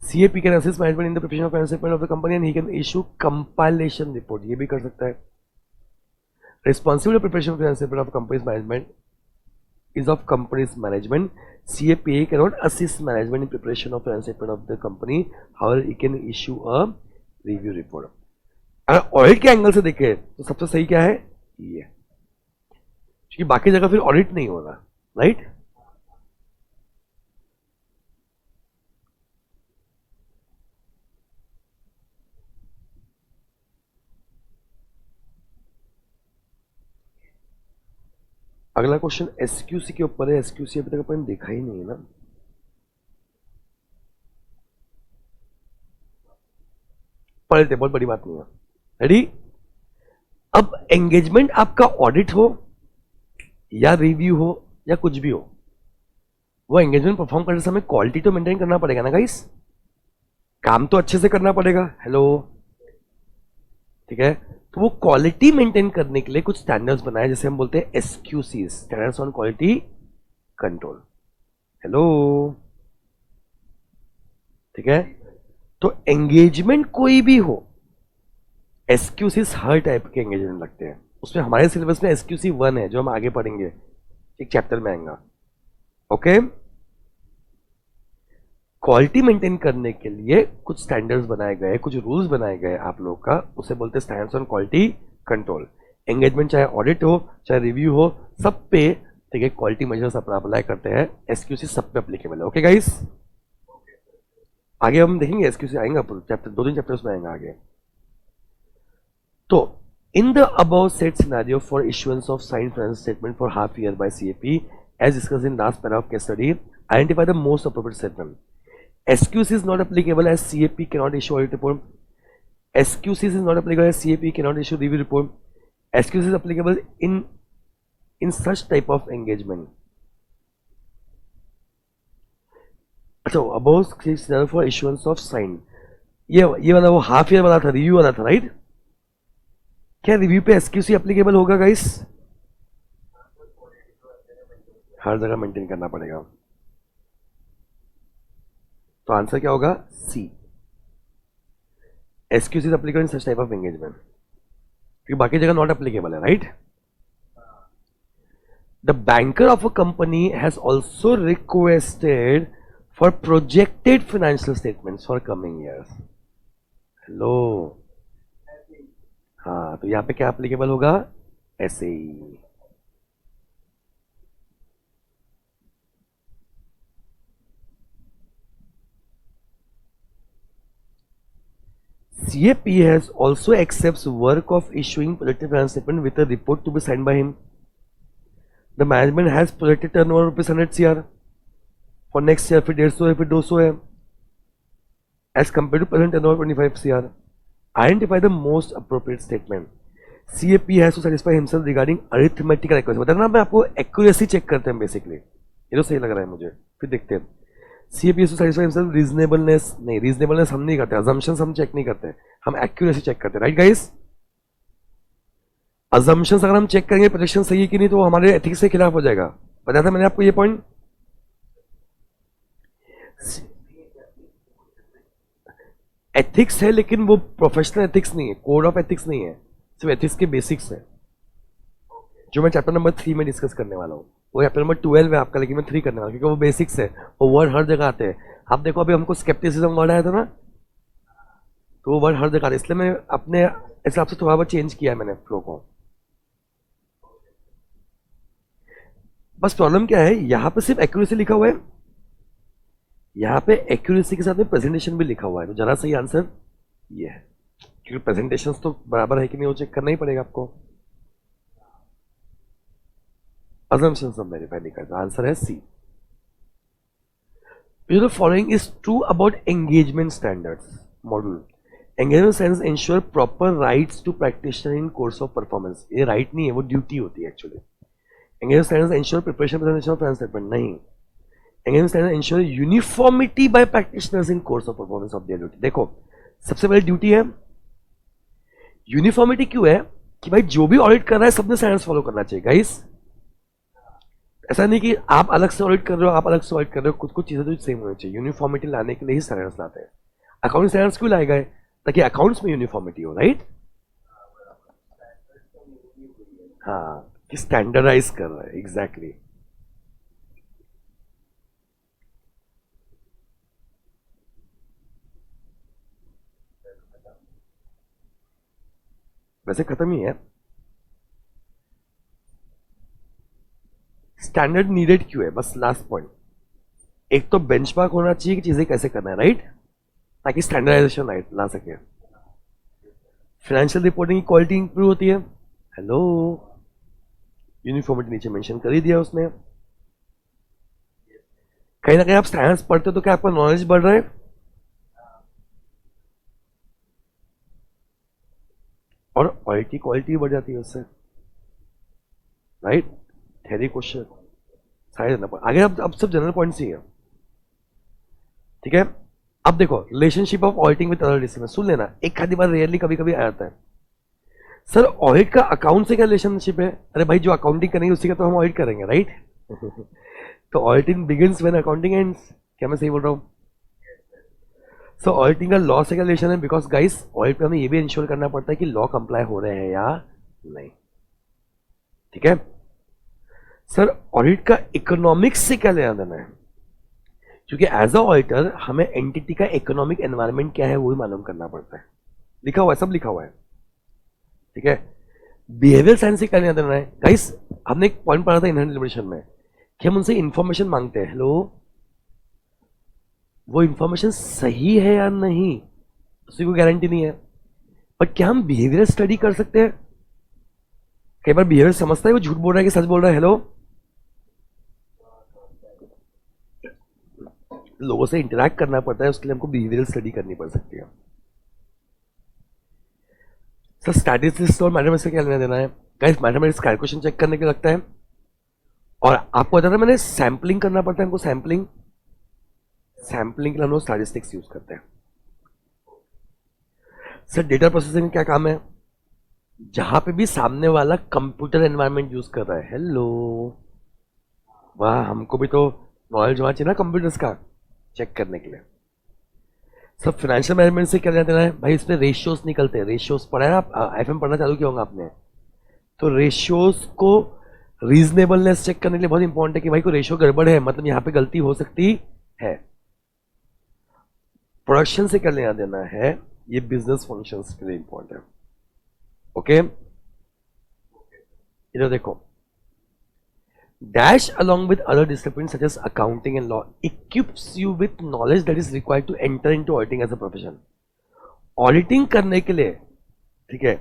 CAP can assist management in the preparation of financial statement of the company and he can issue compilation report. ये भी कर सकता है। Responsible preparation of financial statement of company's management is of company's management. CAPA cannot assist management in preparation of financial statement of the company. However, it can issue a review report. अगर audit के angle से देखें तो सबसे सही क्या है? ये, क्योंकि बाकी जगह फिर ऑडिट नहीं होगा, राइट? अगला क्वेश्चन एसक्यूसी के ऊपर है। एसक्यूसी अभी तक अपन देखा ही नहीं है ना। पढ़ लेते, बहुत बड़ी बात नहीं है। रेडी? अब एंगेजमेंट आपका ऑडिट हो या रिव्यू हो या कुछ भी हो, वो एंगेजमेंट परफॉर्म करने से हमें क्वालिटी तो मेंटेन करना पड़ेगा ना गाइस, काम तो अच्छे से करना पड़ेगा। हेलो, ठीक है। तो वो क्वालिटी मेंटेन करने के लिए कुछ स्टैंडर्ड्स बनाए, जैसे हम बोलते हैं SQC, standards on quality control. Hello, ठीक है। तो एंगेजमेंट कोई भी हो, SQCs हर टाइप के एंगेजमेंट लगते हैं। उसमें हमारे सिलेबस में SQC 1 है जो हम आगे पढ़ेंगे, एक चैप्टर में आएगा। ओके, क्वालिटी मेंटेन करने के लिए कुछ स्टैंडर्ड्स बनाए गए, कुछ रूल्स बनाए गए आप लोग का, उसे बोलते हैं standards on quality control. Engagement चाहे ऑडिट हो चाहे रिव्यू हो, सब पे, ठीक है, क्वालिटी मेजर्स अपना अप्लाई करते हैं। SQC सब पे अप्लीकेबल है। ओके गाइस, आगे हम देखेंगे SQC आएगा, चैप्टर 2-3 चैप्टर्स में आएगा आगे। तो in the above said scenario for issuance of signed financial statement for half year by CAP, as discussed in last paragraph case study, identify the most appropriate statement. SQC is not applicable as CAP cannot issue audit report. SQC is not applicable as CAP cannot issue review report. SQC is applicable in such type of engagement. So above scenario for issuance of signed, ये वाला वो half year वाला था, review वाला था, right? क्या review पे SQC applicable होगा गाइस? हर जगह मेंटेन करना पड़ेगा। तो आंसर क्या होगा? सी, SQC is applicable in such type of engagement, क्योंकि बाकी जगह नॉट एप्लीकेबल है, right? The banker of a company has also requested for projected financial statements for coming years. Hello, हाँ, तो यहां पे क्या एप्लीकेबल होगा? ऐसे ही। CAP has also accepts work of issuing projected financial statement with a report to be signed by him. The management has projected turnover rupees 100 CR for next year, फिर 150 है, फिर 200 है, as compared to present turnover 25 CR. Identify the most appropriate statement. CAP has to satisfy himself regarding arithmetical accuracy. बताना ना, मैं आपको accuracy check करते हैं बेसिकली, ये तो सही लग रहा है मुझे, फिर देखते हैं। CAP has to satisfy himself reasonableness, नहीं, reasonableness हम नहीं करते, assumptions हम चेक नहीं करते, हम accuracy चेक करते हैं, राइट गाइस? assumptions अगर हम चेक करेंगे प्रोजेक्शन सही है कि नहीं, तो हमारे एथिक्स के खिलाफ हो जाएगा। बताया था मैंने आपको ये पॉइंट। एथिक्स है, लेकिन वो प्रोफेशनल एथिक्स नहीं है, कोड ऑफ एथिक्स नहीं है, सिर्फ एथिक्स के बेसिक्स है, जो मैं चैप्टर नंबर 3 में डिस्कस करने वाला हूँ। वो चैप्टर नंबर 12 है आपका, लेकिन मैं 3 करने वाला हूँ, क्योंकि वो बेसिक्स है, वो वर्ड हर जगह आते हैं। आप देखो, अभी हमको स्केप्टिसिज्म वर्ड आया था ना, तो वो वर्ड हर जगह, इसलिए मैं अपने हिसाब से थोड़ा बहुत चेंज किया है मैंने फ्लो को। बस प्रॉब्लम क्या है, यहां पे सिर्फ एक्यूरेसी लिखा हुआ है, यहां पे एक्यूरेसी के साथ में प्रेजेंटेशन भी लिखा हुआ है, तो जरा सही आंसर ये है, क्योंकि प्रेजेंटेशन तो बराबर है कि नहीं वो चेक करना ही पड़ेगा आपको। assumptions सब वेरीफाई नहीं करता, आंसर है सी। The following is true about engagement standards module. Engagement standards ensure proper rights to practitioner in course of performance. ये right नहीं है, वो duty होती है actually. Engagement standards ensure preparation presentation of finance statement, नहीं। Engagement standards ensure uniformity by practitioners in course of performance of their duty. देखो, सबसे पहले ड्यूटी है यूनिफॉर्मिटी। क्यों है? कि भाई जो भी ऑडिट कर रहा है सबने स्टैंडर्ड्स फॉलो करना चाहिए गाइस। ऐसा नहीं कि आप अलग से ऑडिट कर रहे हो, आप अलग से ऑडिट कर रहे हो, कुछ कुछ चीजें तो सेम होनी चाहिए। यूनिफॉर्मिटी लाने के लिए ही स्टैंडर्ड्स लाते हैं। अकाउंटिंग स्टैंडर्ड्स क्यों लाए गए? ताकि अकाउंट्स में यूनिफॉर्मिटी हो, राइट? हाँ, कि स्टैंडर्डाइज कर रहा है, एग्जैक्टली। वैसे खत्म ही है। स्टैंडर्ड नीडेड क्यों है? बस लास्ट पॉइंट, एक तो बेंचमार्क होना चाहिए कि चीजें कैसे करना है, राइट? ताकि स्टैंडर्डाइजेशन ला सके। फाइनेंशियल रिपोर्टिंग की क्वालिटी इंप्रूव होती है। हेलो, यूनिफॉर्मिटी नीचे मेंशन कर ही दिया उसने। कहीं ना कहीं आप स्टैंडर्ड्स पढ़ते हो तो क्या आपका नॉलेज बढ़ रहा है? और ऑडिट की क्वालिटी बढ़ जाती है उससे, राइट? थ्योरी क्वेश्चन सारे जनरल पॉइंट आगे, अब सब जनरल पॉइंट्स ही है, ठीक है। अब देखो relationship of auditing with other discipline, सुन लेना, एक आधी बार रेयरली कभी कभी आ जाता है, सर ऑडिट का अकाउंट से क्या रिलेशनशिप है? अरे भाई जो अकाउंटिंग करेंगे उसी का तो हम ऑडिट करेंगे, राइट? तो auditing begins when accounting ends, क्या मैं सही बोल रहा हूँ? सो ऑडिटिंग का लॉ से क्या रिलेशन है? बिकॉज गाइस ऑडिट पे हमें ये भी इंश्योर करना पड़ता है कि लॉ कंप्लाई हो रहे हैं या नहीं, ठीक है। सर ऑडिट का इकोनॉमिक्स से क्या लेना देना है? क्योंकि एज अ ऑडिटर हमें एंटिटी का इकोनॉमिक एनवायरनमेंट क्या है वो भी मालूम करना पड़ता है, लिखा हुआ है, सब लिखा हुआ है, ठीक है। बिहेवियर साइंस से क्या लेना देना है? गाइस हमने एक पॉइंट पढ़ा था इनहेरेंट लिमिटेशन में कि हम उनसे इंफॉर्मेशन मांगते हैं, हेलो वो इंफॉर्मेशन सही है या नहीं उसकी कोई गारंटी नहीं है, पर क्या हम बिहेवियर स्टडी कर सकते हैं? कई बार बिहेवियर समझता है वो झूठ बोल रहा है कि सच बोल रहा है, हेलो। लोगों से इंटरैक्ट करना पड़ता है, उसके लिए हमको बिहेवियरल स्टडी करनी पड़ सकती है। सर स्टैटिस्टिक्स और मैथमेटिक्स से क्या लेना देना है? गाइस मैथमेटिक्स कैलकुलेशन चेक करने के लगता है, और आपको बताया था मैंने सैम्पलिंग करना पड़ता है हमको, सैम्पलिंग के लिए हम लोग स्टैटिस्टिक्स यूज करते हैं। सर डेटा प्रोसेसिंग में क्या काम है? जहां पे भी सामने वाला कंप्यूटर एनवायरनमेंट यूज कर रहा है, हेलो वाह, हमको भी तो नॉलेज होना चाहिए ना कंप्यूटर्स का, चेक करने के लिए। सब फाइनेंशियल मैनेजमेंट से क्या लेना देना है? भाई इसमें रेशियोज निकलते हैं, रेशियोज पढ़ा है आप, एफएम पढ़ना चालू किया होगा आपने, तो रेशियोज को रीजनेबलनेस चेक करने के लिए बहुत इंपॉर्टेंट है कि भाई कोई रेशियो गड़बड़ है, मतलब यहां पे गलती हो सकती है। प्रोडक्शन से क्या लेना देना है? ये बिजनेस फंक्शंस के लिए इंपॉर्टेंट है, ओके। इधर देखो, dash along with other disciplines such as accounting and law equips you with knowledge that is required to enter into auditing as a profession। Auditing करने के लिए, ठीक है,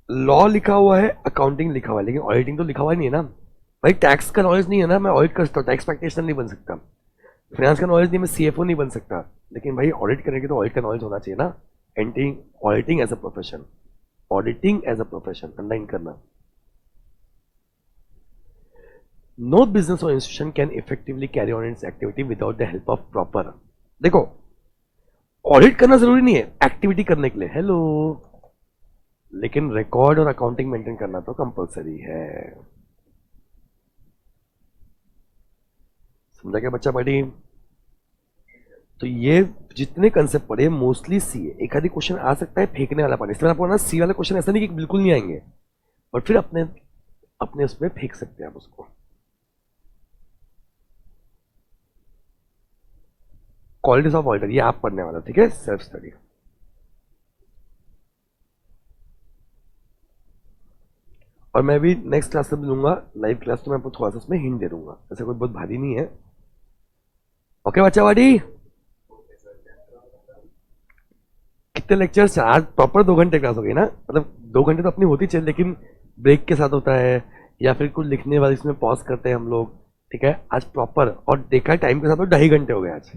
लॉ लिखा हुआ है, अकाउंटिंग लिखा हुआ है, लेकिन ऑडिटिंग तो लिखा हुआ नहीं है ना भाई। टैक्स का नॉलेज नहीं है ना, मैं ऑडिट कर सकता हूँ, टैक्स प्रैक्टिशनर नहीं बन सकता। फाइनेंस का नॉलेज नहीं, मैं सीएफओ नहीं बन सकता, लेकिन भाई ऑडिट करने के तो ऑडिट का नॉलेज होना चाहिए ना। एंटिंग auditing as a profession, auditing as a profession underline करना। No business or institution can effectively carry on its activity without the help of proper, देखो ऑडिट करना जरूरी नहीं है एक्टिविटी करने के लिए, हेलो, लेकिन रिकॉर्ड और अकाउंटिंग मेंटेन करना तो कंपलसरी है। समझा क्या बच्चा बड़ी? तो ये जितने कंसेप्ट पढ़े मोस्टली सी है, एक आधी क्वेश्चन आ सकता है फेंकने वाला पानी, इसलिए आपको ना सी वाला क्वेश्चन ऐसा नहीं कि बिल्कुल नहीं आएंगे, बट फिर अपने उसमें फेंक सकते हैं आप उसको। क्वालिटीज ऑफ ऑडिटर ये आप पढ़ने वाला, ठीक है, सेल्फ स्टडी। और मैं भी नेक्स्ट क्लास से लूंगा लाइव क्लास, तो मैं आपको थोड़ा सा उसमें हिंट दे दूंगा, ऐसा कोई बहुत भारी नहीं है, ओके बच्चा वाडी। कितने लेक्चर्स? आज प्रॉपर 2 घंटे क्लास हो गई ना, मतलब 2 घंटे तो अपनी होती चाहिए, लेकिन ब्रेक के साथ होता है या फिर कुछ लिखने वाले इसमें पॉज करते हैं हम लोग, ठीक है। आज प्रॉपर, और देखा टाइम के साथ तो 2.5 घंटे हो गए आज।